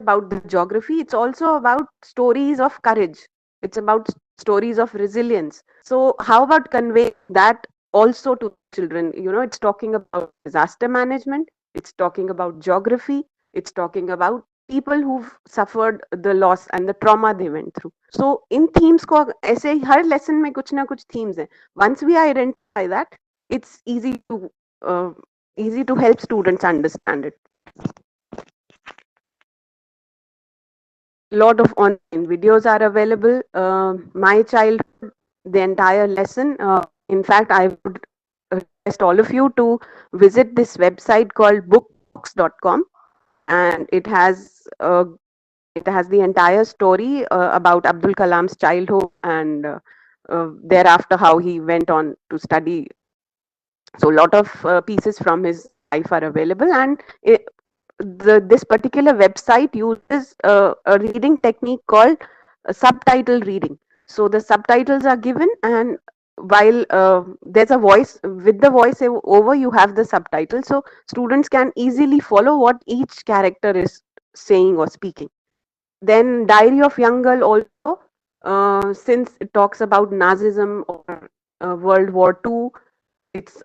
Speaker 15: about the geography. It's also about stories of courage. It's about stories of resilience. So how about convey that also to children? It's talking about disaster management, it's talking about geography, it's talking about people who've suffered the loss and the trauma they went through. So in themes को ऐसे हर lesson में कुछ ना कुछ themes हैं. Once we identify that, it's uh, easy to help students understand it. Lot of online videos are available. My childhood, the entire lesson. In fact, I would request all of you to visit this website called bookbox.com, and it has the entire story about Abdul Kalam's childhood and thereafter how he went on to study. So a lot of pieces from his life are available, and this particular website uses a reading technique called subtitle reading. So the subtitles are given, and while there's a voice, with the voice over, you have the subtitle, so students can easily follow what each character is saying or speaking. Then Diary of Young Girl also, since it talks about Nazism or World War II, it's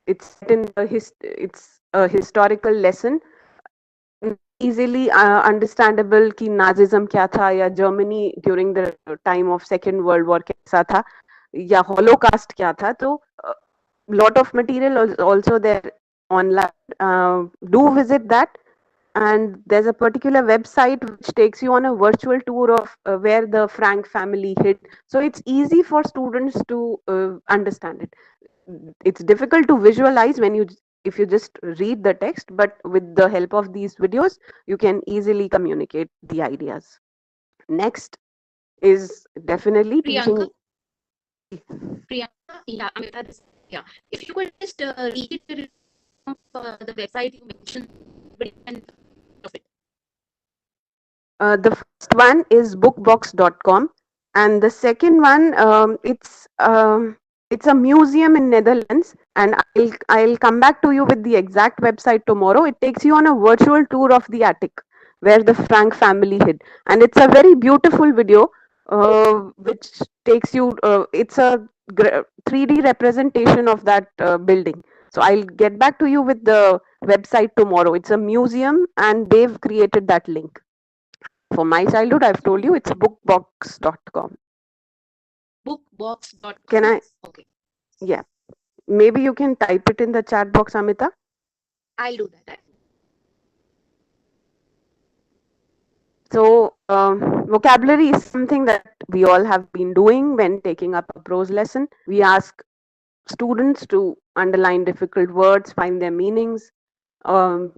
Speaker 15: it's set in it's a historical lesson, easily understandable कि Nazism क्या था या Germany during the time of second world war कैसा था या holocaust क्या था तो lot of material also there online. Do visit that, and there's a particular website which takes you on a virtual tour of where the Frank family hid, so it's easy for students to understand it. It's difficult to visualize when you if you just read the text, but with the help of these videos you can easily communicate the ideas. Next is definitely
Speaker 3: Priyanka,
Speaker 15: teaching.
Speaker 3: Priyanka, yeah, Amita, yeah. If you could just read the website you mentioned and of it.
Speaker 15: The first one is bookbox.com, and the second one, it's a museum in Netherlands, and I'll come back to you with the exact website tomorrow. It takes you on a virtual tour of the attic where the Frank family hid, and it's a very beautiful video, which takes you. It's a 3D representation of that building. So I'll get back to you with the website tomorrow. It's a museum, and they've created that link. For my childhood, I've told you it's bookbox.com.
Speaker 3: Bookbox.com.
Speaker 15: Can I?
Speaker 3: Okay.
Speaker 15: Yeah. Maybe you can type it in the chat box, Amita.
Speaker 3: I'll do that.
Speaker 15: So, vocabulary is something that we all have been doing when taking up a prose lesson. We ask students to underline difficult words, find their meanings.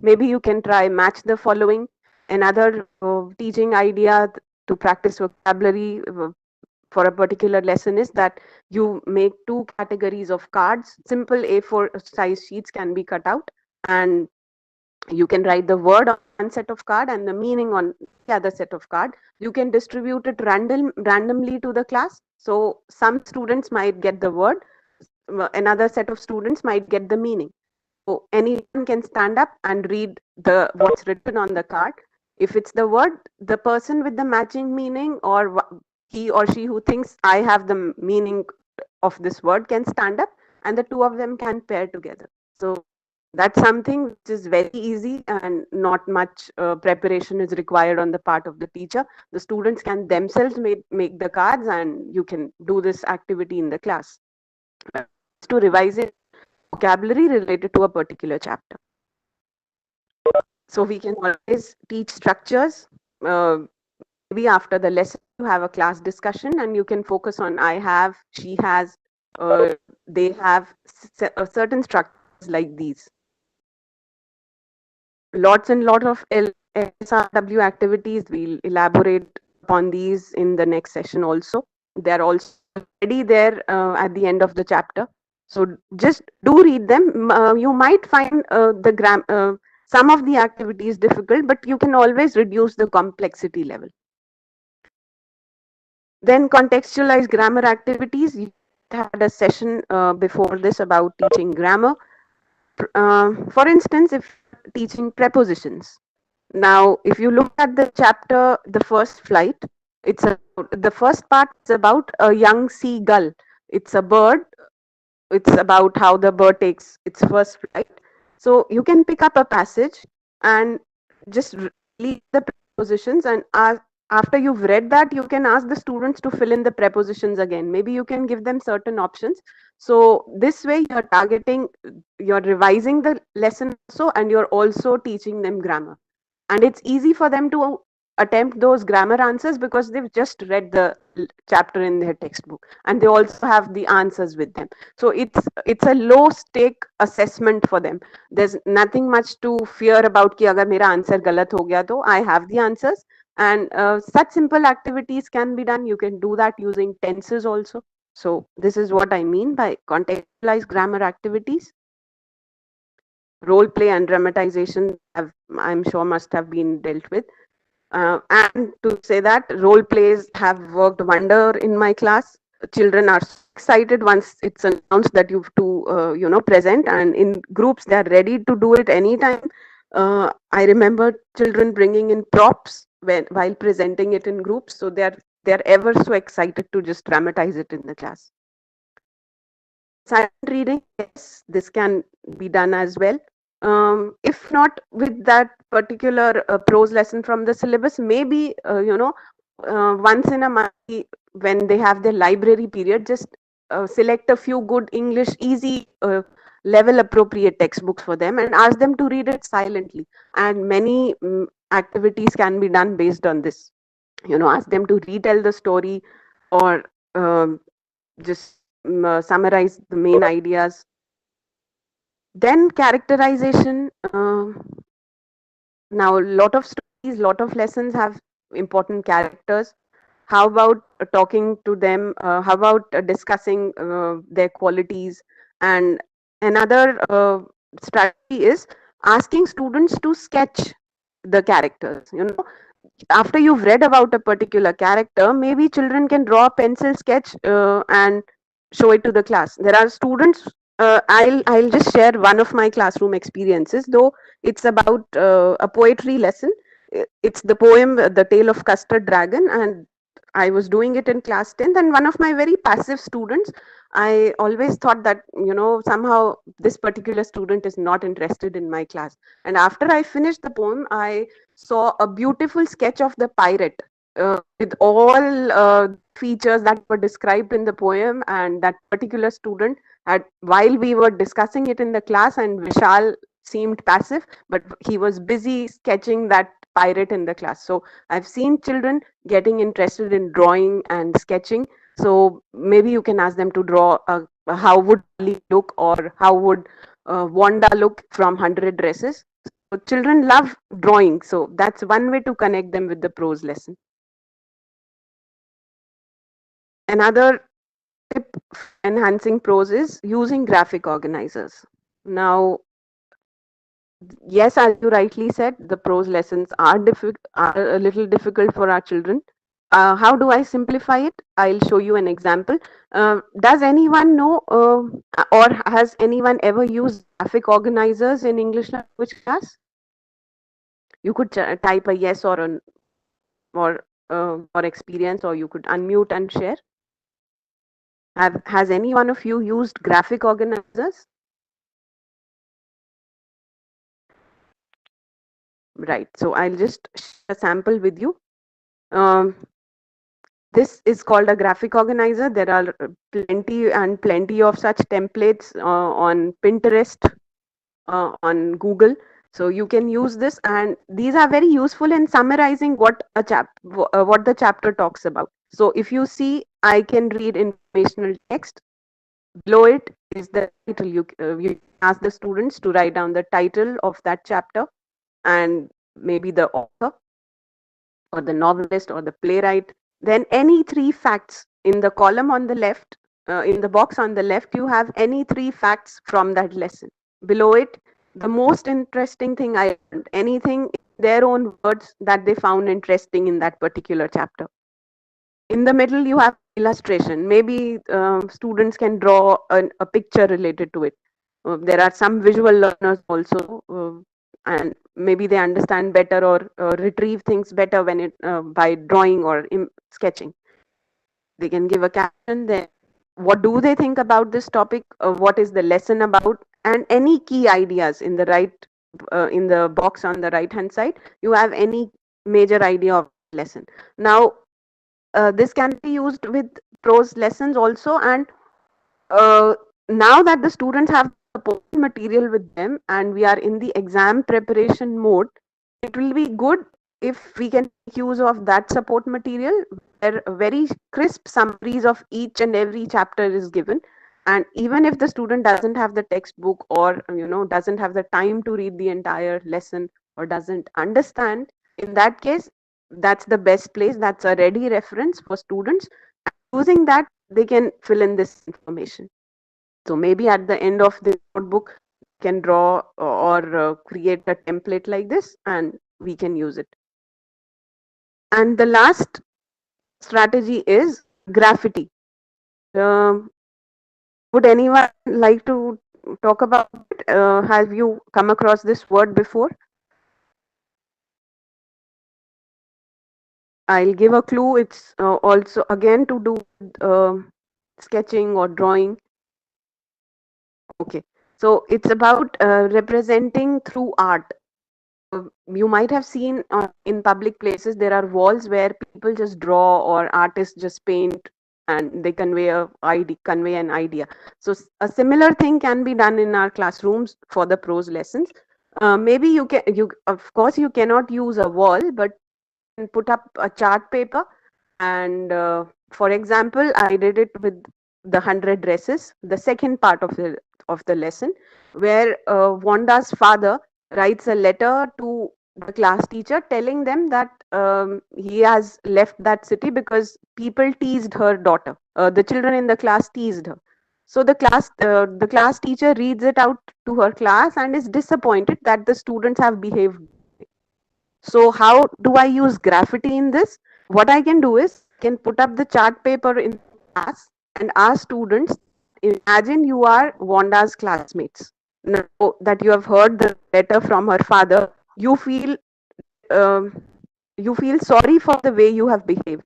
Speaker 15: Maybe you can try match the following. Another teaching idea to practice vocabulary for a particular lesson is that you make two categories of cards. Simple A4 size sheets can be cut out, and you can write the word on one set of card and the meaning on the other set of card. You can distribute it randomly to the class. So some students might get the word, another set of students might get the meaning. So anyone can stand up and read the what's written on the card. If it's the word, the person with the matching meaning, or he or she who thinks I have the meaning of this word, can stand up, and the two of them can pair together. So that's something which is very easy, and not much preparation is required on the part of the teacher. The students can themselves make the cards, and you can do this activity in the class. To revise it, vocabulary related to a particular chapter. So we can always teach structures. Maybe after the lesson, you have a class discussion, and you can focus on I have, she has, they have, certain structures like these. Lots and lot of LSRW activities. We'll elaborate upon these in the next session also. They're also already there at the end of the chapter. So just do read them. You might find some of the activities difficult, but you can always reduce the complexity level. Then contextualize grammar activities. You had a session before this about teaching grammar. For instance, if teaching prepositions. Now, if you look at the chapter, The First Flight, the first part is about a young seagull. It's a bird. It's about how the bird takes its first flight. So you can pick up a passage and just read the prepositions, and after you've read that, you can ask the students to fill in the prepositions again. Maybe you can give them certain options. So this way you're revising the lesson also, and you're also teaching them grammar. And it's easy for them to attempt those grammar answers because they've just read the chapter in their textbook, and they also have the answers with them. So it's a low stake assessment for them. There's nothing much to fear about कि अगर मेरा answer गलत हो गया तो I have the answers. And such simple activities can be done. You can do that using tenses also. So this is what I mean by contextualized grammar activities. Role play and dramatization I'm sure must have been dealt with. And to say that role plays have worked wonder in my class. Children are so excited once it's announced that you have to present, and in groups they are ready to do it anytime. I remember children bringing in props while presenting it in groups. So they're ever so excited to just dramatize it in the class. Silent reading, yes, this can be done as well. If not with that particular prose lesson from the syllabus, maybe once in a month when they have their library period, just select a few good English easy level appropriate textbooks for them and ask them to read it silently. And many activities can be done based on this. Ask them to retell the story, or just summarize the main ideas. Then characterization. Now, a lot of stories, lot of lessons have important characters. How about talking to them? How about discussing their qualities? And another strategy is asking students to sketch the characters. After you've read about a particular character, maybe children can draw a pencil sketch and show it to the class. There are students. I'll just share one of my classroom experiences, though it's about a poetry lesson. It's the poem "The Tale of Custard Dragon," and I was doing it in class 10th. And one of my very passive students, I always thought that somehow this particular student is not interested in my class. And after I finished the poem, I saw a beautiful sketch of the pirate with all features that were described in the poem, and that particular student had, while we were discussing it in the class, and Vishal seemed passive, but he was busy sketching that pirate in the class. So I've seen children getting interested in drawing and sketching. So maybe you can ask them to draw how would Ali look, or how would Wanda look from 100 Dresses. So children love drawing, so that's one way to connect them with the prose lesson. Another tip for enhancing prose is using graphic organizers. Now, yes, as you rightly said, the prose lessons are a little difficult for our children. How do I simplify it? I'll show you an example. Does anyone know, or has anyone ever used graphic organizers in English language class? You could type a yes or an or experience, or you could unmute and share. Has any one of you used graphic organizers? Right. So I'll just share a sample with you. Um, this is called a graphic organizer. There are plenty and plenty of such templates on Pinterest, on Google. So you can use this, and these are very useful in summarizing what what the chapter talks about. So if you see, I can read informational text. Below it is the title. You ask the students to write down the title of that chapter, and maybe the author, or the novelist, or the playwright. Then any three facts in the column on the left, in the box on the left, you have any three facts from that lesson. Below it, the most interesting thing I learned, anything in their own words that they found interesting in that particular chapter. In the middle, you have illustration. Maybe students can draw a picture related to it. There are some visual learners also, and maybe they understand better, or retrieve things better when it by drawing or sketching. They can give a caption there. What do they think about this topic? What is the lesson about? And any key ideas in the in the box on the right hand side, you have any major idea of lesson. Now, this can be used with prose lessons also. And uh, now that the students have the material with them and we are in the exam preparation mode, it will be good if we can make use of that support material where very crisp summaries of each and every chapter is given. And even if the student doesn't have the textbook, or doesn't have the time to read the entire lesson, or doesn't understand, in that case, that's the best place. That's a ready reference for students. Using that, they can fill in this information. So maybe at the end of the notebook, can draw or create a template like this, and we can use it. And the last strategy is graffiti. Would anyone like to talk about it? Have you come across this word before? I'll give a clue. It's also again to do with sketching or drawing. Okay, so it's about representing through art. You might have seen in public places there are walls where people just draw or artists just paint and they convey an idea. So a similar thing can be done in our classrooms for the prose lessons. Maybe you of course you cannot use a wall, but you can put up a chart paper and for example I did it with the 100 dresses, the second part of the lesson, where Wanda's father writes a letter to the class teacher telling them that he has left that city because people teased her daughter, the children in the class teased her. So the class teacher reads it out to her class and is disappointed that the students have behaved. So how do I use graffiti in this? What I can do is I can put up the chart paper in class and ask students, imagine you are Wanda's classmates. Now that you have heard the letter from her father, um, you feel sorry for the way you have behaved.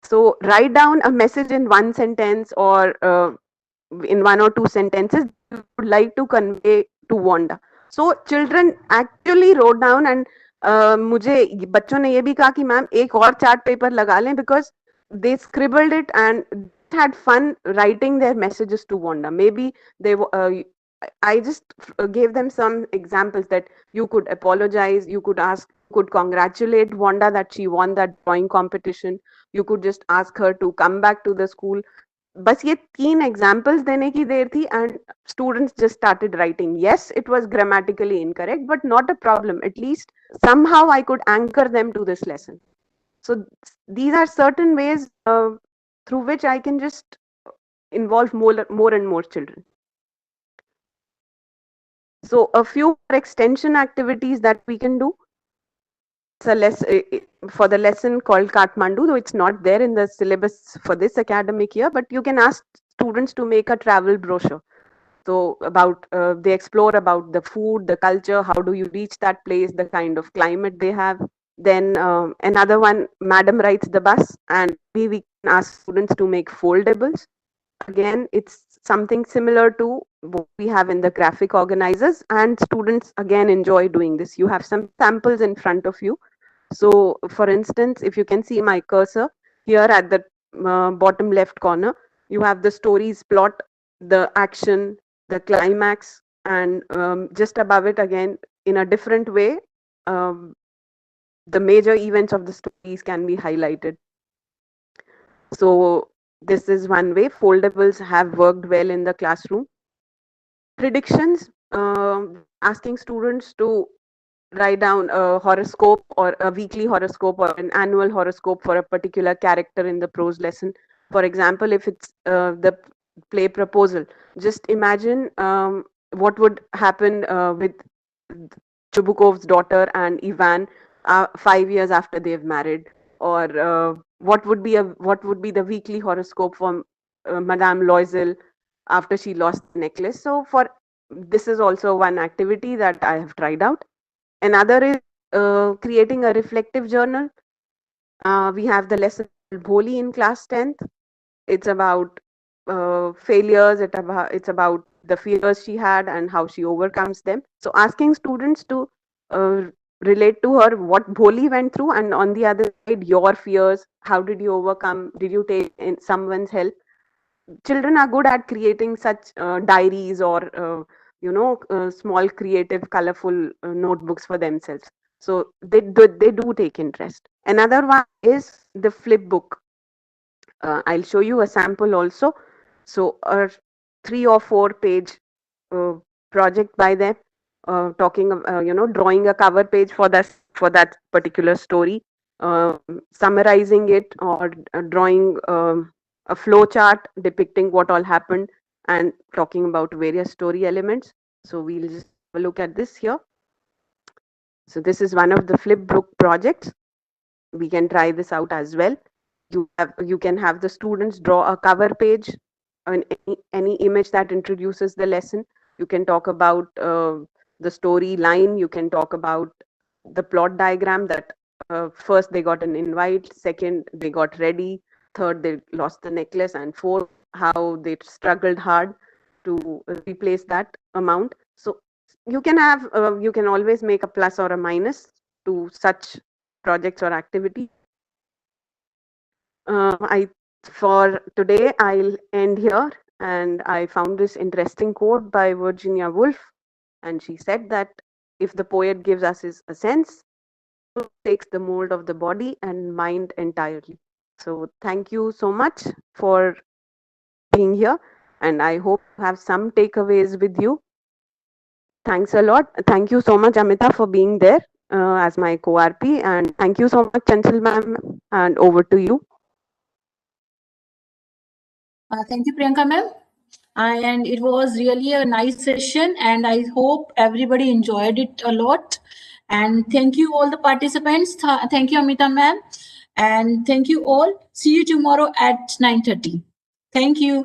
Speaker 15: So write down a message in one sentence or in one or two sentences you would like to convey to Wanda. So children actually wrote down and मुझे बच्चों ने ये भी कहा कि ma'am एक और chart paper लगा लें because they scribbled it and had fun writing their messages to Wanda. Maybe I just gave them some examples that you could apologize, you could ask, could congratulate Wanda that she won that drawing competition. You could just ask her to come back to the school. बस ये 3 examples देने की देर थी and students just started writing. Yes, it was grammatically incorrect, but not a problem. At least somehow I could anchor them to this lesson. So these are certain ways through which I can just involve more and more children. So a few more extension activities that we can do. It's a for the lesson called Kathmandu, though it's not there in the syllabus for this academic year, but you can ask students to make a travel brochure. So about they explore about the food, the culture, how do you reach that place, the kind of climate they have. Then another one, Madam rides the bus, and we can ask students to make foldables. Again, it's something similar to what we have in the graphic organizers, and students again enjoy doing this. You have some samples in front of you. So for instance, if you can see my cursor here at the bottom left corner, you have the story's plot, the action, the climax, and just above it again in a different way, um, the major events of the stories can be highlighted. So this is one way foldables have worked well in the classroom. Predictions, asking students to write down a horoscope or a weekly horoscope or an annual horoscope for a particular character in the prose lesson. For example, if it's the play proposal, just imagine what would happen with Chubukov's daughter and Ivan 5 years after they've married, or what would be the weekly horoscope for Madame Loisel after she lost the necklace. So for this is also one activity that I have tried out. Another is creating a reflective journal. We have the lesson Bholi in class 10th. It's about failures. It's about the fears she had and how she overcomes them. So asking students to uh, relate to her what Bholi went through, and on the other side, your fears. How did you overcome? Did you take in someone's help? Children are good at creating such diaries or small creative colorful notebooks for themselves, so they do take interest. Another one is the flip book. I'll show you a sample also. So a 3 or 4 page uh, project by them, drawing a cover page for that particular story, summarizing it, or drawing a flow chart depicting what all happened and talking about various story elements. So we'll just have a look at this here. So this is one of the flip book projects. We can try this out as well. You can have the students draw a cover page on any image that introduces the lesson. You can talk about the storyline. You can talk about the plot diagram that first they got an invite, second they got ready, third they lost the necklace, and fourth how they struggled hard to replace that amount. So you can have you can always make a plus or a minus to such projects or activity. I For today I'll end here, and I found this interesting quote by Virginia Woolf, and she said that if the poet gives us a sense, takes the mold of the body and mind entirely. So thank you so much for being here, and I hope you have some takeaways with you. Thanks a lot. Thank you so much, Amita, for being there as my co-RP, and thank you so much, Chanchal ma'am, and over to you.
Speaker 2: Thank you, Priyanka ma'am. And it was really a nice session, and I hope everybody enjoyed it a lot. And thank you all the participants. Thank you, Amita ma'am, and thank you all. See you tomorrow at 9:30. Thank you.